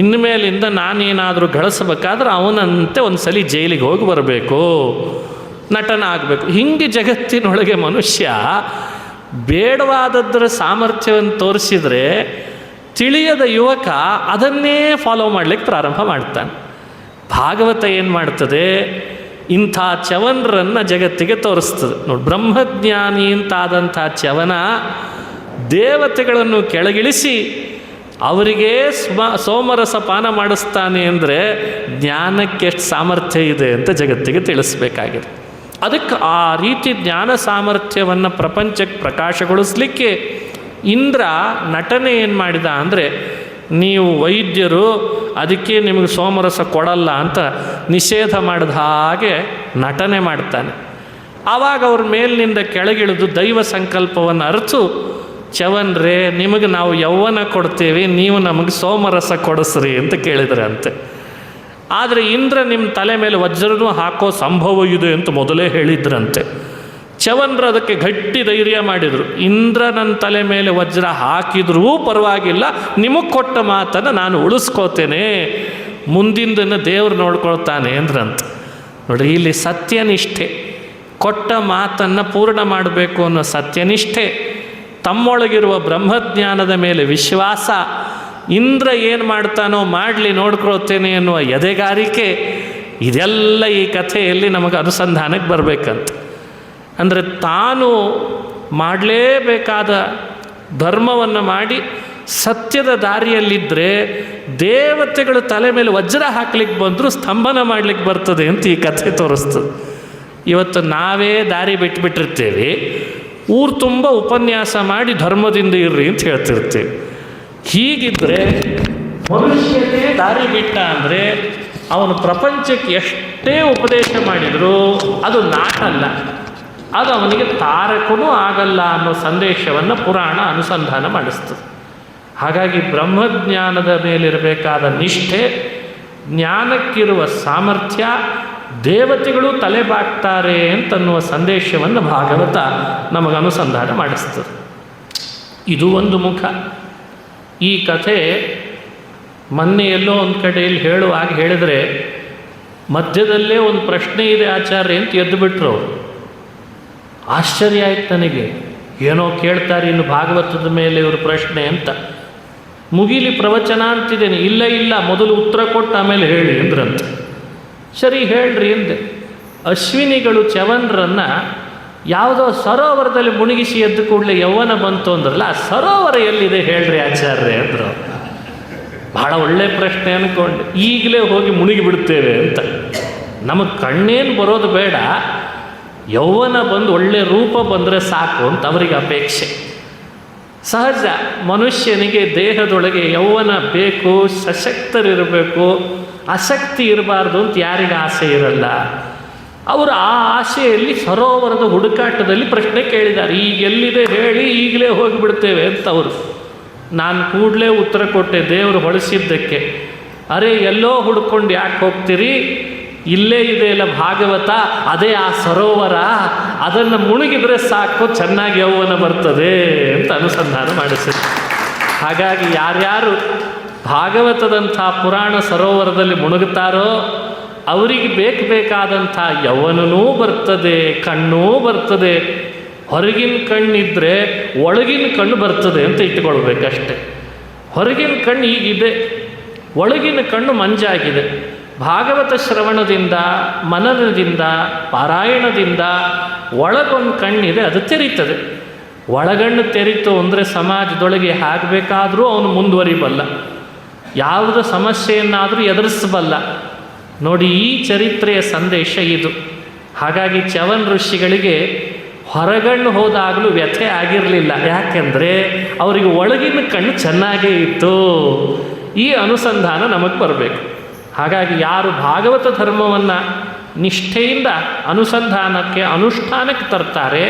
S1: ಇನ್ಮೇಲಿಂದ ನಾನೇನಾದರೂ ಗಳಿಸ್ಬೇಕಾದ್ರೆ ಅವನಂತೆ ಒಂದು ಸಲ ಜೈಲಿಗೆ ಹೋಗಿ ಬರಬೇಕು, ನಟನ ಆಗಬೇಕು. ಹೀಗೆ ಜಗತ್ತಿನೊಳಗೆ ಮನುಷ್ಯ ಬೇಡವಾದದ್ದರ ಸಾಮರ್ಥ್ಯವನ್ನು ತೋರಿಸಿದರೆ ತಿಳಿಯದ ಯುವಕ ಅದನ್ನೇ ಫಾಲೋ ಮಾಡಲಿಕ್ಕೆ ಪ್ರಾರಂಭ ಮಾಡ್ತಾನೆ. ಭಾಗವತ ಏನು ಮಾಡ್ತದೆ, ಇಂಥ ಚವನರನ್ನು ಜಗತ್ತಿಗೆ ತೋರಿಸ್ತದೆ. ನೋಡಿ, ಬ್ರಹ್ಮಜ್ಞಾನಿ ಅಂತಾದಂಥ ಚವನ ದೇವತೆಗಳನ್ನು ಕೆಳಗಿಳಿಸಿ ಅವರಿಗೆ ಸೋಮರಸ ಪಾನ ಮಾಡಿಸ್ತಾನೆ ಅಂದರೆ ಜ್ಞಾನಕ್ಕೆ ಎಷ್ಟು ಸಾಮರ್ಥ್ಯ ಇದೆ ಅಂತ ಜಗತ್ತಿಗೆ ತಿಳಿಸ್ಬೇಕಾಗಿದೆ. ಅದಕ್ಕೆ ಆ ರೀತಿ ಜ್ಞಾನ ಸಾಮರ್ಥ್ಯವನ್ನು ಪ್ರಪಂಚಕ್ಕೆ ಪ್ರಕಾಶಗೊಳಿಸಲಿಕ್ಕೆ ಇಂದ್ರ ನಟನೆ ಏನು ಮಾಡಿದ ಅಂದರೆ, ನೀವು ವೈದ್ಯರು, ಅದಕ್ಕೆ ನಿಮಗೆ ಸೋಮರಸ ಕೊಡಲ್ಲ ಅಂತ ನಿಷೇಧ ಮಾಡಿದ ಹಾಗೆ ನಟನೆ ಮಾಡ್ತಾನೆ. ಆವಾಗ ಅವ್ರ ಮೇಲಿನಿಂದ ಕೆಳಗಿಳಿದು ದೈವ ಸಂಕಲ್ಪವನ್ನು ಅರಿತು, ಚವನ್ರೇ ನಿಮಗೆ ನಾವು ಯೌವನ ಕೊಡ್ತೇವೆ, ನೀವು ನಮಗೆ ಸೋಮರಸ ಕೊಡಿಸ್ರಿ ಅಂತ ಕೇಳಿದ್ರಂತೆ. ಆದರೆ ಇಂದ್ರ ನಿಮ್ಮ ತಲೆ ಮೇಲೆ ವಜ್ರನೂ ಹಾಕೋ ಸಂಭವ ಇದೆ ಅಂತ ಮೊದಲೇ ಹೇಳಿದ್ರಂತೆ. ಚವನ್ರು ಅದಕ್ಕೆ ಗಟ್ಟಿ ಧೈರ್ಯ ಮಾಡಿದರು, ಇಂದ್ರ ನನ್ನ ತಲೆ ಮೇಲೆ ವಜ್ರ ಹಾಕಿದ್ರೂ ಪರವಾಗಿಲ್ಲ, ನಿಮಗೆ ಕೊಟ್ಟ ಮಾತನ್ನು ನಾನು ಉಳಿಸ್ಕೋತೇನೆ, ಮುಂದಿಂದನ್ನು ದೇವರು ನೋಡ್ಕೊಳ್ತಾನೆ ಅಂದ್ರಂತ. ನೋಡ್ರಿ, ಇಲ್ಲಿ ಸತ್ಯನಿಷ್ಠೆ, ಕೊಟ್ಟ ಮಾತನ್ನು ಪೂರ್ಣ ಮಾಡಬೇಕು ಅನ್ನೋ ಸತ್ಯನಿಷ್ಠೆ, ತಮ್ಮೊಳಗಿರುವ ಬ್ರಹ್ಮಜ್ಞಾನದ ಮೇಲೆ ವಿಶ್ವಾಸ, ಇಂದ್ರ ಏನು ಮಾಡ್ತಾನೋ ಮಾಡಲಿ ನೋಡ್ಕೊಳ್ತೇನೆ ಅನ್ನುವ ಎದೆಗಾರಿಕೆ, ಇದೆಲ್ಲ ಈ ಕಥೆಯಲ್ಲಿ ನಮಗೆ ಅನುಸಂಧಾನಕ್ಕೆ ಬರಬೇಕಂತ. ಅಂದರೆ ತಾನು ಮಾಡಲೇಬೇಕಾದ ಧರ್ಮವನ್ನು ಮಾಡಿ ಸತ್ಯದ ದಾರಿಯಲ್ಲಿದ್ದರೆ ದೇವತೆಗಳು ತಲೆ ಮೇಲೆ ವಜ್ರ ಹಾಕ್ಲಿಕ್ಕೆ ಬಂದರೂ ಸ್ತಂಭನ ಮಾಡಲಿಕ್ಕೆ ಬರ್ತದೆ ಅಂತ ಈ ಕಥೆ ತೋರಿಸ್ತದೆ. ಇವತ್ತು ನಾವೇ ದಾರಿ ಬಿಟ್ಟುಬಿಟ್ಟಿರ್ತೇವೆ, ಊರು ತುಂಬ ಉಪನ್ಯಾಸ ಮಾಡಿ ಧರ್ಮದಿಂದ ಇರ್ರಿ ಅಂತ ಹೇಳ್ತಿರ್ತೀವಿ. ಹೀಗಿದ್ದರೆ ಮನುಷ್ಯನೇ ದಾರಿ ಬಿಟ್ಟ ಅಂದರೆ ಅವನು ಪ್ರಪಂಚಕ್ಕೆ ಎಷ್ಟೇ ಉಪದೇಶ ಮಾಡಿದರೂ ಅದು ನಾಟಲ್ಲ, ಅದು ಅವನಿಗೆ ತಾರಕನೂ ಆಗಲ್ಲ ಅನ್ನೋ ಸಂದೇಶವನ್ನು ಪುರಾಣ ಅನುಸಂಧಾನ ಮಾಡಿಸ್ತದೆ. ಹಾಗಾಗಿ ಬ್ರಹ್ಮಜ್ಞಾನದ ಮೇಲಿರಬೇಕಾದ ನಿಷ್ಠೆ, ಜ್ಞಾನಕ್ಕಿರುವ ಸಾಮರ್ಥ್ಯ, ದೇವತೆಗಳು ತಲೆಬಾಗ್ತಾರೆ ಅಂತನ್ನುವ ಸಂದೇಶವನ್ನು ಭಾಗವತ ನಮಗೆ ಅನುಸಂಧಾನ ಮಾಡಿಸ್ತದೆ. ಇದು ಒಂದು ಮುಖ. ಈ ಕಥೆ ಮೊನ್ನೆ ಎಲ್ಲೋ ಒಂದು ಕಡೆಯಲ್ಲಿ ಹೇಳುವಾಗ ಹೇಳಿದರೆ, ಮಧ್ಯದಲ್ಲೇ ಒಂದು ಪ್ರಶ್ನೆ ಇದೆ ಆಚಾರ್ಯ ಅಂತ ಎದ್ದು ಬಿಟ್ಟರು. ಆಶ್ಚರ್ಯ ಆಯ್ತು ನನಗೆ, ಏನೋ ಕೇಳ್ತಾರೆ ಇನ್ನು ಭಾಗವತದ ಮೇಲೆ ಇವರು ಪ್ರಶ್ನೆ ಅಂತ. ಮುಗಿಲಿ ಪ್ರವಚನ ಅಂತಿದ್ದೇನೆ, ಇಲ್ಲ ಮೊದಲು ಉತ್ತರ ಕೊಟ್ಟು ಆಮೇಲೆ ಹೇಳಿ ಅಂದ್ರಂತೆ. ಸರಿ ಹೇಳ್ರಿ ಅಂದೆ. ಅಶ್ವಿನಿಗಳು ಚವನರನ್ನು ಯಾವುದೋ ಸರೋವರದಲ್ಲಿ ಮುಳುಗಿಸಿ ಎದ್ದು ಕೂಡಲೇ ಯೌವನ ಬಂತು ಅಂದ್ರಲ್ಲ, ಆ ಸರೋವರ ಎಲ್ಲಿದೆ ಹೇಳ್ರಿ ಆಚಾರ್ಯ ಅಂದರು. ಭಾಳ ಒಳ್ಳೆ ಪ್ರಶ್ನೆ ಅಂದ್ಕೊಂಡು ಈಗಲೇ ಹೋಗಿ ಮುಳುಗಿ ಬಿಡ್ತೇವೆ ಅಂತ. ನಮಗೆ ಕಣ್ಣೇನು ಬರೋದು ಬೇಡ, ಯೌವನ ಬಂದು ಒಳ್ಳೆ ರೂಪ ಬಂದರೆ ಸಾಕು ಅಂತ ಅವರಿಗೆ ಅಪೇಕ್ಷೆ. ಸಹಜ, ಮನುಷ್ಯನಿಗೆ ದೇಹದೊಳಗೆ ಯೌವನ ಬೇಕು, ಸಶಕ್ತರಿರಬೇಕು, ಆಸಕ್ತಿ ಇರಬಾರ್ದು ಅಂತ ಯಾರಿಗೆ ಆಸೆ ಇರಲ್ಲ. ಅವರು ಆ ಆಸೆಯಲ್ಲಿ ಸರೋವರದ ಹುಡುಕಾಟದಲ್ಲಿ ಪ್ರಶ್ನೆ ಕೇಳಿದ್ದಾರೆ, ಈಗ ಎಲ್ಲಿದೆ ಹೇಳಿ, ಈಗಲೇ ಹೋಗಿಬಿಡ್ತೇವೆ ಅಂತ ಅವರು. ನಾನು ಕೂಡಲೇ ಉತ್ತರ ಕೊಟ್ಟೆ ದೇವರು ಹೊಳಿಸಿದ್ದಕ್ಕೆ. ಅರೆ, ಎಲ್ಲೋ ಹುಡ್ಕೊಂಡು ಯಾಕೆ ಹೋಗ್ತೀರಿ, ಇಲ್ಲೇ ಇದೆಯಲ್ಲ ಭಾಗವತ, ಅದೇ ಆ ಸರೋವರ, ಅದನ್ನು ಮುಳುಗಿದ್ರೆ ಸಾಕು ಚೆನ್ನಾಗಿ ಯೌವನ ಬರ್ತದೆ ಅಂತ ಅನುಸಂಧಾನ ಮಾಡಿಸಿದ್ರು. ಹಾಗಾಗಿ ಯಾರ್ಯಾರು ಭಾಗವತದಂಥ ಪುರಾಣ ಸರೋವರದಲ್ಲಿ ಮುಳುಗುತ್ತಾರೋ ಅವರಿಗೆ ಬೇಕಾದಂಥ ಯೌವನನೂ ಬರ್ತದೆ, ಕಣ್ಣೂ ಬರ್ತದೆ. ಹೊರಗಿನ ಕಣ್ಣಿದ್ದರೆ ಒಳಗಿನ ಕಣ್ಣು ಬರ್ತದೆ ಅಂತ ಇಟ್ಕೊಳ್ಬೇಕಷ್ಟೆ. ಹೊರಗಿನ ಕಣ್ಣು ಈಗಿದೆ, ಒಳಗಿನ ಕಣ್ಣು ಮಂಜಾಗಿದೆ. ಭಾಗವತ ಶ್ರವಣದಿಂದ, ಮನನದಿಂದ, ಪಾರಾಯಣದಿಂದ ಒಳಗೊಂದು ಕಣ್ಣಿದೆ, ಅದು ತೆರೀತದೆ. ಒಳಗಣ್ಣು ತೆರೀತು ಅಂದರೆ ಸಮಾಜದೊಳಗೆ ಆಗಬೇಕಾದ್ರೂ ಅವನು ಮುಂದುವರಿಬಲ್ಲ, ಯಾವುದೇ ಸಮಸ್ಯೆಯನ್ನಾದರೂ ಎದುರಿಸಬಲ್ಲ. ನೋಡಿ, ಈ ಚರಿತ್ರೆಯ ಸಂದೇಶ ಇದು. ಹಾಗಾಗಿ ಚವನ್ ಋಷಿಗಳಿಗೆ ಹೊರಗಣ್ಣು ಹೋದಾಗಲೂ ವ್ಯಥೆ ಆಗಿರಲಿಲ್ಲ, ಯಾಕೆಂದರೆ ಅವರಿಗೆ ಒಳಗಿನ ಕಣ್ಣು ಚೆನ್ನಾಗೇ ಇತ್ತು. ಈ ಅನುಸಂಧಾನ ನಮಗೆ ಬರಬೇಕು. ಹಾಗಾಗಿ ಯಾರು ಭಾಗವತ ಧರ್ಮವನ್ನು ನಿಷ್ಠೆಯಿಂದ ಅನುಸಂಧಾನಕ್ಕೆ ಅನುಷ್ಠಾನಕ್ಕೆ ತರ್ತಾರೆ,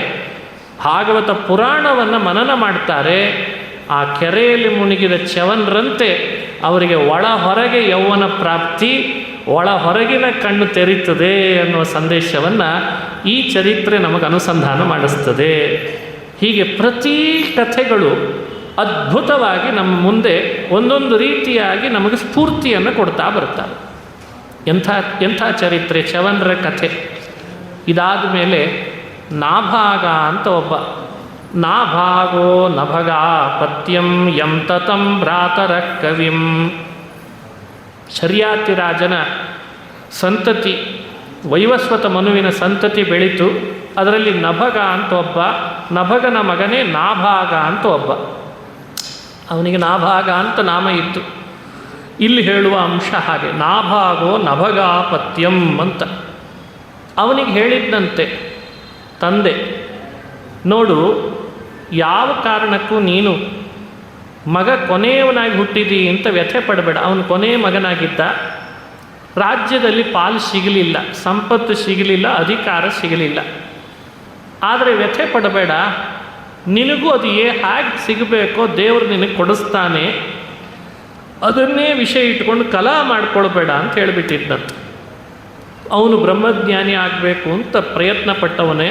S1: ಭಾಗವತ ಪುರಾಣವನ್ನು ಮನನ ಮಾಡ್ತಾರೆ, ಆ ಕೆರೆಯಲ್ಲಿ ಮುಳುಗಿದ ಚ್ಯವನರಂತೆ ಅವರಿಗೆ ಒಳ ಹೊರಗೆ ಯೌವನ ಪ್ರಾಪ್ತಿ, ಒಳ ಹೊರಗಿನ ಕಣ್ಣು ತೆರೀತದೆ ಅನ್ನುವ ಸಂದೇಶವನ್ನು ಈ ಚರಿತ್ರೆ ನಮಗೆ ಅನುಸಂಧಾನ ಮಾಡಿಸ್ತದೆ. ಹೀಗೆ ಪ್ರತಿ ಕಥೆಗಳು ಅದ್ಭುತವಾಗಿ ನಮ್ಮ ಮುಂದೆ ಒಂದೊಂದು ರೀತಿಯಾಗಿ ನಮಗೆ ಸ್ಫೂರ್ತಿಯನ್ನು ಕೊಡ್ತಾ ಬರ್ತಾರೆ. ಎಂಥ ಚರಿತ್ರೆ ಚ್ಯವನರ ಕಥೆ. ಇದಾದ ಮೇಲೆ ನಾಭಾಗ ಅಂತ ಒಬ್ಬ, ನಾಭಾಗೋ ನಭಗ ಪತ್ಯಂ ಯಂ ತತಂ ಭ್ರಾತರ ಕವಿಂ. ಶರ್ಯಾತಿ ರಾಜನ ಸಂತತಿ, ವೈವಸ್ವತ ಮನುವಿನ ಸಂತತಿ ಬೆಳೀತು. ಅದರಲ್ಲಿ ನಭಗ ಅಂತ ಒಬ್ಬ, ನಭಗನ ಮಗನೇ ನಾಭಾಗ ಅಂತ ಒಬ್ಬ. ಅವನಿಗೆ ನಾಭಾಗ ಅಂತ ನಾಮ ಇತ್ತು. ಇಲ್ಲಿ ಹೇಳುವ ಅಂಶ ಹಾಗೆ, ನಾಭಾಗೋ ನಭಗಾಪತ್ಯಂ ಅಂತ. ಅವನಿಗೆ ಹೇಳಿದ್ದಂತೆ ತಂದೆ, ನೋಡು, ಯಾವ ಕಾರಣಕ್ಕೂ ನೀನು ಮಗ ಕೊನೆಯವನಾಗಿ ಹುಟ್ಟಿದಿ ಅಂತ ವ್ಯಥೆ ಪಡಬೇಡ. ಅವನು ಕೊನೆಯ ಮಗನಾಗಿದ್ದ, ರಾಜ್ಯದಲ್ಲಿ ಪಾಲು ಸಿಗಲಿಲ್ಲ, ಸಂಪತ್ತು ಸಿಗಲಿಲ್ಲ, ಅಧಿಕಾರ ಸಿಗಲಿಲ್ಲ. ಆದರೆ ವ್ಯಥೆ ಪಡಬೇಡ, ನಿನಗೂ ಅದು ಹೇಗೆ ಸಿಗಬೇಕೋ ದೇವರು ನಿನಗೆ ಕೊಡಿಸ್ತಾನೆ, ಅದನ್ನೇ ವಿಷಯ ಇಟ್ಕೊಂಡು ಕಲಹ ಮಾಡಿಕೊಳ್ಬೇಡ ಅಂತ ಹೇಳಿಬಿಟ್ಟಿದ್ದಂತೆ. ಅವನು ಬ್ರಹ್ಮಜ್ಞಾನಿ ಆಗಬೇಕು ಅಂತ ಪ್ರಯತ್ನ ಪಟ್ಟವನೇ,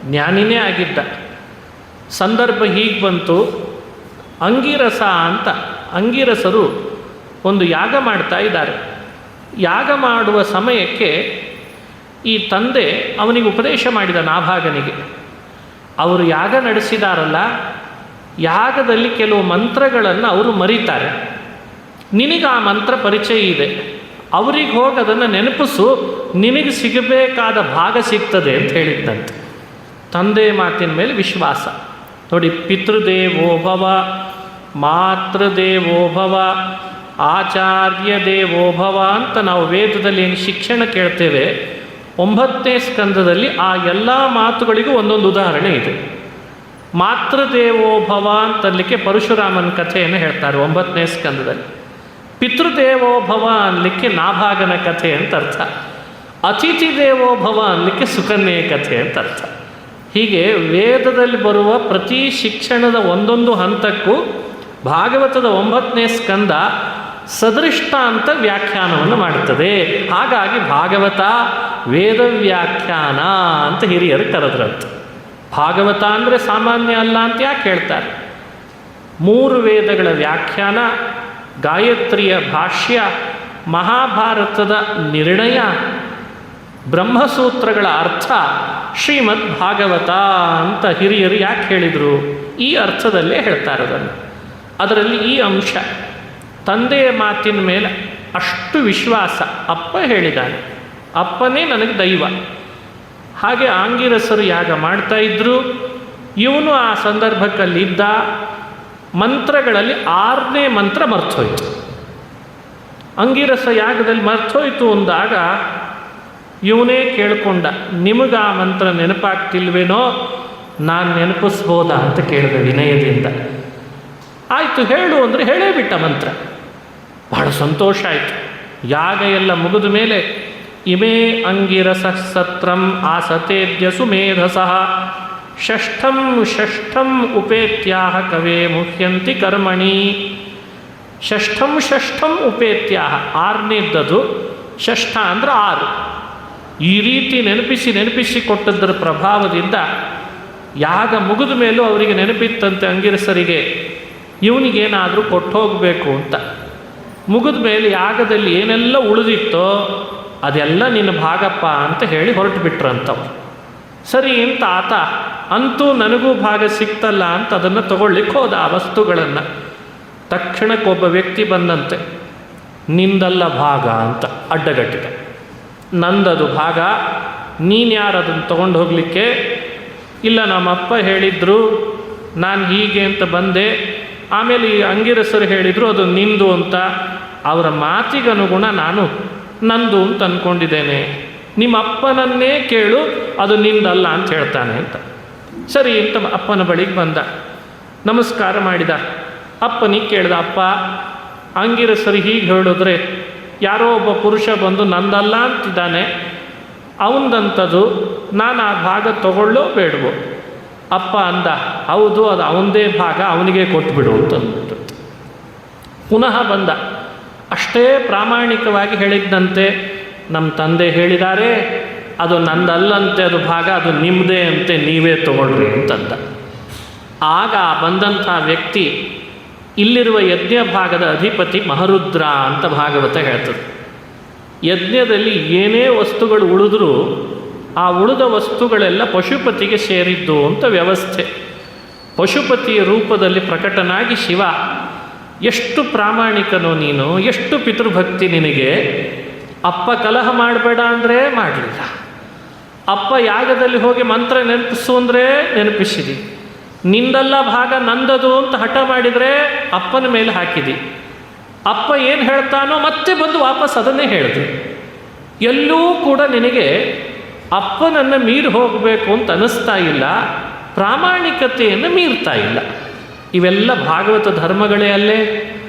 S1: ಜ್ಞಾನಿನೇ ಆಗಿದ್ದ. ಸಂದರ್ಭ ಹೀಗೆ ಬಂತು, ಅಂಗಿರಸ ಅಂತ, ಅಂಗಿರಸರು ಒಂದು ಯಾಗ ಮಾಡ್ತಾ ಇದ್ದಾರೆ. ಯಾಗ ಮಾಡುವ ಸಮಯಕ್ಕೆ ಈ ತಂದೆ ಅವನಿಗೆ ಉಪದೇಶ ಮಾಡಿದ ನಾಭಾಗನಿಗೆ. ಅವರು ಯಾಗ ನಡೆಸಿದಾರಲ್ಲ, ಯಾಗದಲ್ಲಿ ಕೆಲವು ಮಂತ್ರಗಳನ್ನು ಅವರು ಮರೀತಾರೆ, ನಿನಗೆ ಆ ಮಂತ್ರ ಪರಿಚಯ ಇದೆ, ಅವ್ರಿಗೆ ಹೋಗಿ ಅದನ್ನು ನೆನಪಿಸು, ನಿನಗೆ ಸಿಗಬೇಕಾದ ಭಾಗ ಸಿಗ್ತದೆ ಅಂತ ಹೇಳಿದ್ದಂತೆ. ತಂದೆ ಮಾತಿನ ಮೇಲೆ ವಿಶ್ವಾಸ ನೋಡಿ. ಪಿತೃದೇವೋಭವ, ಮಾತೃದೇವೋಭವ, ಆಚಾರ್ಯ ದೇವೋಭವ ಅಂತ ನಾವು ವೇದದಲ್ಲಿ ಏನು ಶಿಕ್ಷಣ ಕೇಳ್ತೇವೆ, 9ನೇ ಸ್ಕಂದದಲ್ಲಿ ಆ ಎಲ್ಲ ಮಾತುಗಳಿಗೂ ಒಂದೊಂದು ಉದಾಹರಣೆ ಇದೆ. ಮಾತೃದೇವೋಭವ ಅಂತಲಿಕ್ಕೆ ಪರಶುರಾಮನ ಕಥೆಯನ್ನು ಹೇಳ್ತಾರೆ 9ನೇ ಸ್ಕಂದದಲ್ಲಿ. ಪಿತೃದೇವೋಭವ ಅನ್ನಲಿಕ್ಕೆ ನಾಭಾಗನ ಕಥೆ ಅಂತ ಅರ್ಥ. ಅತಿಥಿ ದೇವೋಭವ ಅನ್ನಲಿಕ್ಕೆ ಸುಕನ್ಯೆಯ ಕಥೆ ಅಂತ ಅರ್ಥ. ಹೀಗೆ ವೇದದಲ್ಲಿ ಬರುವ ಪ್ರತಿ ಶಿಕ್ಷಣದ ಒಂದೊಂದು ಹಂತಕ್ಕೂ ಭಾಗವತದ 9ನೇ ಸ್ಕಂದ ಸದೃಷ್ಟಾಂತ ವ್ಯಾಖ್ಯಾನವನ್ನು ಮಾಡುತ್ತದೆ. ಹಾಗಾಗಿ ಭಾಗವತ ವೇದ ವ್ಯಾಖ್ಯಾನ ಅಂತ ಹಿರಿಯರು ಕರೆದ್ರಂತೆ. ಭಾಗವತ ಅಂದರೆ ಸಾಮಾನ್ಯ ಅಲ್ಲ ಅಂತ ಯಾಕೆ ಹೇಳ್ತಾರೆ? 3 ವೇದಗಳ ವ್ಯಾಖ್ಯಾನ, ಗಾಯತ್ರಿಯ ಭಾಷ್ಯ, ಮಹಾಭಾರತದ ನಿರ್ಣಯ, ಬ್ರಹ್ಮಸೂತ್ರಗಳ ಅರ್ಥ, ಶ್ರೀಮದ್ ಭಾಗವತ ಅಂತ ಹಿರಿಯರು ಯಾಕೆ ಹೇಳಿದರು? ಈ ಅರ್ಥದಲ್ಲೇ ಹೇಳ್ತಾರೆ ಅದನ್ನು. ಅದರಲ್ಲಿ ಈ ಅಂಶ, ತಂದೆಯ ಮಾತಿನ ಮೇಲೆ ಅಷ್ಟು ವಿಶ್ವಾಸ. ಅಪ್ಪ ಹೇಳಿದ್ದಾನೆ, ಅಪ್ಪನೇ ನನಗೆ ದೈವ. ಹಾಗೆ ಆಂಗಿರಸರು ಯಾಗ ಮಾಡ್ತಾಯಿದ್ರು. ಇವನು ಆ ಸಂದರ್ಭಕ್ಕಲ್ಲಿದ್ದ. ಮಂತ್ರಗಳಲ್ಲಿ 6ನೇ ಮಂತ್ರ ಮರ್ತೋಯ್ತು. ಅಂಗಿರಸ ಯಾಗದಲ್ಲಿ ಮರ್ತೋಯ್ತು ಅಂದಾಗ ಇವನೇ ಕೇಳಿಕೊಂಡ, ನಿಮಗೆ ಆ ಮಂತ್ರ ನೆನಪಾಗ್ತಿಲ್ವೇನೋ, ನಾನು ನೆನಪಿಸ್ಬೋದಾ ಅಂತ ಕೇಳಿದೆ ವಿನಯದಿಂದ. ಆಯಿತು ಹೇಳು ಅಂದರೆ ಹೇಳೇ ಬಿಟ್ಟ ಮಂತ್ರ. ಬಹಳ ಸಂತೋಷ ಆಯಿತು. ಯಾಗ ಎಲ್ಲ ಮುಗಿದ ಮೇಲೆ ಇಮೇ ಅಂಗಿರಸ ಸತ್ರಂ ಆಸತೇದ್ಯ ಸುಮೇಧಸಃ ಷಷ್ಠಂ ಉಪೇತ್ಯಾಹ ಕವೇ ಮುಹ್ಯಂತಿ ಕರ್ಮಣಿ. ಷಷ್ಠಂ ಉಪೇತ್ಯಾಹ, 6ನೇದ್ದದು. ಷಷ್ಠ ಅಂದರೆ 6. ಈ ರೀತಿ ನೆನಪಿಸಿ ಕೊಟ್ಟದ್ದರ ಪ್ರಭಾವದಿಂದ ಯಾಗ ಮುಗಿದ ಮೇಲೂ ಅವರಿಗೆ ನೆನಪಿತ್ತಂತೆ ಅಂಗಿರಸರಿಗೆ, ಇವನಿಗೇನಾದರೂ ಕೊಟ್ಟು ಹೋಗಬೇಕು ಅಂತ. ಮುಗಿದ ಮೇಲೆ ಯಾಗದಲ್ಲಿ ಏನೆಲ್ಲ ಉಳಿದಿತ್ತೋ ಅದೆಲ್ಲ ನಿನ್ನ ಭಾಗಪ್ಪ ಅಂತ ಹೇಳಿ ಹೊರಟು ಬಿಟ್ರಂತವ್ರು. ಸರಿ ಅಂತ ಆತ, ಅಂತೂ ನನಗೂ ಭಾಗ ಸಿಕ್ತಲ್ಲ ಅಂತ ಅದನ್ನು ತಗೊಳ್ಳಿಕ್ಕೆ ಹೋದ ಆ ವಸ್ತುಗಳನ್ನು. ತಕ್ಷಣಕ್ಕೊಬ್ಬ ವ್ಯಕ್ತಿ ಬಂದಂತೆ, ನಿಂದಲ್ಲ ಭಾಗ ಅಂತ ಅಡ್ಡಗಟ್ಟಿದ. ನಂದದು ಭಾಗ, ನೀನು ಯಾರು ಅದನ್ನು ತೊಗೊಂಡು ಹೋಗಲಿಕ್ಕೆ? ಇಲ್ಲ, ನಮ್ಮಪ್ಪ ಹೇಳಿದ್ರು, ನಾನು ಹೀಗೆ ಅಂತ ಬಂದೆ. ಆಮೇಲೆ ಈ ಅಂಗಿರಸರು ಹೇಳಿದರು ಅದು ನಿಂದು ಅಂತ. ಅವರ ಮಾತಿಗನುಗುಣ ನಾನು ನಂದು ಅಂತ ಅಂದ್ಕೊಂಡಿದ್ದೇನೆ. ನಿಮ್ಮ ಅಪ್ಪನನ್ನೇ ಕೇಳು, ಅದು ನಿಂದಲ್ಲ ಅಂತ ಹೇಳ್ತಾನೆ ಅಂತ. ಸರಿ ಅಂತ ಅಪ್ಪನ ಬಳಿಗೆ ಬಂದ, ನಮಸ್ಕಾರ ಮಾಡಿದ. ಅಪ್ಪನಿಗೆ ಕೇಳ್ದ, ಅಪ್ಪ ಅಂಗಿರಸರು ಹೀಗೆ ಹೇಳಿದ್ರೆ ಯಾರೋ ಒಬ್ಬ ಪುರುಷ ಬಂದು ನಂದಲ್ಲ ಅಂತಿದ್ದಾನೆ, ಅವನದಂಥದ್ದು, ನಾನು ಆ ಭಾಗ ತಗೊಳ್ಳೋ ಬೇಡವೋ? ಅಪ್ಪ ಅಂದ, ಹೌದು ಅದು ಅವನದೇ ಭಾಗ, ಅವನಿಗೆ ಕೊಟ್ಬಿಡು ಅಂತ ಅಂದ್ಬಿಟ್ಟು. ಪುನಃ ಬಂದ, ಅಷ್ಟೇ ಪ್ರಾಮಾಣಿಕವಾಗಿ ಹೇಳಿದ್ದಂತೆ, ನಮ್ಮ ತಂದೆ ಹೇಳಿದ್ದಾರೆ ಅದು ನಂದಲ್ಲಂತೆ, ಅದು ಭಾಗ ಅದು ನಿಮ್ಮದೇ ಅಂತೆ, ನೀವೇ ತಗೊಳ್ರಿ ಅಂತಂದ. ಆಗ ಬಂದಂಥ ವ್ಯಕ್ತಿ ಇಲ್ಲಿರುವ ಯಜ್ಞ ಭಾಗದ ಅಧಿಪತಿ ಮಹರುದ್ರ ಅಂತ ಭಾಗವತ ಹೇಳ್ತದೆ. ಯಜ್ಞದಲ್ಲಿ ಏನೇ ವಸ್ತುಗಳು ಉಳಿದ್ರೂ ಆ ಉಳಿದ ವಸ್ತುಗಳೆಲ್ಲ ಪಶುಪತಿಗೆ ಸೇರಿದ್ದು ಅಂತ ವ್ಯವಸ್ಥೆ. ಪಶುಪತಿಯ ರೂಪದಲ್ಲಿ ಪ್ರಕಟನಾಗಿ ಶಿವ, ಎಷ್ಟು ಪ್ರಾಮಾಣಿಕನೋ ನೀನು, ಎಷ್ಟು ಪಿತೃಭಕ್ತಿ ನಿನಗೆ. ಅಪ್ಪ ಕಲಹ ಮಾಡಬೇಡ ಅಂದರೆ ಮಾಡಲಿಲ್ಲ, ಅಪ್ಪ ಯಾಗದಲ್ಲಿ ಹೋಗಿ ಮಂತ್ರ ನೆನಪಿಸು ಅಂದರೆ ನೆನಪಿಸಿದಿ, ನಿಂದಲ್ಲ ಭಾಗ ನಂದದು ಅಂತ ಹಠ ಮಾಡಿದರೆ ಅಪ್ಪನ ಮೇಲೆ ಹಾಕಿದಿ, ಅಪ್ಪ ಏನು ಹೇಳ್ತಾನೋ ಮತ್ತೆ ಬಂದು ವಾಪಸ್ ಅದನ್ನೇ ಹೇಳಿದೆ. ಎಲ್ಲೂ ಕೂಡ ನಿನಗೆ ಅಪ್ಪನನ್ನು ಮೀರಿ ಹೋಗಬೇಕು ಅಂತ ಅನ್ನಿಸ್ತಾ ಇಲ್ಲ, ಪ್ರಾಮಾಣಿಕತೆಯನ್ನು ಮೀರ್ತಾ ಇಲ್ಲ. ಇವೆಲ್ಲ ಭಾಗವತ ಧರ್ಮಗಳೇ ಅಲ್ಲೇ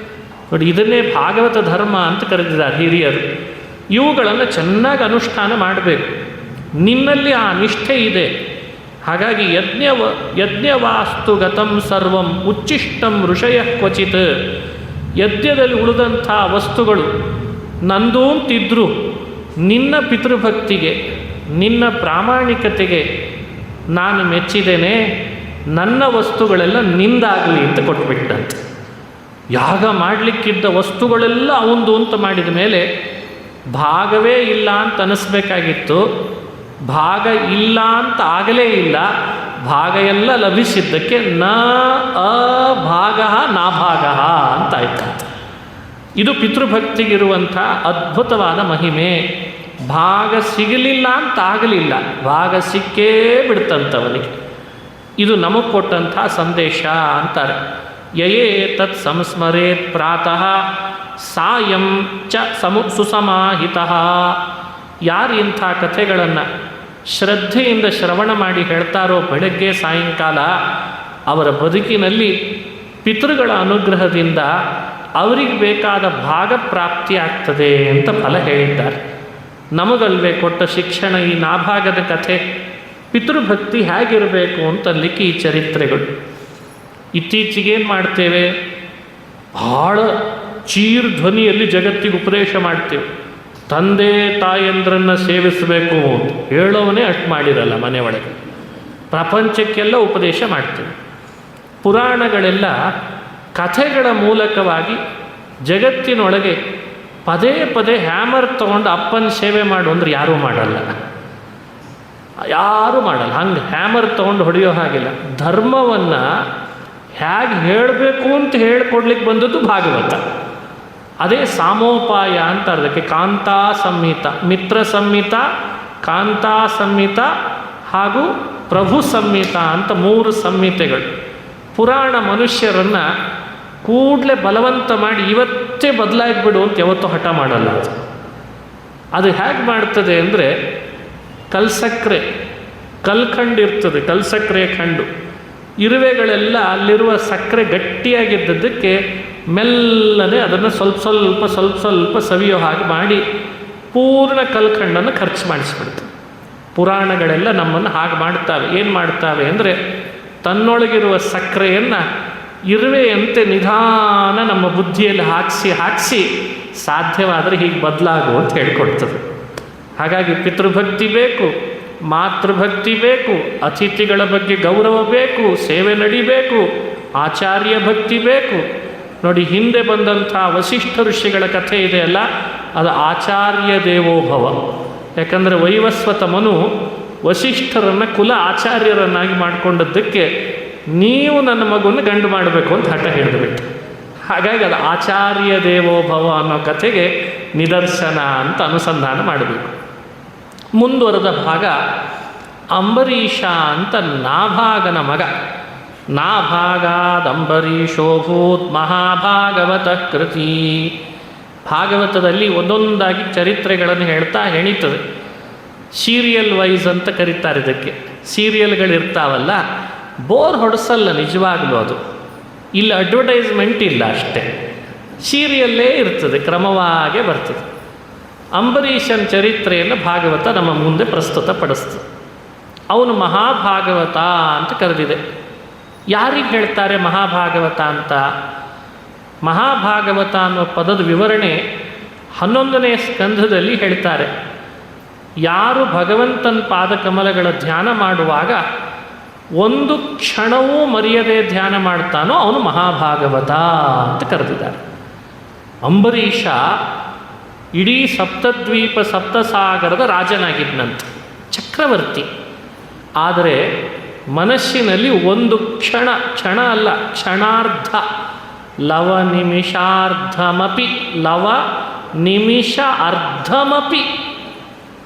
S1: ನೋಡಿ. ಇದನ್ನೇ ಭಾಗವತ ಧರ್ಮ ಅಂತ ಕರೆದಿದ್ದಾರೆ ಹಿರಿಯರು. ಇವುಗಳನ್ನು ಚೆನ್ನಾಗಿ ಅನುಷ್ಠಾನ ಮಾಡಬೇಕು. ನಿನ್ನಲ್ಲಿ ಆ ನಿಷ್ಠೆ ಇದೆ. ಹಾಗಾಗಿ ಯಜ್ಞವಾಸ್ತು ಗತಂ ಸರ್ವಂ ಉಚ್ಚಿಷ್ಟಂ ಋಷಯ ಕ್ವಚಿತ್. ಯಜ್ಞದಲ್ಲಿ ಉಳಿದಂಥ ವಸ್ತುಗಳು ನಂದು ಅಂತಿದ್ರು ನಿನ್ನ ಪಿತೃಭಕ್ತಿಗೆ, ನಿನ್ನ ಪ್ರಾಮಾಣಿಕತೆಗೆ ನಾನು ಮೆಚ್ಚಿದ್ದೇನೆ, ನನ್ನ ವಸ್ತುಗಳೆಲ್ಲ ನಿಂದಾಗಲಿ ಅಂತ ಕೊಟ್ಬಿಟ್ಟಂತೆ. ಯಾಗ ಮಾಡಲಿಕ್ಕಿದ್ದ ವಸ್ತುಗಳೆಲ್ಲ ಅವಂದು ಅಂತ ಮಾಡಿದ ಮೇಲೆ ಭಾಗವೇ ಇಲ್ಲ ಅಂತ ಅನ್ನಿಸ್ಬೇಕಾಗಿತ್ತು. ಭಾಗ ಇಲ್ಲ ಅಂತ ಆಗಲೇ ಇಲ್ಲ, ಭಾಗ ಎಲ್ಲ ಲಭಿಸಿದ್ದಕ್ಕೆ ನ ಅಭಾಗ ನಾಭಾಗ ಅಂತ ಆಯ್ತಂತೆ. ಇದು ಪಿತೃಭಕ್ತಿಗಿರುವಂಥ ಅದ್ಭುತವಾದ ಮಹಿಮೆ. ಭಾಗ ಸಿಗಲಿಲ್ಲ ಅಂತ ಆಗಲಿಲ್ಲ, ಭಾಗ ಸಿಕ್ಕೇ ಬಿಡ್ತಂಥವನಿಗೆ. ಇದು ನಮಗೆ ಕೊಟ್ಟಂಥ ಸಂದೇಶ ಅಂತಾರೆ. ಯಯೇ ತತ್ ಸಂಸ್ಮರೇತ್ ಪ್ರಾತಃ ಸಾಯಂ ಚ ಸುಸಮಾಹಿತಃ. ಯಾರು ಇಂಥ ಕಥೆಗಳನ್ನು ಶ್ರದ್ಧೆಯಿಂದ ಶ್ರವಣ ಮಾಡಿ ಹೇಳ್ತಾರೋ ಬೆಳಗ್ಗೆ ಸಾಯಂಕಾಲ, ಅವರ ಬದುಕಿನಲ್ಲಿ ಪಿತೃಗಳ ಅನುಗ್ರಹದಿಂದ ಅವರಿಗೆ ಬೇಕಾದ ಭಾಗ ಪ್ರಾಪ್ತಿಯಾಗ್ತದೆ ಅಂತ ಫಲ ಹೇಳಿದ್ದಾರೆ. ನಮಗಲ್ವೇ ಕೊಟ್ಟ ಶಿಕ್ಷಣ ಈ ನಾಭಾಗದ ಕಥೆ. ಪಿತೃಭಕ್ತಿ ಹೇಗಿರಬೇಕು ಅಂತನ್ಲಿಕ್ಕೆ ಈ ಚರಿತ್ರೆಗಳು. ಇತ್ತೀಚೆಗೇನು ಮಾಡ್ತೇವೆ, ಭಾಳ ಚೀರ್ ಧ್ವನಿಯಲ್ಲಿ ಜಗತ್ತಿಗೆ ಉಪದೇಶ ಮಾಡ್ತೇವೆ. ತಂದೆ ತಾಯಂದ್ರನ್ನು ಸೇವಿಸಬೇಕು ಅಂತ ಹೇಳೋವನೇ ಅಷ್ಟು ಮಾಡಿರಲ್ಲ ಮನೆ ಒಳಗೆ. ಪ್ರಪಂಚಕ್ಕೆಲ್ಲ ಉಪದೇಶ ಮಾಡ್ತೇವೆ. ಪುರಾಣಗಳೆಲ್ಲ ಕಥೆಗಳ ಮೂಲಕವಾಗಿ ಜಗತ್ತಿನೊಳಗೆ ಪದೇ ಪದೇ ಹ್ಯಾಮರ್ ತೊಗೊಂಡು ಅಪ್ಪನ ಸೇವೆ ಮಾಡು ಅಂದ್ರೆ ಯಾರೂ ಮಾಡಲ್ಲ, ಯಾರೂ ಮಾಡಲ್ಲ. ಹಂಗೆ ಹ್ಯಾಮರ್ ತೊಗೊಂಡು ಹೊಡೆಯೋ ಹಾಗಿಲ್ಲ. ಧರ್ಮವನ್ನು ಹೇಗೆ ಹೇಳಬೇಕು ಅಂತ ಹೇಳ್ಕೊಡ್ಲಿಕ್ಕೆ ಬಂದದ್ದು ಭಾಗವತ. ಅದೇ ಸಾಮೋಪಾಯ ಅಂತ ಅದಕ್ಕೆ. ಕಾಂತಾ ಸಂಹಿತ, ಮಿತ್ರ ಸಂಹಿತ, ಕಾಂತಾ ಸಂಹಿತ ಹಾಗೂ ಪ್ರಭು ಸಂಹಿತ ಅಂತ 3 ಸಂಹಿತೆಗಳು. ಪುರಾಣ ಮನುಷ್ಯರನ್ನು ಕೂಡಲೇ ಬಲವಂತ ಮಾಡಿ ಇವತ್ತೇ ಬದಲಾಗಿಬಿಡು ಅಂತ ಯಾವತ್ತೂ ಹಠ ಮಾಡಲ್ಲ. ಅದು ಹೇಗೆ ಮಾಡ್ತದೆ ಅಂದರೆ, ಕಲ್ಸಕ್ಕರೆ ಕಲ್ಕಂಡಿರ್ತದೆ, ಕಲ್ಸಕ್ಕರೆ ಖಂಡು ಇರುವೆಗಳೆಲ್ಲ ಅಲ್ಲಿರುವ ಸಕ್ಕರೆ ಗಟ್ಟಿಯಾಗಿದ್ದದ್ದಕ್ಕೆ ಮೆಲ್ಲನೆ ಅದನ್ನು ಸ್ವಲ್ಪ ಸ್ವಲ್ಪ ಸವಿಯೋ ಹಾಗೆ ಮಾಡಿ ಪೂರ್ಣ ಕಲ್ಕಂಡನ್ನು ಖರ್ಚು ಮಾಡಿಸ್ಬಿಡ್ತವೆ. ಪುರಾಣಗಳೆಲ್ಲ ನಮ್ಮನ್ನು ಹಾಗೆ ಮಾಡ್ತಾವೆ. ಏನು ಮಾಡ್ತಾವೆ ಅಂದರೆ, ತನ್ನೊಳಗಿರುವ ಸಕ್ಕರೆಯನ್ನು ಇರುವೆಯಂತೆ ನಿಧಾನ ನಮ್ಮ ಬುದ್ಧಿಯಲ್ಲಿ ಹಾಕಿಸಿ ಸಾಧ್ಯವಾದರೆ ಹೀಗೆ ಬದಲಾಗು ಅಂತ ಹೇಳಿಕೊಡ್ತದೆ. ಹಾಗಾಗಿ ಪಿತೃಭಕ್ತಿ ಬೇಕು, ಮಾತೃಭಕ್ತಿ ಬೇಕು, ಅತಿಥಿಗಳ ಬಗ್ಗೆ ಗೌರವ ಬೇಕು, ಸೇವೆ ನಡಿಬೇಕು, ಆಚಾರ್ಯ ಭಕ್ತಿ ಬೇಕು. ನೋಡಿ, ಹಿಂದೆ ಬಂದಂಥ ವಸಿಷ್ಠ ಋಷಿಗಳ ಕಥೆ ಇದೆಯಲ್ಲ, ಅದು ಆಚಾರ್ಯ ದೇವೋಭವ. ಯಾಕಂದರೆ ವೈವಸ್ವತ ಮನು ವಸಿಷ್ಠರನ್ನು ಕುಲ ಆಚಾರ್ಯರನ್ನಾಗಿ ಮಾಡಿಕೊಂಡದ್ದಕ್ಕೆ ನೀವು ನನ್ನ ಮಗುವನ್ನು ಗಂಡು ಮಾಡಬೇಕು ಅಂತ ಹಠ ಹಿಡಿದುಬಿಟ್ಟು. ಹಾಗಾಗಿ ಅದು ಆಚಾರ್ಯ ದೇವೋಭವ ಅನ್ನೋ ಕಥೆಗೆ ನಿದರ್ಶನ ಅಂತ ಅನುಸಂಧಾನ ಮಾಡಬೇಕು. ಮುಂದುವರೆದ ಭಾಗ ಅಂಬರೀಷ ಅಂತ ನಾಭಾಗನ ಮಗ. ನಾಭಾಗಾದಂಬರೀಷೋಭೂತ್ ಮಹಾಭಾಗವತ ಕೃತಿ. ಭಾಗವತದಲ್ಲಿ ಒಂದೊಂದಾಗಿ ಚರಿತ್ರೆಗಳನ್ನು ಹೇಳ್ತಾ ಹೆಣಿತದೆ. ಸೀರಿಯಲ್ ವೈಸ್ ಅಂತ ಕರೀತಾರೆ ಇದಕ್ಕೆ. ಸೀರಿಯಲ್ಗಳಿರ್ತಾವಲ್ಲ, ಬೋರ್ ಹೊಡೆಸಲ್ಲ ನಿಜವಾಗ್ಲೂ. ಅದು ಇಲ್ಲಿ ಅಡ್ವರ್ಟೈಸ್ಮೆಂಟ್ ಇಲ್ಲ ಅಷ್ಟೇ, ಸೀರಿಯಲ್ಲೇ ಇರ್ತದೆ, ಕ್ರಮವಾಗೇ ಬರ್ತದೆ. ಅಂಬರೀಷನ ಚರಿತ್ರೆಯನ್ನು ಭಾಗವತ ನಮ್ಮ ಮುಂದೆ ಪ್ರಸ್ತುತಪಡಿಸ್ತದೆ. ಅವನು ಮಹಾಭಾಗವತ ಅಂತ ಕರೆದಿದೆ. ಯಾರಿಗೆ ಹೇಳ್ತಾರೆ ಮಹಾಭಾಗವತ ಅಂತ? ಮಹಾಭಾಗವತ ಅನ್ನೋ ಪದದ ವಿವರಣೆ 11ನೇ ಸ್ಕಂಧದಲ್ಲಿ ಹೇಳ್ತಾರೆ. ಯಾರು ಭಗವಂತನ ಪಾದಕಮಲಗಳ ಧ್ಯಾನ ಮಾಡುವಾಗ ಒಂದು ಕ್ಷಣವೂ ಮರೆಯದೆ ಧ್ಯಾನ ಮಾಡ್ತಾನೋ ಅವನು ಮಹಾಭಾಗವತ ಅಂತ ಕರೆದಿದ್ದಾರೆ. ಅಂಬರೀಷ ಇಡೀ ಸಪ್ತದ್ವೀಪ ಸಪ್ತಸಾಗರದ ರಾಜನಾಗಿದ್ದಂತೆ, ಚಕ್ರವರ್ತಿ. ಆದರೆ ಮನಸ್ಸಿನಲ್ಲಿ ಒಂದು ಕ್ಷಣ ಅಲ್ಲ, ಕ್ಷಣಾರ್ಧ, ಲವ ನಿಮಿಷಾರ್ಧಮಪಿ, ಲವ ನಿಮಿಷ ಅರ್ಧಮಪಿ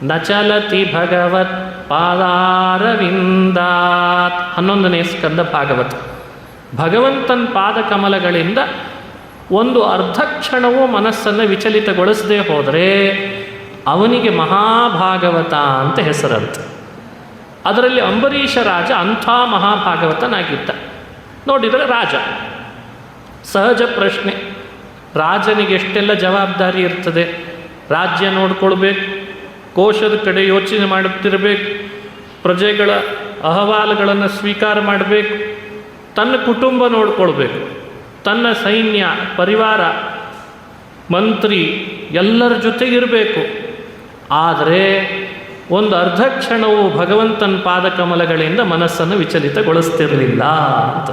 S1: ನ ಚಲತಿ ಭಗವತ್ ಪಾದಾರವಿಂದಾತ್. 11ನೇ ಸ್ಕಂದ ಭಾಗವತ. ಭಗವಂತನ ಪಾದಕಮಲಗಳಿಂದ ಒಂದು ಅರ್ಧ ಕ್ಷಣವೂ ಮನಸ್ಸನ್ನು ವಿಚಲಿತಗೊಳಿಸದೆ ಹೋದರೆ ಅವನಿಗೆ ಮಹಾಭಾಗವತ ಅಂತ ಹೆಸರಂತೆ. ಅದರಲ್ಲಿ ಅಂಬರೀಷ ರಾಜ ಅಂಥ ಮಹಾಭಾಗವತನಾಗಿದ್ದ. ನೋಡಿದರೆ ರಾಜ, ಸಹಜ ಪ್ರಶ್ನೆ, ರಾಜನಿಗೆ ಎಷ್ಟೆಲ್ಲ ಜವಾಬ್ದಾರಿ ಇರ್ತದೆ. ರಾಜ್ಯ ನೋಡ್ಕೊಳ್ಬೇಕು, ಕೋಶದ ಕಡೆ ಯೋಚನೆ ಮಾಡುತ್ತಿರಬೇಕು, ಪ್ರಜೆಗಳ ಅಹವಾಲುಗಳನ್ನು ಸ್ವೀಕಾರ ಮಾಡಬೇಕು, ತನ್ನ ಕುಟುಂಬ ನೋಡ್ಕೊಳ್ಬೇಕು, ತನ್ನ ಸೈನ್ಯ ಪರಿವಾರ ಮಂತ್ರಿ ಎಲ್ಲರ ಜೊತೆಗಿರಬೇಕು. ಆದರೆ ಒಂದು ಅರ್ಧ ಕ್ಷಣವು ಭಗವಂತನ ಪಾದಕಮಲಗಳಿಂದ ಮನಸ್ಸನ್ನು ವಿಚಲಿತಗೊಳಿಸ್ತಿರಲಿಲ್ಲ ಅಂತ.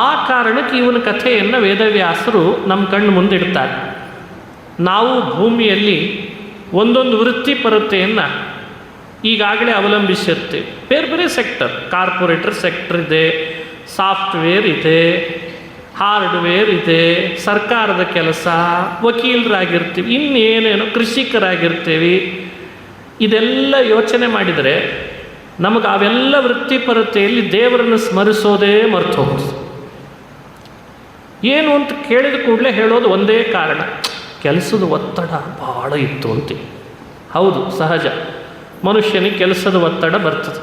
S1: ಆ ಕಾರಣಕ್ಕೆ ಇವನ ಕಥೆಯನ್ನು ವೇದವ್ಯಾಸರು ನಮ್ಮ ಕಣ್ಣು ಮುಂದಿಡ್ತಾರೆ. ನಾವು ಭೂಮಿಯಲ್ಲಿ ಒಂದೊಂದು ವೃತ್ತಿಪರತೆಯನ್ನು ಈಗಾಗಲೇ ಅವಲಂಬಿಸಿರ್ತೀವಿ. ಬೇರೆ ಬೇರೆ ಸೆಕ್ಟರ್, ಕಾರ್ಪೊರೇಟರ್ ಸೆಕ್ಟರ್ ಇದೆ, ಸಾಫ್ಟ್ವೇರ್ ಇದೆ, ಹಾರ್ಡ್ವೇರ್ ಇದೆ, ಸರ್ಕಾರದ ಕೆಲಸ, ವಕೀಲರಾಗಿರ್ತೀವಿ, ಇನ್ನೇನೇನೋ ಕೃಷಿಕರಾಗಿರ್ತೀವಿ. ಇದೆಲ್ಲ ಯೋಚನೆ ಮಾಡಿದರೆ ನಮಗೆ ಅವೆಲ್ಲ ವೃತ್ತಿಪರತೆಯಲ್ಲಿ ದೇವರನ್ನು ಸ್ಮರಿಸೋದೇ ಮರ್ತು ಹೋಗ್ತದೆ. ಏನು ಅಂತ ಕೇಳಿದ ಕೂಡಲೇ ಹೇಳೋದು ಒಂದೇ ಕಾರಣ, ಕೆಲಸದ ಒತ್ತಡ ಭಾಳ ಇತ್ತು ಅಂತೀವಿ. ಹೌದು, ಸಹಜ, ಮನುಷ್ಯನಿಗೆ ಕೆಲಸದ ಒತ್ತಡ ಬರ್ತದೆ.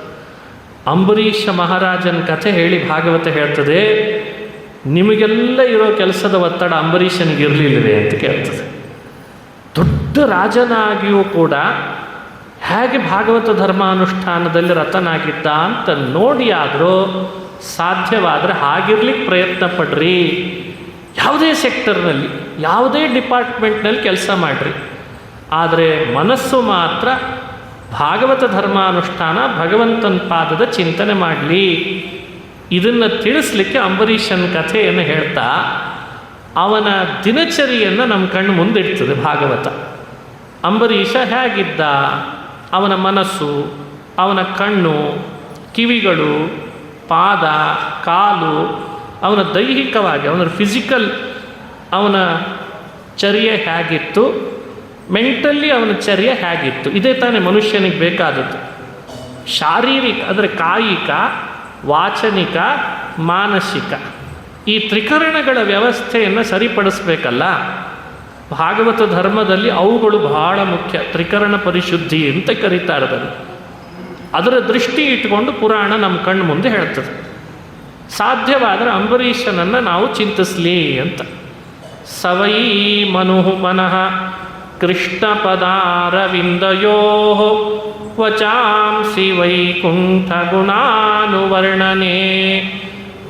S1: ಅಂಬರೀಷ ಮಹಾರಾಜನ ಕಥೆ ಹೇಳಿ ಭಾಗವತ ಹೇಳ್ತದೆ, ನಿಮಗೆಲ್ಲ ಇರೋ ಕೆಲಸದ ಒತ್ತಡ ಅಂಬರೀಷನಿಗಿರಲಿಲ್ಲವೇ ಅಂತ ಕೇಳ್ತದೆ. ದೊಡ್ಡ ರಾಜನಾಗಿಯೂ ಕೂಡ ಹೇಗೆ ಭಾಗವತ ಧರ್ಮಾನುಷ್ಠಾನದಲ್ಲಿ ರತನಾಗಿದ್ದ ಅಂತ ನೋಡಿ ಆದರೂ ಸಾಧ್ಯವಾದರೆ ಹಾಗಿರ್ಲಿಕ್ಕೆ ಪ್ರಯತ್ನ ಪಡ್ರಿ. ಯಾವುದೇ ಸೆಕ್ಟರ್ನಲ್ಲಿ, ಯಾವುದೇ ಡಿಪಾರ್ಟ್ಮೆಂಟ್ನಲ್ಲಿ ಕೆಲಸ ಮಾಡಿರಿ, ಆದರೆ ಮನಸ್ಸು ಮಾತ್ರ ಭಾಗವತ ಧರ್ಮಾನುಷ್ಠಾನ, ಭಗವಂತನ ಪಾದದ ಚಿಂತನೆ ಮಾಡಲಿ. ಇದನ್ನು ತಿಳಿಸ್ಲಿಕ್ಕೆ ಅಂಬರೀಷನ ಕಥೆಯನ್ನು ಹೇಳ್ತಾ ಅವನ ದಿನಚರಿಯನ್ನು ನಮ್ಮ ಕಣ್ಣು ಮುಂದಿಡ್ತದೆ ಭಾಗವತ. ಅಂಬರೀಷ ಹೇಗಿದ್ದ, ಅವನ ಮನಸ್ಸು, ಅವನ ಕಣ್ಣು, ಕಿವಿಗಳು, ಪಾದ, ಕಾಲು, ಅವನ ದೈಹಿಕವಾಗಿ, ಅವನ ಫಿಸಿಕಲ್ ಅವನ ಚರ್ಯೆ ಹೇಗಿತ್ತು, ಮೆಂಟಲಿ ಅವನ ಚರ್ಯೆ ಹೇಗಿತ್ತು. ಇದೇ ತಾನೇ ಮನುಷ್ಯನಿಗೆ ಬೇಕಾದದ್ದು. ಶಾರೀರಿಕ ಅಂದರೆ ಕಾಯಿಕ, ವಾಚನಿಕ, ಮಾನಸಿಕ, ಈ ತ್ರಿಕರಣಗಳ ವ್ಯವಸ್ಥೆಯನ್ನು ಸರಿಪಡಿಸ್ಬೇಕಲ್ಲ. ಭಾಗವತ ಧರ್ಮದಲ್ಲಿ ಅವುಗಳು ಬಹಳ ಮುಖ್ಯ. ತ್ರಿಕರಣ ಪರಿಶುದ್ಧಿ ಅಂತ ಕರೀತಾರೆ ಅದನ್ನು. ಅದರ ದೃಷ್ಟಿ ಇಟ್ಕೊಂಡು ಪುರಾಣ ನಮ್ಮ ಕಣ್ಣು ಮುಂದೆ ಹೇಳ್ತದೆ. ಸಾಧ್ಯವಾದರೆ ಅಂಬರೀಷನನ್ನು ನಾವು ಚಿಂತಿಸಲಿ ಅಂತ. ಸವೈ ಮನುಃ ಮನಃ ಕೃಷ್ಣ ಪದಾರವಿಂದಯೋ ವಚಾಂಸಿ ವೈಕುಂಠ ಗುಣಾನುವರ್ಣನೆ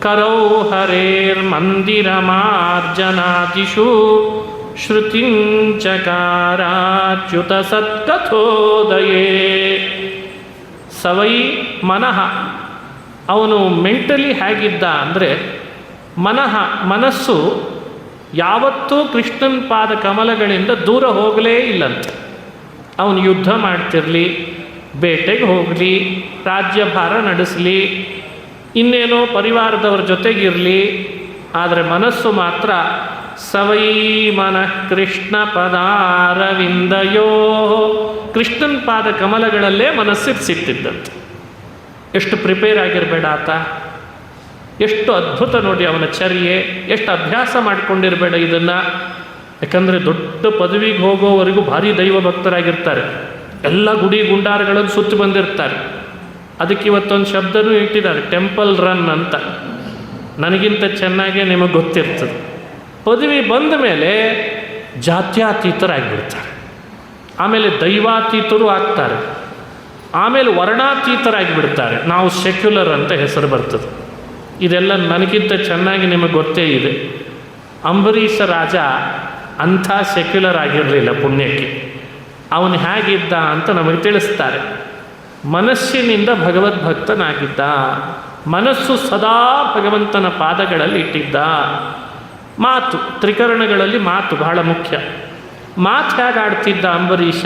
S1: ಕರೌ ಹರೇರ್ಮಂದಿರಮಾರ್ಜನಾದಿಷು ಶ್ರುತಿಂಚಕಾರಾಚ್ಯುತ ಸತ್ಕಥೋದಯೇ. ಸವೈ ಮನಃ, ಅವನು ಮೆಂಟಲಿ ಹೇಗಿದ್ದ ಅಂದರೆ ಮನಸ್ಸು ಯಾವತ್ತೂ ಕೃಷ್ಣನ ಪಾದ ಕಮಲಗಳಿಂದ ದೂರ ಹೋಗಲೇ ಇಲ್ಲಂತೆ. ಅವನು ಯುದ್ಧ ಮಾಡ್ತಿರಲಿ, ಬೇಟೆಗೆ ಹೋಗಲಿ, ರಾಜ್ಯಭಾರ ನಡೆಸಲಿ, ಇನ್ನೇನೋ ಪರಿವಾರದವ್ರ ಜೊತೆಗಿರಲಿ, ಆದರೆ ಮನಸ್ಸು ಮಾತ್ರ ಸವೈ ಮನಃ ಕೃಷ್ಣ ಪದಾರವಿಂದಯೋ, ಕೃಷ್ಣನ ಪಾದ ಕಮಲಗಳಲ್ಲೇ ಮನಸ್ಸಿರಿಸಿಟ್ಟಿದ್ದಂತೆ. ಎಷ್ಟು ಪ್ರಿಪೇರ್ ಆಗಿರಬೇಡ ಆತ, ಎಷ್ಟು ಅದ್ಭುತ ನೋಡಿ ಅವನ ಚರ್ಯೆ, ಎಷ್ಟು ಅಭ್ಯಾಸ ಮಾಡಿಕೊಂಡಿರಬೇಡ ಇದನ್ನು. ಯಾಕಂದರೆ ದೊಡ್ಡ ಪದವಿಗೆ ಹೋಗೋವರೆಗೂ ಭಾರಿ ದೈವ ಭಕ್ತರಾಗಿರ್ತಾರೆ, ಎಲ್ಲ ಗುಡಿ ಗುಂಡಾರಗಳನ್ನು ಸುತ್ತಿ ಬಂದಿರ್ತಾರೆ. ಅದಕ್ಕೆ ಇವತ್ತೊಂದು ಶಬ್ದನೂ ಇಟ್ಟಿದ್ದಾರೆ, ಟೆಂಪಲ್ ರನ್ ಅಂತ. ನನಗಿಂತ ಚೆನ್ನಾಗೇ ನಿಮಗೆ ಗೊತ್ತಿರ್ತದೆ. ಪದವಿ ಬಂದ ಮೇಲೆ ಜಾತ್ಯತೀತರಾಗಿಬಿಡ್ತಾರೆ. ಆಮೇಲೆ ದೈವಾತೀತರು ಆಗ್ತಾರೆ, ಆಮೇಲೆ ವರ್ಣಾತೀತರಾಗಿ ಬಿಡ್ತಾರೆ. ನಾವು ಸೆಕ್ಯುಲರ್ ಅಂತ ಹೆಸರು ಬರ್ತದೆ. ಇದೆಲ್ಲ ನನಗಿಂತ ಚೆನ್ನಾಗಿ ನಿಮಗೆ ಗೊತ್ತೇ ಇದೆ. ಅಂಬರೀಷ ರಾಜ ಅಂಥ ಸೆಕ್ಯುಲರ್ ಆಗಿರಲಿಲ್ಲ ಪುಣ್ಯಕ್ಕೆ. ಅವನು ಹೇಗಿದ್ದ ಅಂತ ನಮಗೆ ತಿಳಿಸ್ತಾರೆ. ಮನಸ್ಸಿನಿಂದ ಭಗವದ್ಭಕ್ತನಾಗಿದ್ದ, ಮನಸ್ಸು ಸದಾ ಭಗವಂತನ ಪಾದಗಳಲ್ಲಿ ಇಟ್ಟಿದ್ದ. ಮಾತು, ತ್ರಿಕರಣಗಳಲ್ಲಿ ಮಾತು ಬಹಳ ಮುಖ್ಯ. ಮಾತು ಹೇಗೆ ಆಡ್ತಿದ್ದ ಅಂಬರೀಷ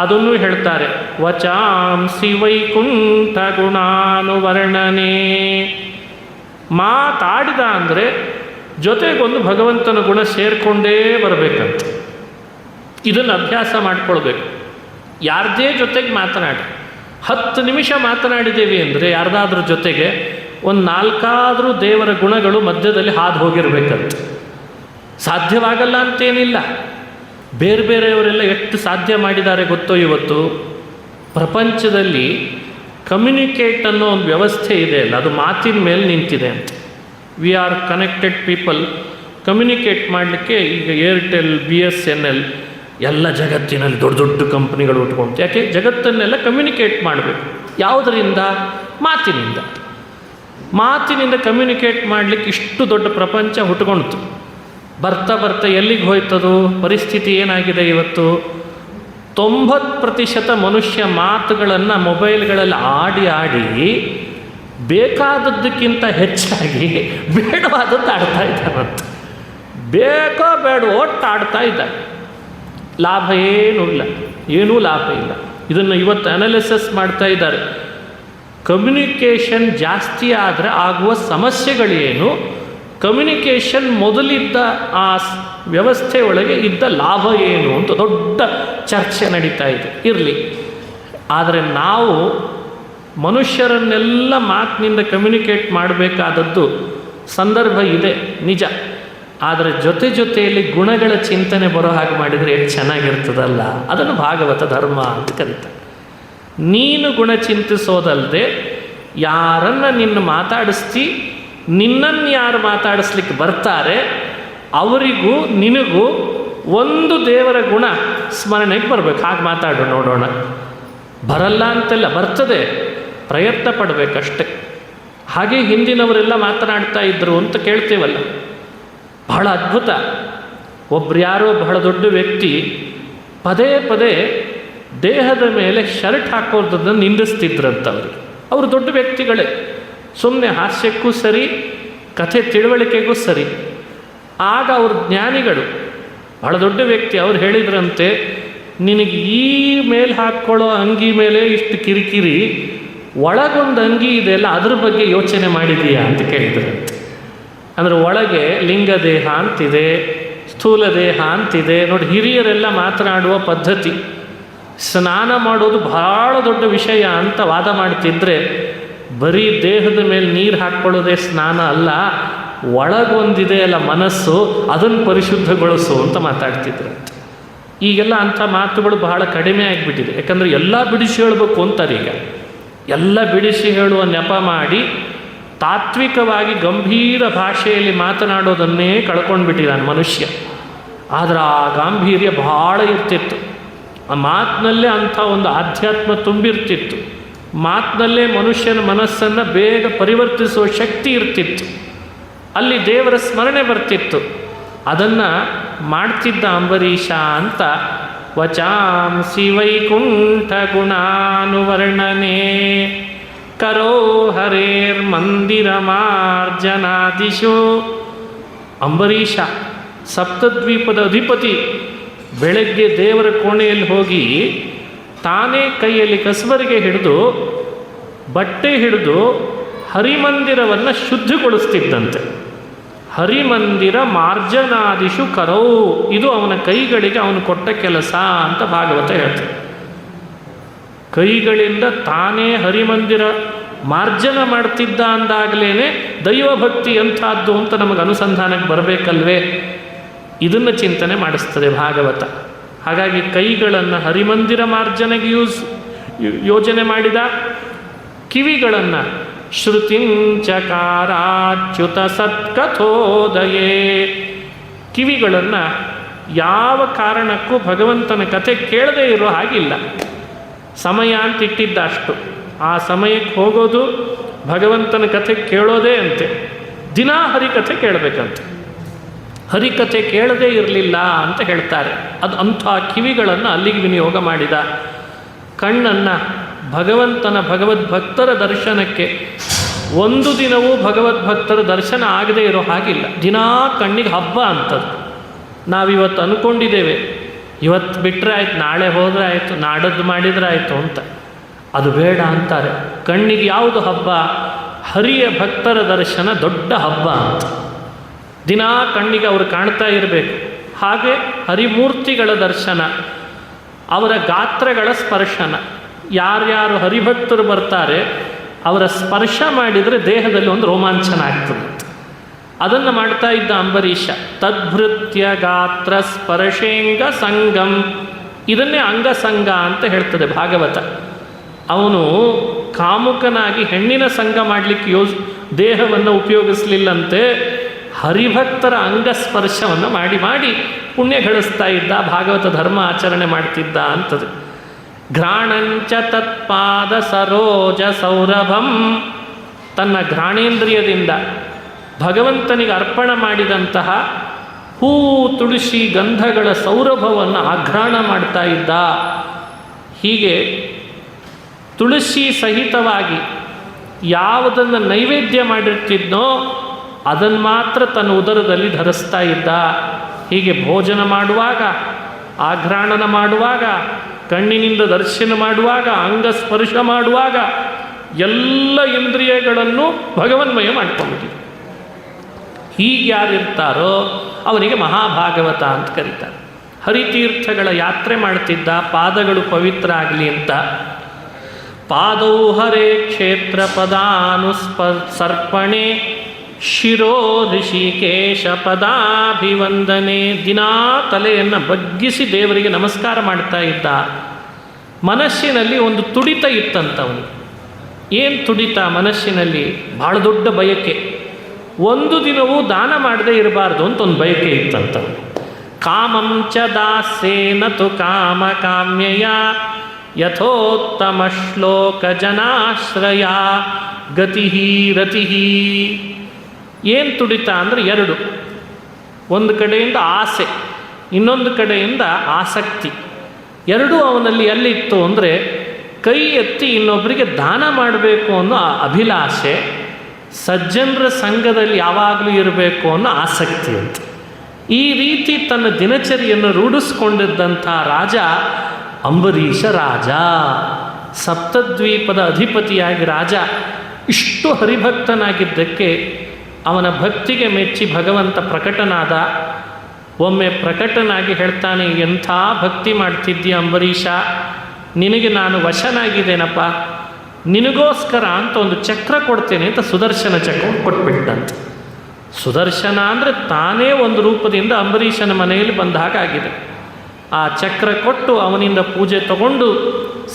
S1: ಅದನ್ನು ಹೇಳ್ತಾರೆ. ವಚಾಂಸಿ ವೈಕುಂಠ ಗುಣಾನುವರ್ಣನೆ. ಮಾತಾಡಿದ ಅಂದರೆ ಜೊತೆಗೊಂದು ಭಗವಂತನ ಗುಣ ಸೇರಿಕೊಂಡೇ ಬರಬೇಕಂತ. ಇದನ್ನು ಅಭ್ಯಾಸ ಮಾಡಿಕೊಳ್ಬೇಕು. ಯಾರದೇ ಜೊತೆಗೆ ಮಾತನಾಡಿ 10 ನಿಮಿಷ ಮಾತನಾಡಿದ್ದೇವೆ ಅಂದರೆ ಯಾರ್ದಾದ್ರೂ ಜೊತೆಗೆ ಒಂದು 4 ದೇವರ ಗುಣಗಳು ಮಧ್ಯದಲ್ಲಿ ಹಾದು ಹೋಗಿರ್ಬೇಕಂತ. ಸಾಧ್ಯವಾಗಲ್ಲ ಅಂತೇನಿಲ್ಲ. ಬೇರೆ ಬೇರೆಯವರೆಲ್ಲ ಎಷ್ಟು ಸಾಧ್ಯ ಮಾಡಿದ್ದಾರೆ ಗೊತ್ತೋ. ಇವತ್ತು ಪ್ರಪಂಚದಲ್ಲಿ ಕಮ್ಯುನಿಕೇಟ್ ಅನ್ನೋ ಒಂದು ವ್ಯವಸ್ಥೆ ಇದೆ ಅಲ್ಲ, ಅದು ಮಾತಿನ ಮೇಲೆ ನಿಂತಿದೆ ಅಂತ. We are connected people. Communicate ಮಾಡಲಿಕ್ಕೆ ಈಗ ಏರ್ಟೆಲ್, BSNL ಎಲ್ಲ ಜಗತ್ತಿನಲ್ಲಿ ದೊಡ್ಡ ದೊಡ್ಡ ಕಂಪ್ನಿಗಳು ಉಟ್ಕೊಂಡು. ಯಾಕೆ? ಜಗತ್ತನ್ನೆಲ್ಲ ಕಮ್ಯುನಿಕೇಟ್ ಮಾಡಬೇಕು. ಯಾವುದರಿಂದ? ಮಾತಿನಿಂದ. ಮಾತಿನಿಂದ ಕಮ್ಯುನಿಕೇಟ್ ಮಾಡಲಿಕ್ಕೆ ಇಷ್ಟು ದೊಡ್ಡ ಪ್ರಪಂಚ ಹುಟ್ಕೊಳ್ತು. ಬರ್ತಾ ಬರ್ತಾ ಎಲ್ಲಿಗೆ ಹೋಯ್ತದು? ಪರಿಸ್ಥಿತಿ ಏನಾಗಿದೆ ಇವತ್ತು? 90% ಮನುಷ್ಯ ಮಾತುಗಳನ್ನು ಮೊಬೈಲ್ಗಳಲ್ಲಿ ಆಡಿ ಬೇಕಾದದ್ದಕ್ಕಿಂತ ಹೆಚ್ಚಾಗಿ ಬೇಡವಾದದ್ದು ಆಡ್ತಾ ಇದ್ದಾರಂತೆ. ಬೇಕೋ ಬೇಡವೋ ಒಟ್ಟು ಆಡ್ತಾ ಇದ್ದಾರೆ. ಲಾಭ ಏನೂ ಲಾಭ ಇಲ್ಲ. ಇದನ್ನು ಇವತ್ತು ಅನಾಲಿಸಿಸ್ ಮಾಡ್ತಾ ಇದ್ದಾರೆ. ಕಮ್ಯುನಿಕೇಷನ್ ಜಾಸ್ತಿ ಆದರೆ ಆಗುವ ಸಮಸ್ಯೆಗಳೇನು, ಕಮ್ಯುನಿಕೇಷನ್ ಮೊದಲಿದ್ದ ಆ ವ್ಯವಸ್ಥೆ ಒಳಗೆ ಇದ್ದ ಲಾಭ ಏನು ಅಂತ ದೊಡ್ಡ ಚರ್ಚೆ ನಡೀತಾ ಇದೆ. ಇರಲಿ, ಆದರೆ ನಾವು ಮನುಷ್ಯರನ್ನೆಲ್ಲ ಮಾತಿನಿಂದ ಕಮ್ಯುನಿಕೇಟ್ ಮಾಡಬೇಕಾದದ್ದು ಸಂದರ್ಭ ಇದೆ ನಿಜ. ಆದರೆ ಜೊತೆಯಲ್ಲಿ ಗುಣಗಳ ಚಿಂತನೆ ಬರೋ ಹಾಗೆ ಮಾಡಿದರೆ ಎಷ್ಟು ಚೆನ್ನಾಗಿರ್ತದಲ್ಲ. ಅದನ್ನು ಭಾಗವತ ಧರ್ಮ ಅಂತ ಕರೀತಾರೆ. ನೀನು ಗುಣ ಚಿಂತಿಸೋದಲ್ಲದೆ ಯಾರನ್ನು ನಿನ್ನ ಮಾತಾಡಿಸ್ತಿ, ನಿನ್ನನ್ನು ಯಾರು ಮಾತಾಡಿಸ್ಲಿಕ್ಕೆ ಬರ್ತಾರೆ ಅವರಿಗೂ ನಿನಗೂ ಒಂದು ದೇವರ ಗುಣ ಸ್ಮರಣೆಗೆ ಬರಬೇಕು. ಹಾಗೆ ಮಾತಾಡು ನೋಡೋಣ. ಬರಲ್ಲ ಅಂತೆಲ್ಲ, ಬರ್ತದೆ, ಪ್ರಯತ್ನ ಪಡಬೇಕಷ್ಟೆ. ಹಾಗೆ ಹಿಂದಿನವರೆಲ್ಲ ಮಾತನಾಡ್ತಾ ಇದ್ದರು ಅಂತ ಕೇಳ್ತೇವಲ್ಲ, ಬಹಳ ಅದ್ಭುತ. ಒಬ್ರು ಯಾರೋ ಬಹಳ ದೊಡ್ಡ ವ್ಯಕ್ತಿ ಪದೇ ಪದೇ ದೇಹದ ಮೇಲೆ ಶರ್ಟ್ ಹಾಕೋದನ್ನು ನಿಂದಿಸ್ತಿದ್ರಂತವ್ರಿಗೆ. ಅವರು ದೊಡ್ಡ ವ್ಯಕ್ತಿಗಳೇ, ಸುಮ್ಮನೆ ಹಾಸ್ಯಕ್ಕೂ ಸರಿ, ಕಥೆ ತಿಳುವಳಿಕೆಗೂ ಸರಿ. ಆಗ ಅವರು ಜ್ಞಾನಿಗಳು, ಬಹಳ ದೊಡ್ಡ ವ್ಯಕ್ತಿ, ಅವ್ರು ಹೇಳಿದ್ರಂತೆ, ನಿನಗೆ ಈ ಮೇಲೆ ಹಾಕ್ಕೊಳ್ಳೋ ಅಂಗಿ ಮೇಲೆ ಇಷ್ಟು ಕಿರಿಕಿರಿ, ಒಳಗೊಂದು ಅಂಗಿ ಇದೆಯಲ್ಲ ಅದ್ರ ಬಗ್ಗೆ ಯೋಚನೆ ಮಾಡಿದೀಯಾ ಅಂತ ಕೇಳಿದ್ರಂತೆ. ಅಂದರೆ ಒಳಗೆ ಲಿಂಗದೇಹ ಅಂತಿದೆ, ಸ್ಥೂಲ ದೇಹ ಅಂತಿದೆ. ನೋಡಿ, ಹಿರಿಯರೆಲ್ಲ ಮಾತನಾಡುವ ಪದ್ಧತಿ ಸ್ನಾನ ಮಾಡೋದು ಬಹಳ ದೊಡ್ಡ ವಿಷಯ ಅಂತ ವಾದ ಮಾಡ್ತಿದ್ರೆ, ಬರೀ ದೇಹದ ಮೇಲೆ ನೀರು ಹಾಕ್ಕೊಳ್ಳೋದೇ ಸ್ನಾನ ಅಲ್ಲ, ಒಳಗೊಂದಿದೆ ಅಲ್ಲ ಮನಸ್ಸು, ಅದನ್ನು ಪರಿಶುದ್ಧಗೊಳಿಸು ಅಂತ ಮಾತಾಡ್ತಿದ್ರು. ಈಗೆಲ್ಲ ಅಂಥ ಮಾತುಗಳು ಬಹಳ ಕಡಿಮೆ ಆಗಿಬಿಟ್ಟಿದೆ. ಯಾಕಂದರೆ ಎಲ್ಲ ಬಿಡಿಸಿ ಹೇಳಬೇಕು ಅಂತಾರೆ. ಈಗ ಎಲ್ಲ ಬಿಡಿಸಿ ಹೇಳುವ ನೆಪ ಮಾಡಿ ತಾತ್ವಿಕವಾಗಿ ಗಂಭೀರ ಭಾಷೆಯಲ್ಲಿ ಮಾತನಾಡೋದನ್ನೇ ಕಳ್ಕೊಂಡ್ಬಿಟ್ಟಿದ್ದಾನೆ ಮನುಷ್ಯ. ಆದರೆ ಆ ಗಾಂಭೀರ್ಯ ಬಹಳ ಇರ್ತಿತ್ತು. ಆ ಮಾತಿನಲ್ಲೇ ಅಂಥ ಒಂದು ಆಧ್ಯಾತ್ಮ ತುಂಬಿರ್ತಿತ್ತು. ಮಾತಿನಲ್ಲೇ ಮನುಷ್ಯನ ಮನಸ್ಸನ್ನು ಬೇಗ ಪರಿವರ್ತಿಸುವ ಶಕ್ತಿ ಇರ್ತಿತ್ತು. ಅಲ್ಲಿ ದೇವರ ಸ್ಮರಣೆ ಬರ್ತಿತ್ತು. ಅದನ್ನು ಮಾಡ್ತಿದ್ದ ಅಂಬರೀಷ ಅಂತ. ವಚಾಂಸಿ ವೈಕುಂಠ ಗುಣಾನುವರ್ಣನೆ ಕರೋ ಹರೇರ್ ಮಂದಿರ ಮಾರ್ಜನಾದಿಶು. ಅಂಬರೀಷ ಸಪ್ತದ್ವೀಪದ ಅಧಿಪತಿ. ಬೆಳಗ್ಗೆ ದೇವರ ಕೋಣೆಯಲ್ಲಿ ಹೋಗಿ ತಾನೇ ಕೈಯಲ್ಲಿ ಕಸಬರಿಗೆ ಹಿಡಿದು ಬಟ್ಟೆ ಹಿಡಿದು ಹರಿಮಂದಿರವನ್ನು ಶುದ್ಧಿಗೊಳಿಸ್ತಿದ್ದಂತೆ. ಹರಿಮಂದಿರ ಮಾರ್ಜನಾದಿಶು ಕರೌ, ಇದು ಅವನ ಕೈಗಳಿಗೆ ಅವನು ಕೊಟ್ಟ ಕೆಲಸ ಅಂತ ಭಾಗವತ ಹೇಳ್ತಾರೆ. ಕೈಗಳಿಂದ ತಾನೇ ಹರಿಮಂದಿರ ಮಾರ್ಜನ ಮಾಡ್ತಿದ್ದ ಅಂದಾಗಲೇ ದೈವಭಕ್ತಿ ಎಂಥದ್ದು ಅಂತ ನಮಗೆ ಅನುಸಂಧಾನಕ್ಕೆ ಬರಬೇಕಲ್ವೇ? ಇದನ್ನು ಚಿಂತನೆ ಮಾಡಿಸ್ತದೆ ಭಾಗವತ. ಹಾಗಾಗಿ ಕೈಗಳನ್ನು ಹರಿಮಂದಿರ ಮಾರ್ಜನೆಗೆ ಯೋಜನೆ ಮಾಡಿದ. ಕಿವಿಗಳನ್ನು ಶ್ರುತಿಂಚಕಾರಾಚ್ಯುತ ಸತ್ಕಥೋದಯೇ, ಕಿವಿಗಳನ್ನು ಯಾವ ಕಾರಣಕ್ಕೂ ಭಗವಂತನ ಕಥೆ ಕೇಳದೇ ಇರೋ ಹಾಗಿಲ್ಲ. ಸಮಯ ಅಂತ ಇಟ್ಟಿದ್ದ ಅಷ್ಟು, ಆ ಸಮಯಕ್ಕೆ ಹೋಗೋದು ಭಗವಂತನ ಕಥೆ ಕೇಳೋದೇ ಅಂತೆ. ದಿನಾ ಹರಿಕಥೆ ಕೇಳಬೇಕಂತೆ. ಹರಿಕಥೆ ಕೇಳದೇ ಇರಲಿಲ್ಲ ಅಂತ ಹೇಳ್ತಾರೆ. ಅದು ಅಂಥ ಕಿವಿಗಳನ್ನು ಅಲ್ಲಿಗೆ ವಿನಿಯೋಗ ಮಾಡಿದ. ಕಣ್ಣನ್ನು ಭಗವಂತನ ಭಗವದ್ಭಕ್ತರ ದರ್ಶನಕ್ಕೆ ಒಂದು ದಿನವೂ ಭಗವದ್ಭಕ್ತರ ದರ್ಶನ ಆಗದೇ ಇರೋ ಹಾಗಿಲ್ಲ. ದಿನಾ ಕಣ್ಣಿಗೆ ಹಬ್ಬ ಅಂತದ್ದು. ನಾವಿವತ್ತು ಅಂದ್ಕೊಂಡಿದ್ದೇವೆ, ಇವತ್ತು ಬಿಟ್ಟರೆ ಆಯ್ತು, ನಾಳೆ ಹೋದರೆ ಆಯಿತು, ನಾಡದ್ದು ಮಾಡಿದರೆ ಆಯಿತು ಅಂತ. ಅದು ಬೇಡ ಅಂತಾರೆ. ಕಣ್ಣಿಗೆ ಯಾವುದು ಹಬ್ಬ? ಹರಿಯ ಭಕ್ತರ ದರ್ಶನ ದೊಡ್ಡ ಹಬ್ಬ ಅಂತ. ದಿನಾ ಕಣ್ಣಿಗೆ ಅವರು ಕಾಣ್ತಾ ಇರಬೇಕು. ಹಾಗೆ ಹರಿಮೂರ್ತಿಗಳ ದರ್ಶನ, ಅವರ ಗಾತ್ರಗಳ ಸ್ಪರ್ಶನ. ಯಾರ್ಯಾರು ಹರಿಭಕ್ತರು ಬರ್ತಾರೆ ಅವರ ಸ್ಪರ್ಶ ಮಾಡಿದರೆ ದೇಹದಲ್ಲಿ ಒಂದು ರೋಮಾಂಚನ ಆಗ್ತದೆ. ಅದನ್ನು ಮಾಡ್ತಾ ಇದ್ದ ಅಂಬರೀಷ. ತದ್ಭೃತ್ಯ ಗಾತ್ರ ಸ್ಪರ್ಶೇಂಗ ಸಂಗಂ, ಇದನ್ನೇ ಅಂಗಸಂಗ ಅಂತ ಹೇಳ್ತದೆ ಭಾಗವತ. ಅವನು ಕಾಮುಕನಾಗಿ ಹೆಣ್ಣಿನ ಸಂಘ ಮಾಡಲಿಕ್ಕೆ ದೇಹವನ್ನು ಉಪಯೋಗಿಸಲಿಲ್ಲಂತೆ. ಹರಿಭಕ್ತರ ಅಂಗಸ್ಪರ್ಶವನ್ನು ಮಾಡಿ ಮಾಡಿ ಪುಣ್ಯ ಗಳಿಸ್ತಾ ಇದ್ದ, ಭಾಗವತ ಧರ್ಮ ಆಚರಣೆ ಮಾಡ್ತಿದ್ದ ಅಂತದೆ. ಘ್ರಾಣಂಚ ತತ್ಪಾದ ಸರೋಜ ಸೌರಭಂ, ತನ್ನ ಘ್ರಾಣೇಂದ್ರಿಯದಿಂದ ಭಗವಂತನಿಗೆ ಅರ್ಪಣ ಮಾಡಿದಂತಹ ಹೂ ತುಳಸಿ ಗಂಧಗಳ ಸೌರಭವನ್ನು ಆಘ್ರಾಣ ಮಾಡ್ತಾ ಇದ್ದ. ಹೀಗೆ ತುಳಸಿ ಸಹಿತವಾಗಿ ಯಾವುದನ್ನು ನೈವೇದ್ಯ ಮಾಡಿರ್ತಿದ್ನೋ ಅದನ್ನು ಮಾತ್ರ ತನ್ನ ಉದರದಲ್ಲಿ ಧರಿಸ್ತಾ ಇದ್ದ. ಹೀಗೆ ಭೋಜನ ಮಾಡುವಾಗ, ಆಘ್ರಾಣನ ಮಾಡುವಾಗ, ಕಣ್ಣಿನಿಂದ ದರ್ಶನ ಮಾಡುವಾಗ, ಅಂಗಸ್ಪರ್ಶ ಮಾಡುವಾಗ ಎಲ್ಲ ಇಂದ್ರಿಯಗಳನ್ನು ಭಗವನ್ಮಯ ಮಾಡ್ಕೊಂಡಿದ್ದೀವಿ. ಹೀಗೆ ಯಾರಿರ್ತಾರೋ ಅವನಿಗೆ ಮಹಾಭಾಗವತ ಅಂತ ಕರೀತಾರೆ. ಹರಿತೀರ್ಥಗಳ ಯಾತ್ರೆ ಮಾಡ್ತಿದ್ದ, ಪಾದಗಳು ಪವಿತ್ರ ಆಗಲಿ ಅಂತ. ಪಾದೌ ಹರೇ ಕ್ಷೇತ್ರ ಪದಾನುಸ್ಪರ್ಪಣೆ ಶಿರೋ ಋಷಿಕೇಶ ಪದಾಭಿವಂದನೆ. ದಿನಾ ತಲೆಯನ್ನು ಬಗ್ಗಿಸಿ ದೇವರಿಗೆ ನಮಸ್ಕಾರ ಮಾಡ್ತಾ ಇದ್ದ. ಮನಸ್ಸಿನಲ್ಲಿ ಒಂದು ತುಡಿತ ಇತ್ತಂತವನು. ಏನು ತುಡಿತ ಮನಸ್ಸಿನಲ್ಲಿ? ಭಾಳ ದೊಡ್ಡ ಬಯಕೆ. ಒಂದು ದಿನವೂ ದಾನ ಮಾಡದೇ ಇರಬಾರ್ದು ಅಂತ ಒಂದು ಬಯಕೆ ಇತ್ತಂತವನು. ಕಾಮಂ ಚ ದಾಸ್ಯೇನ ತು ಕಾಮ ಕಾಮ್ಯಯ ಯಥೋತ್ತಮ ಶ್ಲೋಕ ಜನಾಶ್ರಯ ಗತಿ ರತಿ. ಏನು ತುಡಿತ ಅಂದರೆ ಎರಡು. ಒಂದು ಕಡೆಯಿಂದ ಆಸೆ, ಇನ್ನೊಂದು ಕಡೆಯಿಂದ ಆಸಕ್ತಿ. ಎರಡೂ ಅವನಲ್ಲಿ ಎಲ್ಲಿತ್ತು ಅಂದರೆ ಕೈ ಎತ್ತಿ ಇನ್ನೊಬ್ಬರಿಗೆ ದಾನ ಮಾಡಬೇಕು ಅನ್ನೋ ಅಭಿಲಾಷೆ, ಸಜ್ಜನರ ಸಂಘದಲ್ಲಿ ಯಾವಾಗಲೂ ಇರಬೇಕು ಅನ್ನೋ ಆಸಕ್ತಿ ಅಂತ. ಈ ರೀತಿ ತನ್ನ ದಿನಚರಿಯನ್ನು ರೂಢಿಸ್ಕೊಂಡಿದ್ದಂಥ ರಾಜ ಅಂಬರೀಷ ರಾಜ. ಸಪ್ತದ್ವೀಪದ ಅಧಿಪತಿಯಾಗಿ ರಾಜ ಇಷ್ಟು ಹರಿಭಕ್ತನಾಗಿದ್ದಕ್ಕೆ ಅವನ ಭಕ್ತಿಗೆ ಮೆಚ್ಚಿ ಭಗವಂತ ಪ್ರಕಟನಾದ. ಒಮ್ಮೆ ಪ್ರಕಟನಾಗಿ ಹೇಳ್ತಾನೆ, ಎಂಥ ಭಕ್ತಿ ಮಾಡ್ತಿದ್ದೀಯ ಅಂಬರೀಷ, ನಿನಗೆ ನಾನು ವಶನಾಗಿದ್ದೇನಪ್ಪ, ನಿನಗೋಸ್ಕರ ಅಂತ ಒಂದು ಚಕ್ರ ಕೊಡ್ತೇನೆ ಅಂತ ಸುದರ್ಶನ ಚಕ್ರ ಕೊಟ್ಬಿಟ್ಟಂತೆ. ಸುದರ್ಶನ ಅಂದರೆ ತಾನೇ ಒಂದು ರೂಪದಿಂದ ಅಂಬರೀಷನ ಮನೆಯಲ್ಲಿ ಬಂದ ಹಾಗಾಗಿದೆ. ಆ ಚಕ್ರ ಕೊಟ್ಟು ಅವನಿಂದ ಪೂಜೆ ತಗೊಂಡು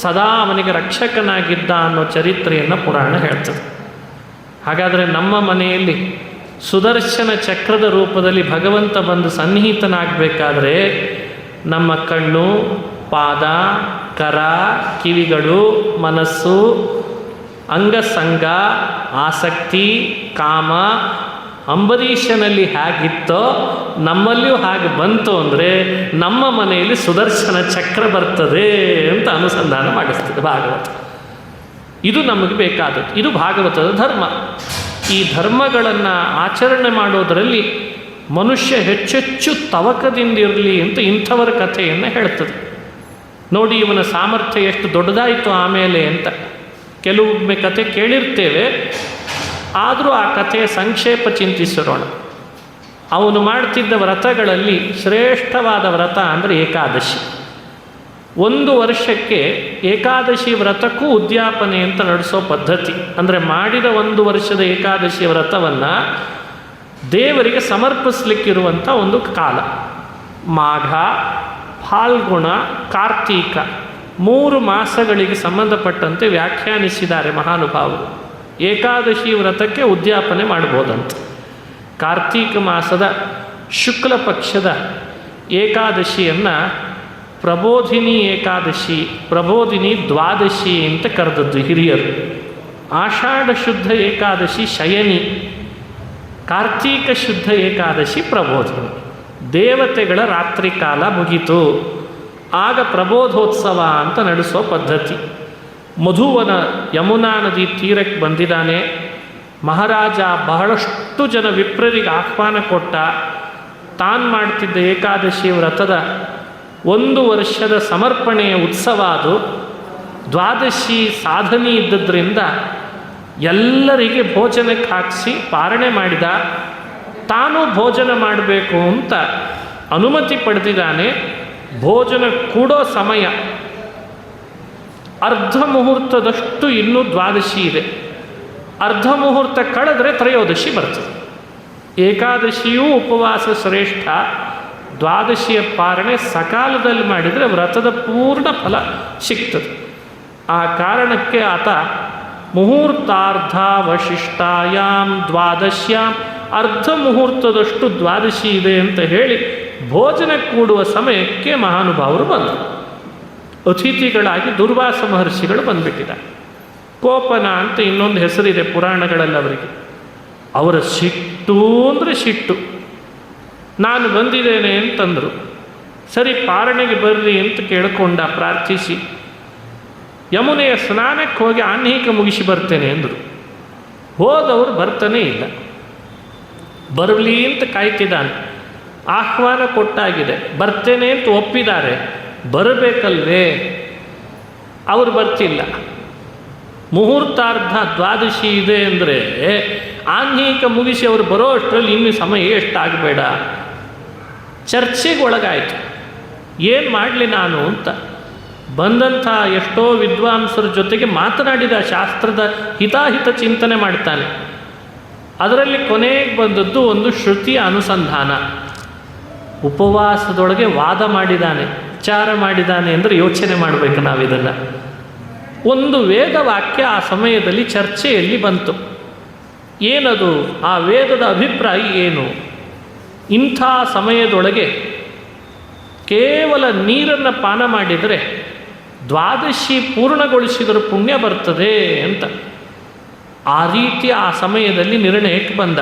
S1: ಸದಾ ಅವನಿಗೆ ರಕ್ಷಕನಾಗಿದ್ದ ಅನ್ನೋ ಚರಿತ್ರೆಯನ್ನು ಪುರಾಣ ಹೇಳ್ತದೆ. ಹಾಗಾದರೆ ನಮ್ಮ ಮನೆಯಲ್ಲಿ ಸುದರ್ಶನ ಚಕ್ರದ ರೂಪದಲ್ಲಿ ಭಗವಂತ ಬಂದು ಸನ್ನಿಹಿತನಾಗಬೇಕಾದ್ರೆ ನಮ್ಮ ಕಣ್ಣು, ಪಾದ, ಕರ, ಕಿವಿಗಳು, ಮನಸ್ಸು, ಅಂಗಸಂಗ, ಆಸಕ್ತಿ, ಕಾಮ ಅಂಬರೀಷನಲ್ಲಿ ಹೇಗಿತ್ತೋ ನಮ್ಮಲ್ಲಿಯೂ ಹಾಗೆ ಬಂತು ಅಂದರೆ ನಮ್ಮ ಮನೆಯಲ್ಲಿ ಸುದರ್ಶನ ಚಕ್ರ ಬರ್ತದೆ ಅಂತ ಅನುಸಂಧಾನ ಮಾಡಿಸ್ತದೆ ಭಾಗವತ. ಇದು ನಮಗೆ ಬೇಕಾದದ್ದು. ಇದು ಭಾಗವತದ ಧರ್ಮ. ಈ ಧರ್ಮಗಳನ್ನು ಆಚರಣೆ ಮಾಡೋದರಲ್ಲಿ ಮನುಷ್ಯ ಹೆಚ್ಚೆಚ್ಚು ತವಕದಿಂದಿರಲಿ ಅಂತ ಇಂಥವರ ಕಥೆಯನ್ನು ಹೇಳ್ತದೆ. ನೋಡಿ ಇವನ ಸಾಮರ್ಥ್ಯ ಎಷ್ಟು ದೊಡ್ಡದಾಯಿತು ಆಮೇಲೆ ಅಂತ. ಕೆಲವೊಮ್ಮೆ ಕಥೆ ಕೇಳಿರ್ತೇವೆ, ಆದರೂ ಆ ಕಥೆಯ ಸಂಕ್ಷೇಪ ಚಿಂತಿಸೋಣ. ಅವನು ಮಾಡ್ತಿದ್ದ ವ್ರತಗಳಲ್ಲಿ ಶ್ರೇಷ್ಠವಾದ ವ್ರತ ಅಂದರೆ ಏಕಾದಶಿ. ಒಂದು ವರ್ಷಕ್ಕೆ ಏಕಾದಶಿ ವ್ರತಕ್ಕೂ ಉದ್ಯಾಪನೆ ಅಂತ ನಡೆಸೋ ಪದ್ಧತಿ. ಅಂದರೆ ಮಾಡಿದ ಒಂದು ವರ್ಷದ ಏಕಾದಶಿ ವ್ರತವನ್ನು ದೇವರಿಗೆ ಸಮರ್ಪಿಸಲಿಕ್ಕಿರುವಂಥ ಒಂದು ಕಾಲ. ಮಾಘ, ಫಾಲ್ಗುಣ, ಕಾರ್ತೀಕ 3 ಮಾಸಗಳಿಗೆ ಸಂಬಂಧಪಟ್ಟಂತೆ ವ್ಯಾಖ್ಯಾನಿಸಿದ್ದಾರೆ ಮಹಾನುಭಾವರು. ಏಕಾದಶಿ ವ್ರತಕ್ಕೆ ಉದ್ಯಾಪನೆ ಮಾಡ್ಬೋದಂತೆ. ಕಾರ್ತೀಕ ಮಾಸದ ಶುಕ್ಲ ಪಕ್ಷದ ಏಕಾದಶಿಯನ್ನು ಪ್ರಬೋಧಿನಿ ಏಕಾದಶಿ, ಪ್ರಬೋಧಿನಿ ದ್ವಾದಶಿ ಅಂತ ಕರೆದದ್ದು ಹಿರಿಯರು. ಆಷಾಢ ಶುದ್ಧ ಏಕಾದಶಿ ಶಯನಿ, ಕಾರ್ತೀಕ ಶುದ್ಧ ಏಕಾದಶಿ ಪ್ರಬೋಧಿನಿ. ದೇವತೆಗಳ ರಾತ್ರಿ ಕಾಲ ಮುಗೀತು, ಆಗ ಪ್ರಬೋಧೋತ್ಸವ ಅಂತ ನಡೆಸೋ ಪದ್ಧತಿ. ಮಧುವನ ಯಮುನಾ ನದಿ ತೀರಕ್ಕೆ ಬಂದಿದ್ದಾನೆ. ಮಹಾರಾಜ ಬಹಳಷ್ಟು ಜನ ವಿಪ್ರರಿಗೆ ಆಹ್ವಾನ ಕೊಟ್ಟ. ತಾನು ಮಾಡ್ತಿದ್ದ ಏಕಾದಶಿ ವ್ರತದ 1 ವರ್ಷದ ಸಮರ್ಪಣೆಯ ಉತ್ಸವ ಅದು. ದ್ವಾದಶಿ ಸಾಧನೆ ಇದ್ದದ್ರಿಂದ ಎಲ್ಲರಿಗೆ ಭೋಜನಕ್ಕೆ ಹಾಕಿಸಿ ಪಾರಣೆ ಮಾಡಿದ. ತಾನು ಭೋಜನ ಮಾಡಬೇಕು ಅಂತ ಅನುಮತಿ ಪಡೆದಿದ್ದಾನೆ. ಭೋಜನ ಕೂಡೋ ಸಮಯ ಅರ್ಧ ಮುಹೂರ್ತದಷ್ಟು ಇನ್ನೂ ದ್ವಾದಶಿ ಇದೆ. ಅರ್ಧ ಮುಹೂರ್ತ ಕಳೆದ್ರೆ ತ್ರಯೋದಶಿ ಬರ್ತದೆ. ಏಕಾದಶಿಯೂ ಉಪವಾಸ ಶ್ರೇಷ್ಠ. ದ್ವಾದಶಿಯ ಪಾರಣೆ ಸಕಾಲದಲ್ಲಿ ಮಾಡಿದರೆ ವ್ರತದ ಪೂರ್ಣ ಫಲ ಸಿಗ್ತದೆ. ಆ ಕಾರಣಕ್ಕೆ ಆತ ಮುಹೂರ್ತಾರ್ಧಾವಶಿಷ್ಟಾಯಾಂ ದ್ವಾದಶ್ಯಾಂ, ಅರ್ಧ ಮುಹೂರ್ತದಷ್ಟು ದ್ವಾದಶಿ ಇದೆ ಅಂತ ಹೇಳಿ ಭೋಜನ ಕೂಡುವ ಸಮಯಕ್ಕೆ ಮಹಾನುಭಾವರು ಬಂದರು. ಅತಿಥಿಗಳಾಗಿ ದುರ್ವಾಸ ಮಹರ್ಷಿಗಳು ಬಂದುಬಿಟ್ಟಿದ್ದಾರೆ. ಕೋಪನ ಅಂತ ಇನ್ನೊಂದು ಹೆಸರಿದೆ ಪುರಾಣಗಳಲ್ಲಿ ಅವರಿಗೆ. ಅವರ ಸಿಟ್ಟು ಅಂದರೆ ಸಿಟ್ಟು. ನಾನು ಬಂದಿದ್ದೇನೆ ಅಂತಂದರು. ಸರಿ, ಪಾರಣೆಗೆ ಬರ್ರಿ ಅಂತ ಕೇಳಿಕೊಂಡ, ಪ್ರಾರ್ಥಿಸಿ. ಯಮುನೆಯ ಸ್ನಾನಕ್ಕೆ ಹೋಗಿ ಆಹ್ನಿಕ ಮುಗಿಸಿ ಬರ್ತೇನೆ ಅಂದರು. ಹೋದವರು ಬರ್ತಾನೇ ಇಲ್ಲ. ಬರಲಿ ಅಂತ ಕಾಯ್ತಿದ್ದಾನೆ. ಆಹ್ವಾನ ಕೊಟ್ಟಾಗಿದೆ, ಬರ್ತೇನೆ ಅಂತ ಒಪ್ಪಿದ್ದಾರೆ, ಬರಬೇಕಲ್ವೇ? ಅವರು ಬರ್ತಿಲ್ಲ. ಮುಹೂರ್ತಾರ್ಧ ದ್ವಾದಶಿ ಇದೆ ಅಂದರೆ ಆಹ್ನಿಕ ಮುಗಿಸಿ ಅವರು ಬರೋ ಅಷ್ಟರಲ್ಲಿ ಇನ್ನು ಸಮಯ ಎಷ್ಟಾಗಬೇಡ. ಚರ್ಚೆಗೆ ಒಳಗಾಯಿತು. ಏನು ಮಾಡಲಿ ನಾನು ಅಂತ. ಬಂದಂಥ ಎಷ್ಟೋ ವಿದ್ವಾಂಸರ ಜೊತೆಗೆ ಮಾತನಾಡಿದ, ಶಾಸ್ತ್ರದ ಹಿತಾಹಿತ ಚಿಂತನೆ ಮಾಡ್ತಾನೆ. ಅದರಲ್ಲಿ ಕೊನೆಗೆ ಬಂದದ್ದು ಒಂದು ಶ್ರುತಿಯ ಅನುಸಂಧಾನ. ಉಪವಾಸದೊಳಗೆ ವಾದ ಮಾಡಿದ್ದಾನೆ, ವಿಚಾರ ಮಾಡಿದ್ದಾನೆ ಅಂದರೆ ಯೋಚನೆ ಮಾಡಬೇಕು ನಾವಿದನ್ನು. ಒಂದು ವೇದವಾಕ್ಯ ಆ ಸಮಯದಲ್ಲಿ ಚರ್ಚೆಯಲ್ಲಿ ಬಂತು. ಏನದು? ಆ ವೇದದ ಅಭಿಪ್ರಾಯ ಏನು? ಇಂಥ ಸಮಯದೊಳಗೆ ಕೇವಲ ನೀರನ್ನು ಪಾನ ಮಾಡಿದರೆ ದ್ವಾದಶಿ ಪೂರ್ಣಗೊಳಿಸಿದರೂ ಪುಣ್ಯ ಬರ್ತದೆ ಅಂತ ಆ ರೀತಿ ಆ ಸಮಯದಲ್ಲಿ ನಿರ್ಣಯಕ್ಕೆ ಬಂದ.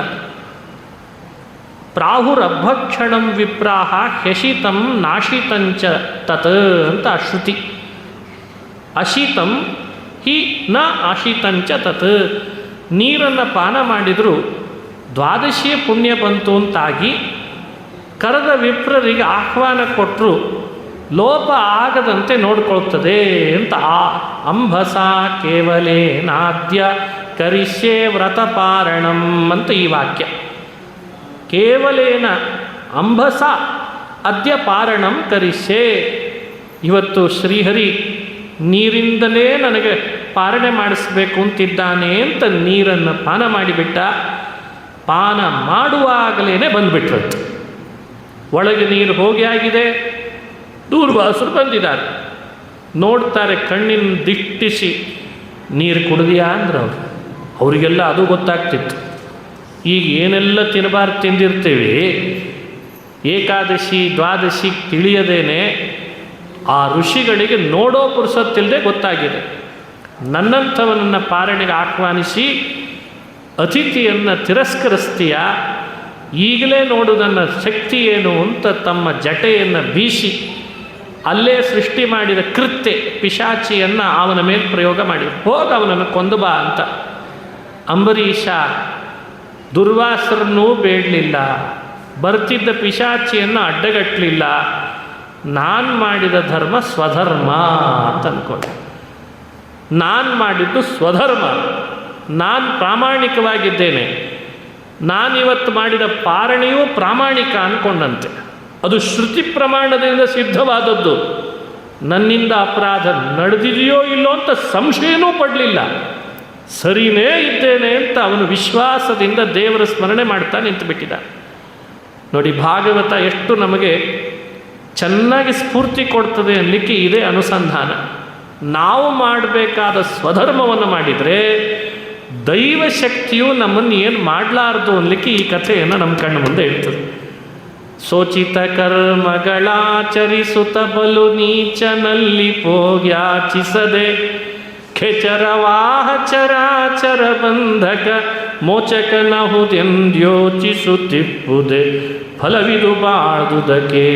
S1: ಪ್ರಾಹುರಭಕ್ಷಣಂ ವಿಪ್ರಾಹ ಹ್ಯಶಿತಂ ನಾಶಿತಂಚ ತತ್ ಅಂತ ಶ್ರುತಿ. ಅಶಿತಂ ಹಿ ನ ಆಶಿತಂಚ ತತ್. ನೀರನ್ನು ಪಾನ ಮಾಡಿದರೂ ದ್ವಾದಶಿಯ ಪುಣ್ಯ ಬಂತು ಅಂತಾಗಿ ಕರೆದ ವಿಪ್ರರಿಗೆ ಆಹ್ವಾನ ಕೊಟ್ಟರು ಲೋಪ ಆಗದಂತೆ ನೋಡ್ಕೊಳ್ತದೆ ಅಂತ. ಆ ಅಂಬಸ ಕೇವಲೇನಾದ್ಯ ಕರಿಷ್ಯೆ ವ್ರತಪಾರಣಂ ಅಂತ ಈ ವಾಕ್ಯ. ಕೇವಲೇನ ಅಂಬಸ ಅದ್ಯ ಪಾರಣಂ ಕರಿಷ್ಯೆ. ಇವತ್ತು ಶ್ರೀಹರಿ ನೀರಿಂದಲೇ ನನಗೆ ಪಾರಣೆ ಮಾಡಿಸ್ಬೇಕು ಅಂತಿದ್ದಾನೆ ಅಂತ ನೀರನ್ನು ಪಾನ ಮಾಡಿಬಿಟ್ಟ. ಪಾನ ಮಾಡುವಾಗಲೇ ಬಂದುಬಿಟ್ರಂತೆ. ಒಳಗೆ ನೀರು ಹೋಗಿ ಆಗಿದೆ. ದೂರ್ವಾಸರು ಬಂದಿದ್ದಾರೆ. ನೋಡ್ತಾರೆ, ಕಣ್ಣಿನ ದಿಟ್ಟಿಸಿ, ನೀರು ಕುಡಿದೆಯಾ ಅಂದ್ರೆ ಅವರಿಗೆಲ್ಲ ಅದು ಗೊತ್ತಾಗ್ತಿತ್ತು. ಈಗ ಏನೆಲ್ಲ ತಿನ್ನಬಾರ್ದು ತಿಂದಿರ್ತೀವಿ, ಏಕಾದಶಿ ದ್ವಾದಶಿ ತಿಳಿಯದೇನೆ ಆ ಋಷಿಗಳಿಗೆ ನೋಡೋ ಪುರುಸತ್ತಿಲ್ಲದೆ ಗೊತ್ತಾಗಿದೆ. ನನ್ನಂಥವನನ್ನು ಪಾರಣೆಗೆ ಆಹ್ವಾನಿಸಿ ಅತಿಥಿಯನ್ನು ತಿರಸ್ಕರಿಸ್ತೀಯ, ಈಗಲೇ ನೋಡು ನನ್ನ ಶಕ್ತಿ ಏನು ಅಂತ ತಮ್ಮ ಜಟೆಯನ್ನು ಬೀಸಿ ಅಲ್ಲೇ ಸೃಷ್ಟಿ ಮಾಡಿದ ಕೃತ್ಯ ಪಿಶಾಚಿಯನ್ನು ಅವನ ಮೇಲೆ ಪ್ರಯೋಗ ಮಾಡಿ ಹೋಗಿ ಅವನನ್ನು ಕೊಂದು ಬಾ ಅಂತ. ಅಂಬರೀಷ ದುರ್ವಾಸರನ್ನೂ ಬೇಡಲಿಲ್ಲ, ಬರ್ತಿದ್ದ ಪಿಶಾಚಿಯನ್ನು ಅಡ್ಡಗಟ್ಟಲಿಲ್ಲ. ನಾನು ಮಾಡಿದ ಧರ್ಮ ಸ್ವಧರ್ಮ ಅಂತ ಅಂದ್ಕೊಂಡೆ. ನಾನು ಮಾಡಿದ್ದು ಸ್ವಧರ್ಮ, ನಾನು ಪ್ರಾಮಾಣಿಕವಾಗಿದ್ದೇನೆ, ನಾನಿವತ್ತು ಮಾಡಿದ ಪಾರಣೆಯೂ ಪ್ರಾಮಾಣಿಕ ಅಂದ್ಕೊಂಡಂತೆ. ಅದು ಶ್ರುತಿ ಪ್ರಮಾಣದಿಂದ ಸಿದ್ಧವಾದದ್ದು. ನನ್ನಿಂದ ಅಪರಾಧ ನಡೆದಿದೆಯೋ ಇಲ್ಲೋ ಅಂತ ಸಂಶಯನೂ ಪಡಲಿಲ್ಲ. ಸರಿನೇ ಇದ್ದೇನೆ ಅಂತ ಅವನು ವಿಶ್ವಾಸದಿಂದ ದೇವರ ಸ್ಮರಣೆ ಮಾಡ್ತಾ ನಿಂತುಬಿಟ್ಟಿದ್ದ. ನೋಡಿ, ಭಾಗವತ ಎಷ್ಟು ನಮಗೆ ಚೆನ್ನಾಗಿ ಸ್ಫೂರ್ತಿ ಕೊಡ್ತದೆ ಅನ್ನಲಿಕ್ಕೆ ಇದೇ ಅನುಸಂಧಾನ. ನಾವು ಮಾಡಬೇಕಾದ ಸ್ವಧರ್ಮವನ್ನು ಮಾಡಿದರೆ ದೈವ ಶಕ್ತಿಯು ನಮ್ಮನ್ನು ಏನು ಮಾಡಲಾರ್ದು ಅನ್ನಲಿಕ್ಕೆ ಈ ಕಥೆಯನ್ನು ನಮ್ಮ ಕಣ್ಣು ಮುಂದೆ ಇಡ್ತದೆ. ಸೋಚಿತ ಕರ್ಮಗಳಾಚರಿಸುತ್ತ ಬಲು ನೀಚನಲ್ಲಿ ಪೋಗ್ಯಾಚಿಸದೆ ಖೆಚರವಾಹ ಚರಾಚರ ಬಂಧಕ ಮೋಚಕನಹುದೆಂದ್ಯೋಚಿಸುತ್ತಿಪ್ಪುದೆ ಫಲವಿದು ಬಾಳುವುದಕ್ಕೆ.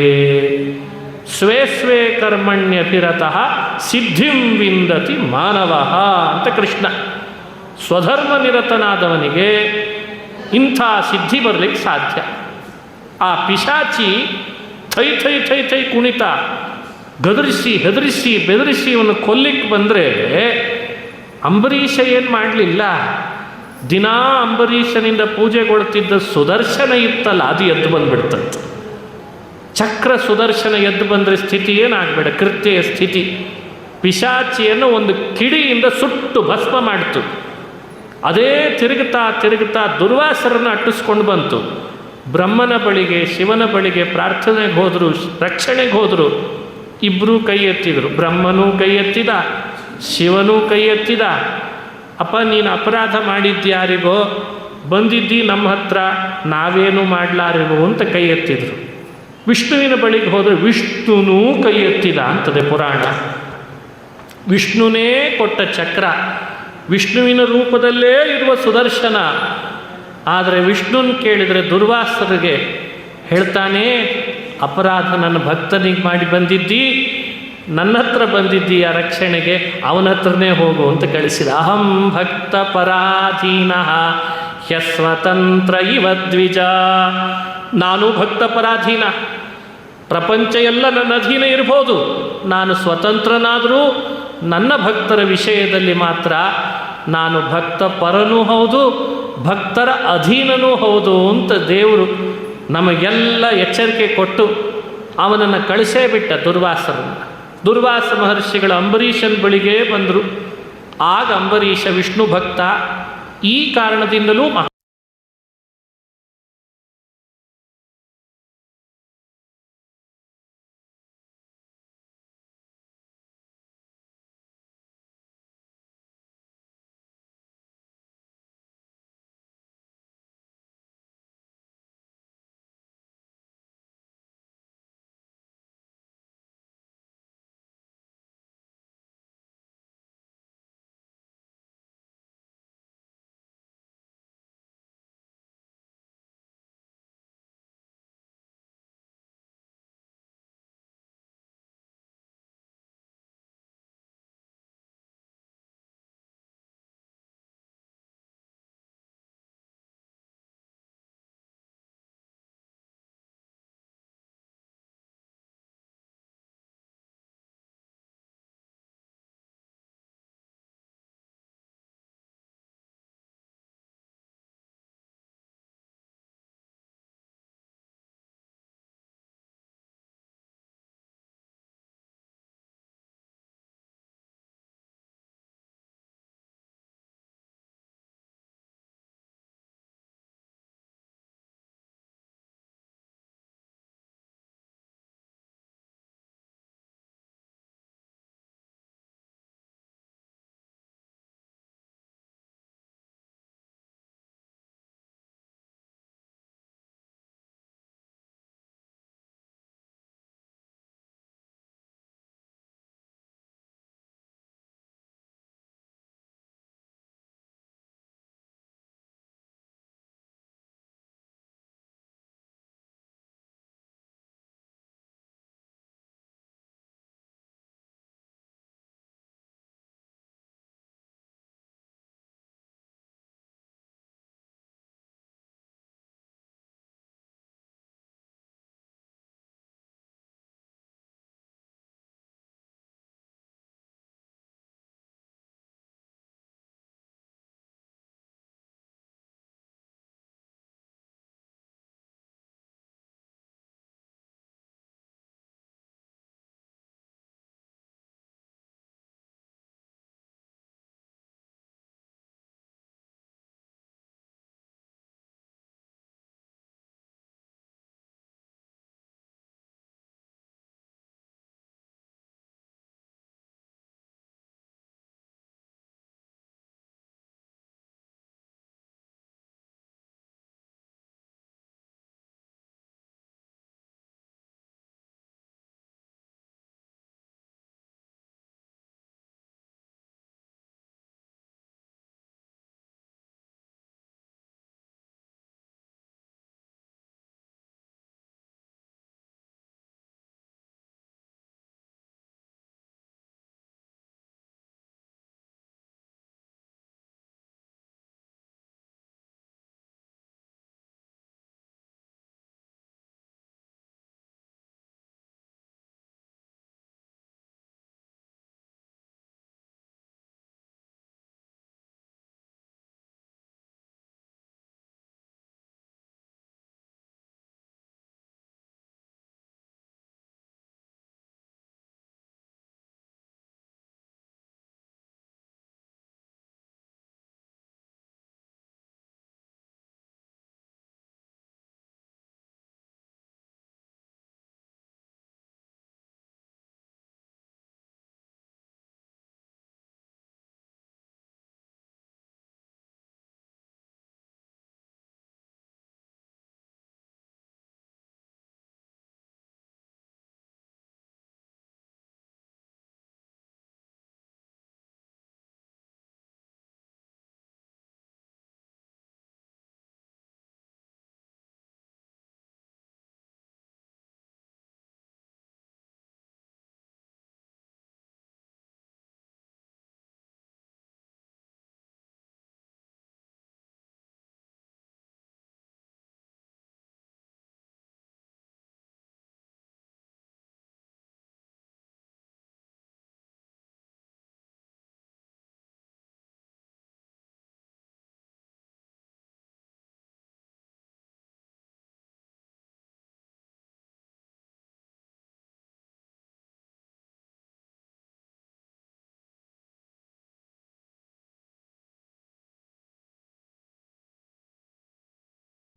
S1: ಸ್ವೇ ಸ್ವೇ ಕರ್ಮಣ್ಯಭಿರತಃ ಸಿದ್ಧಿಂ ವಿಂದತಿ ಮಾನವ ಅಂತ ಕೃಷ್ಣ. ಸ್ವಧರ್ಮ ನಿರತನಾದವನಿಗೆ ಇಂಥ ಸಿದ್ಧಿ ಬರಲಿಕ್ಕೆ ಸಾಧ್ಯ. ಆ ಪಿಶಾಚಿ ಥೈ ಥೈ ಥೈ ಥೈ ಕುಣಿತ ಗದರಿಸಿ ಹೆದರಿಸಿ ಬೆದರಿಸಿ ಇವನು ಕೊಲ್ಲಿಕ್ಕೆ ಬಂದರೆ ಅಂಬರೀಷ ಏನು ಮಾಡಲಿಲ್ಲ. ದಿನಾ ಅಂಬರೀಷನಿಂದ ಪೂಜೆಗೊಳ್ತಿದ್ದ ಸುದರ್ಶನ ಇತ್ತಲ್ಲ, ಅದು ಎದ್ದು ಬಂದುಬಿಡ್ತಂತೆ. ಚಕ್ರ ಸುದರ್ಶನ ಎದ್ದು ಬಂದರೆ ಸ್ಥಿತಿ ಏನಾಗಬೇಡ, ಕೃತ್ಯೆಯ ಸ್ಥಿತಿ. ಪಿಶಾಚಿಯನ್ನು ಒಂದು ಕಿಡಿಯಿಂದ ಸುಟ್ಟು ಭಸ್ಮ ಮಾಡಿತು. ಅದೇ ತಿರುಗುತ್ತಾ ತಿರುಗುತ್ತಾ ದುರ್ವಾಸರನ್ನು ಅಟ್ಟಿಸ್ಕೊಂಡು ಬಂತು. ಬ್ರಹ್ಮನ ಬಳಿಗೆ ಶಿವನ ಬಳಿಗೆ ಪ್ರಾರ್ಥನೆಗೆ ಹೋದರು, ರಕ್ಷಣೆಗೆ ಹೋದರು. ಇಬ್ಬರೂ ಕೈ ಎತ್ತಿದರು. ಬ್ರಹ್ಮನೂ ಕೈ ಎತ್ತಿದ, ಶಿವನೂ ಕೈ ಎತ್ತಿದ. ಅಪ್ಪ ನೀನು ಅಪರಾಧ ಮಾಡಿದ್ಯಾರಿಗೋ, ಬಂದಿದ್ದಿ ನಮ್ಮ ಹತ್ರ, ನಾವೇನು ಮಾಡಲಾರಿಗೋ ಅಂತ ಕೈ ಎತ್ತಿದರು. ವಿಷ್ಣುವಿನ ಬಳಿಗೆ ಹೋದರೆ ವಿಷ್ಣುನೂ ಕೈ ಎತ್ತಿದ ಅಂತದೆ ಪುರಾಣ. ವಿಷ್ಣುನೇ ಕೊಟ್ಟ ಚಕ್ರ, ವಿಷ್ಣುವಿನ ರೂಪದಲ್ಲೇ ಇರುವ ಸುದರ್ಶನ. ಆದರೆ ವಿಷ್ಣುನ ಕೇಳಿದರೆ ದುರ್ವಾಸರಿಗೆ ಹೇಳ್ತಾನೆ, ಅಪರಾಧ ನನ್ನ ಭಕ್ತನಿಗೆ ಮಾಡಿ ಬಂದಿದ್ದಿ, ನನ್ನ ಹತ್ರ ಬಂದಿದ್ದೀಯ ರಕ್ಷಣೆಗೆ, ಅವನ ಹತ್ರನೇ ಹೋಗು ಅಂತ ಕಳಿಸಿದ. ಅಹಂ ಭಕ್ತ ಪರಾಧೀನಃ ಹ್ಯಸ್ವತಂತ್ರ ಇವ ದ್ವಿಜ. ನಾನು ಭಕ್ತ ಪರಾಧೀನ, ಪ್ರಪಂಚ ಎಲ್ಲ ನನ್ನ ಅಧೀನ ಇರ್ಬೋದು, ನಾನು ಸ್ವತಂತ್ರನಾದರೂ ನನ್ನ ಭಕ್ತರ ವಿಷಯದಲ್ಲಿ ಮಾತ್ರ ನಾನು ಭಕ್ತ ಪರನೂ ಹೌದು, ಭಕ್ತರ ಅಧೀನನೂ ಹೌದು ಅಂತ ದೇವರು ನಮಗೆಲ್ಲ ಎಚ್ಚರಿಕೆ ಕೊಟ್ಟು ಅವನನ್ನು ಕಳಿಸೇ ಬಿಟ್ಟ ದುರ್ವಾಸರನ್ನು. ದುರ್ವಾಸ ಮಹರ್ಷಿಗಳು ಅಂಬರೀಷನ ಬಳಿಗೇ ಬಂದರು. ಆಗ ಅಂಬರೀಷ ವಿಷ್ಣು ಭಕ್ತ. ಈ ಕಾರಣದಿಂದಲೂ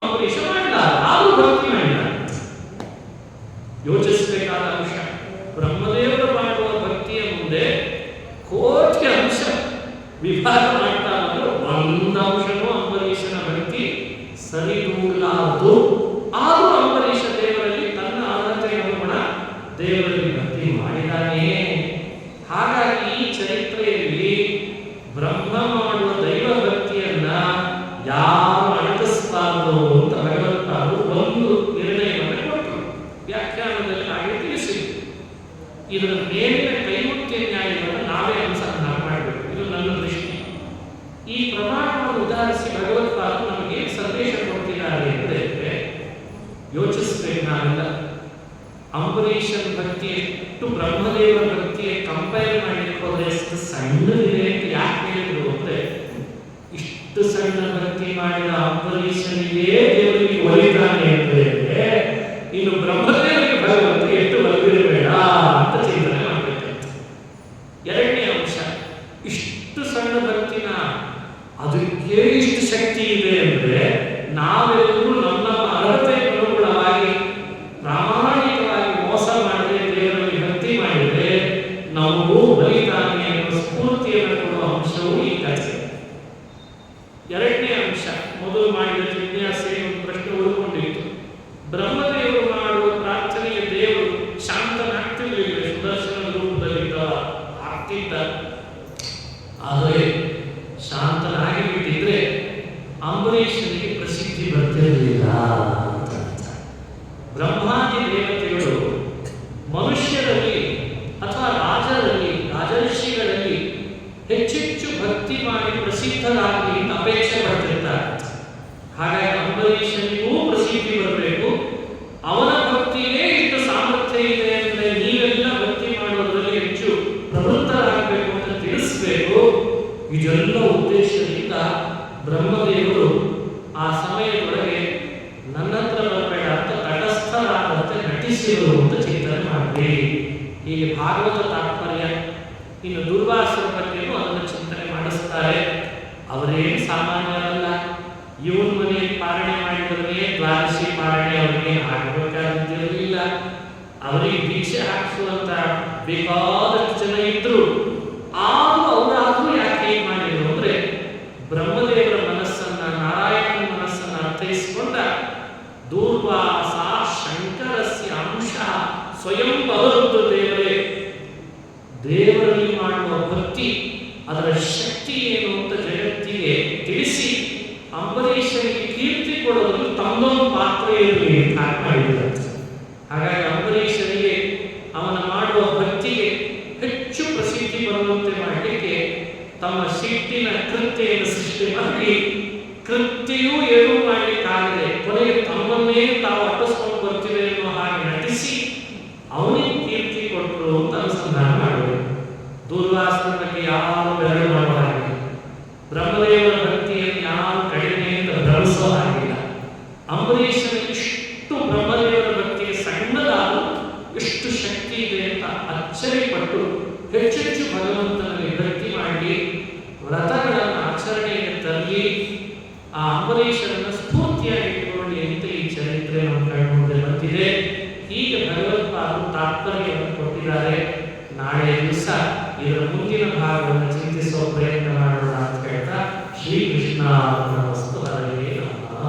S1: ಅಂಬರೀಷ ಮಾಡಿದ, ಆದರೂ ಭಕ್ತಿ ಮಾಡಿದ. ಯೋಚಿಸಬೇಕಾದ ಅಂಶ, ಬ್ರಹ್ಮದೇವರು ಮಾಡುವ ಭಕ್ತಿಯ ಮುಂದೆ ಕೋಟಿ ಅಂಶ ವಿಭಾಗ ಮಾಡ್ತಾ ಬಂದ್ರೆ ಒಂದು ಅಂಶನೂ ಅಂಬರೀಷನ ಭಕ್ತಿ ಸರಿದೂಗಲಾರದು. ಆದರೂ ಅಂಬರೀಷ ದೇವರಲ್ಲಿ ತನ್ನ ಅರ್ಹತೆಯನ್ನು ಕೂಡ ದೇವರಲ್ಲಿ ಭಕ್ತಿ ಮಾಡಿದ್ದಾನೆ. ಹಾಗಾಗಿ ಈ ಚರಿತ್ರೆಯಲ್ಲಿ ಬ್ರಹ್ಮ ಮಾಡುವ ದೈವ ಭಕ್ತಿಯನ್ನ ಯಾರು ಅಡಗಿಸಬಾರದು ಅಂತ ಭಗವಂತರು ಒಂದು ನಿರ್ಣಯವನ್ನು ಕೊಟ್ಟರು. ವ್ಯಾಖ್ಯಾನದಲ್ಲಿ ಹಾಗೆ ತಿಳಿಸಿದರು. ಇದರ ಮೇಲಿನ ಕೈಮುಖ್ಯ ನ್ಯಾಯವನ್ನು ನಾವೇ ಅನುಸಂಧಾನ ಮಾಡಬೇಕು. ಇದು ನನ್ನ ದೃಷ್ಟಿ. ಈ ಪ್ರಮಾಣವನ್ನು ಉದಾಹರಿಸಿ ಭಗವತ್ಪಾದರು ನಮಗೆ ಸಂದೇಶ ಕೊಡ್ತಿದ್ದಾರೆ ಅಂದರೆ ಯೋಚಿಸಬೇಕು ನಾವೆಲ್ಲ. ಅಂಬರೀಷನ ಭಕ್ತಿ ಎಷ್ಟು ಬ್ರಹ್ಮದೇವರ ಭಕ್ತಿಯ ಕಂಪೇರ್ ಮಾಡಲಿಕ್ಕೆ ಹೋದ್ರೆ ಎಷ್ಟು ಸಣ್ಣದಿದೆ ಅಂತ ಯಾಕೆ ಹೇಳಿದ್ರು ಅಂದ್ರೆ, ಇಷ್ಟು ಸಣ್ಣ ಭಕ್ತಿ ಮಾಡಿದ ಅಂಬರೀಷನಿಗೆ ದೇವರಿಗೆ ಒಲಿತಾನೆ ಅಂದ್ರೆ ಇನ್ನು ಬ್ರಹ್ಮದೇವರಿಗೆ ಭಗವಂತ ಎಷ್ಟು ಒಲಿದಿರಬೇಡ ಅಂತ ಚಿಂತನೆ ಮಾಡಬೇಕಂತ. ಎರಡನೇ ಅಂಶ, ಇಷ್ಟು ಸಣ್ಣ ಭಕ್ತಿನ ಅದಕ್ಕೆ ಇಷ್ಟು ಶಕ್ತಿ ಇದೆ ಅಂದ್ರೆ ನಾವೆಲ್ಲರೂ ನಮ್ಮ ಅರ್ಹತೆಗೆ ಅನುಗುಣವಾಗಿ ಪ್ರಾಮಾಣಿಕವಾಗಿ ಮೋಸ ಮಾಡದೆ ದೇವರಲ್ಲಿ ಭಕ್ತಿ ಮಾಡಿದರೆ ನಾವು ಬಲಿತಾನೆ ಎನ್ನುವ ಸ್ಫೂರ್ತಿಯನ್ನು ಕೊಡುವ ಅಂಶವೂ ಈ ಕಥೆ. ಎರಡನೇ ಅಂಶ, ಮೊದಲು ಮಾಡಿದ ಜಿಜ್ಞಾಸೆ ಒಂದು ಪ್ರಶ್ನೆ ಉಳ್ಕೊಂಡಿತ್ತು. ಬ್ರಹ್ಮದೇವರು ಮಾಡುವ ಪ್ರಾರ್ಥನೆಯ ದೇವರು ಶಾಂತನಾಗ್ತಿರ್ಲಿಲ್ಲ, ಸುದರ್ಶನ ರೂಪದಲ್ಲಿ ಆಗ್ತಿದ್ದ. ಆದರೆ ಶಾಂತನಾಗಿ ಬಿಟ್ಟಿದ್ರೆ ಅಂಬರೀಷನಿಗೆ ಪ್ರಸಿದ್ಧಿ ಬರ್ತಿರಲಿಲ್ಲ. ಬ್ರಹ್ಮಾದಿ ದೇವತೆಗಳು ಮನುಷ್ಯರಲ್ಲಿ ಅಥವಾ ರಾಜರಲ್ಲಿ, ರಾಜರ್ಷಿಗಳಲ್ಲಿ ಹೆಚ್ಚೆಚ್ಚು ಭಕ್ತಿ ಮಾಡಿ ಪ್ರಸಿದ್ಧರಾಗಲಿ ಅಂತ ಅಪೇಕ್ಷೆ ಪಡ್ತಿರ್ತಾರೆ. ಹಾಗಾಗಿ ಅಂಬರೀಷನಿಗೂ ಪ್ರಸಿದ್ಧಿ ಬರಬೇಕು. ಅವನ ಭಕ್ತಿಯೇ ಇಷ್ಟು ಸಾಮರ್ಥ್ಯ ಇದೆ ಅಂದರೆ ನೀವೆಲ್ಲ ಭಕ್ತಿ ಮಾಡೋದ್ರಲ್ಲಿ ಹೆಚ್ಚು ಪ್ರವೃತ್ತರಾಗಬೇಕು ಅಂತ ತಿಳಿಸಬೇಕು. ಇದೆಲ್ಲ ಉದ್ದೇಶದಿಂದ ಬ್ರಹ್ಮದೇವರು ಆ ಸಮಯದೊಳಗೆ ನನ್ನ ಹತ್ರ ಬರಬೇಡ ಅಂತ ತಟಸ್ಥರಾದಂತೆ ನಟಿಸಿದರು ಅಂತ ಚಿಂತನೆ ಮಾಡಿ. ಹೀಗೆ ಭಾಗವತ ತಾತ್ಪರ್ಯ. ಇನ್ನು ದುರ್ವಾಸರ ಬಗ್ಗೆಯೂ ಅದನ್ನು ಚಿಂತನೆ ಮಾಡಿಸ್ತಾರೆ. ಅವರೇನು ಸಾಮಾನ್ಯರಲ್ಲ. ಇವನ್ ಮನೆಯಲ್ಲಿ ಪಾರಣೆ ಮಾಡಿದ್ರೆ ದ್ವಾದಶಿ ಪಾರಣೆ ಅವರಿಗೆ ಆಗಬೇಕಾಗಿರಲಿಲ್ಲ. ಅವರಿಗೆ ದೀಕ್ಷೆ ಹಾಕಿಸುವಂತ ಬೇಕಾದಷ್ಟು ಜನ ಇದ್ರು. ಆದರೂ ಅವರಾದ್ರೂ ಯಾಕೆ ಹೀಗೆ ಮಾಡಿದ್ರು ಅಂದ್ರೆ ಬ್ರಹ್ಮದೇವರ ಮನಸ್ಸನ್ನ, ನಾರಾಯಣನ ಮನಸ್ಸನ್ನ ಅರ್ಥೈಸಿಕೊಂಡ ದೂರ್ವಾಸ ಶಂಕರಸ್ಯ ಅಂಶ ಸ್ವಯಂ ಬಹದ್ದು ದೇವರೇ. ದೇವರಲ್ಲಿ ಮಾಡುವ ಭಕ್ತಿ ಅದರ ಶಕ್ತಿ ಏನು ಅಂತ ಜಗತ್ತಿಗೆ ತಿಳಿಸಿ ಅಂಬರೀಷನಿಗೆ ಕೀರ್ತಿ ಕೊಡೋದ್ರಲ್ಲಿ ತಮ್ಮದೊಂದು ಪಾತ್ರ ಇರಲಿ ಅಂತ ಮಾಡಿದ್ದಾರೆ. ಹಾಗಾಗಿ ಅಂಬರೀಷನಿಗೆ ಅವನ ಮಾಡುವ ಭಕ್ತಿಗೆ ಹೆಚ್ಚು ಪ್ರಸಿದ್ಧಿ ಬರುವಂತೆ ಮಾಡಲಿಕ್ಕೆ ತಮ್ಮ ಸಿಟ್ಟಿನ ಕೃತ್ಯೆಯನ್ನು ಸೃಷ್ಟಿ ಮಾಡಿ ಕೃತ್ಯೆಯೂ ಏನೂ ಮಾಡಲಿಕ್ಕಾಗದೆ ಕೊನೆಗೆ ತಮ್ಮನ್ನೇ ತಾವು ಅಟ್ಟಿಸ್ಕೊಂಡು ಬರ್ತಿವೆ ಎನ್ನುವ ಹಾಗೆ ನಟಿಸಿ ಅವನಿಗೆ ಕೀರ್ತಿ ಕೊಟ್ಟರು ಅಂತ ಅನುಸಂಧಾನ ಮಾಡಬೇಕು. ದುರ್ವಾಸನ ಬಗ್ಗೆ ಯಾರು ಬೆರಳು ಮಾಡುವ ಹಾಗಿಲ್ಲ. ಬ್ರಹ್ಮದೇವರ ಭಕ್ತಿಯನ್ನು ಯಾರು ಕಡಿಮೆ ಅಂತ ಭ್ರಮಿಸೋ ಹಾಗಿಲ್ಲ. ಅಂಬರೀಷನ ಇಷ್ಟು ಬ್ರಹ್ಮದೇವರ ಭಕ್ತಿಗೆ ಸಣ್ಣದಾದರೂ ಎಷ್ಟು ಶಕ್ತಿ ಇದೆ ಅಂತ ಅಚ್ಚರಿಪಟ್ಟು ಹೆಚ್ಚೆಚ್ಚು ಭಗವಂತನಲ್ಲಿ ಭಕ್ತಿ ಮಾಡಿ ವ್ರತಗಳನ್ನು ಆಚರಣೆಗೆ ತರಲಿ, ಆ ಅಂಬರೀಷರನ್ನು ಸ್ಫೂರ್ತಿಯಾಗಿ ಇಟ್ಟುಕೊಳ್ಳಿ ಅಂತ ಈ ಚರಿತ್ರೆ ನಮ್ಮ ಕಣ್ಮುಂದೆ ಬಂದಿದೆ. ಹೀಗೆ ಭಗವತ್ಪಾದರು ತಾತ್ಪರ್ಯವನ್ನು ಕೊಟ್ಟಿದ್ದಾರೆ. ನಾಳೆ ದಿವಸ ಇದರ ಮುಂದಿನ ಭಾಗವನ್ನು ಚಿಂತಿಸುವ ಪ್ರಯತ್ನ ಮಾಡೋಣ ಅಂತ ಹೇಳ್ತಾ ಶ್ರೀಕೃಷ್ಣ ವಸ್ತು ಹರೇ ನಮಃ.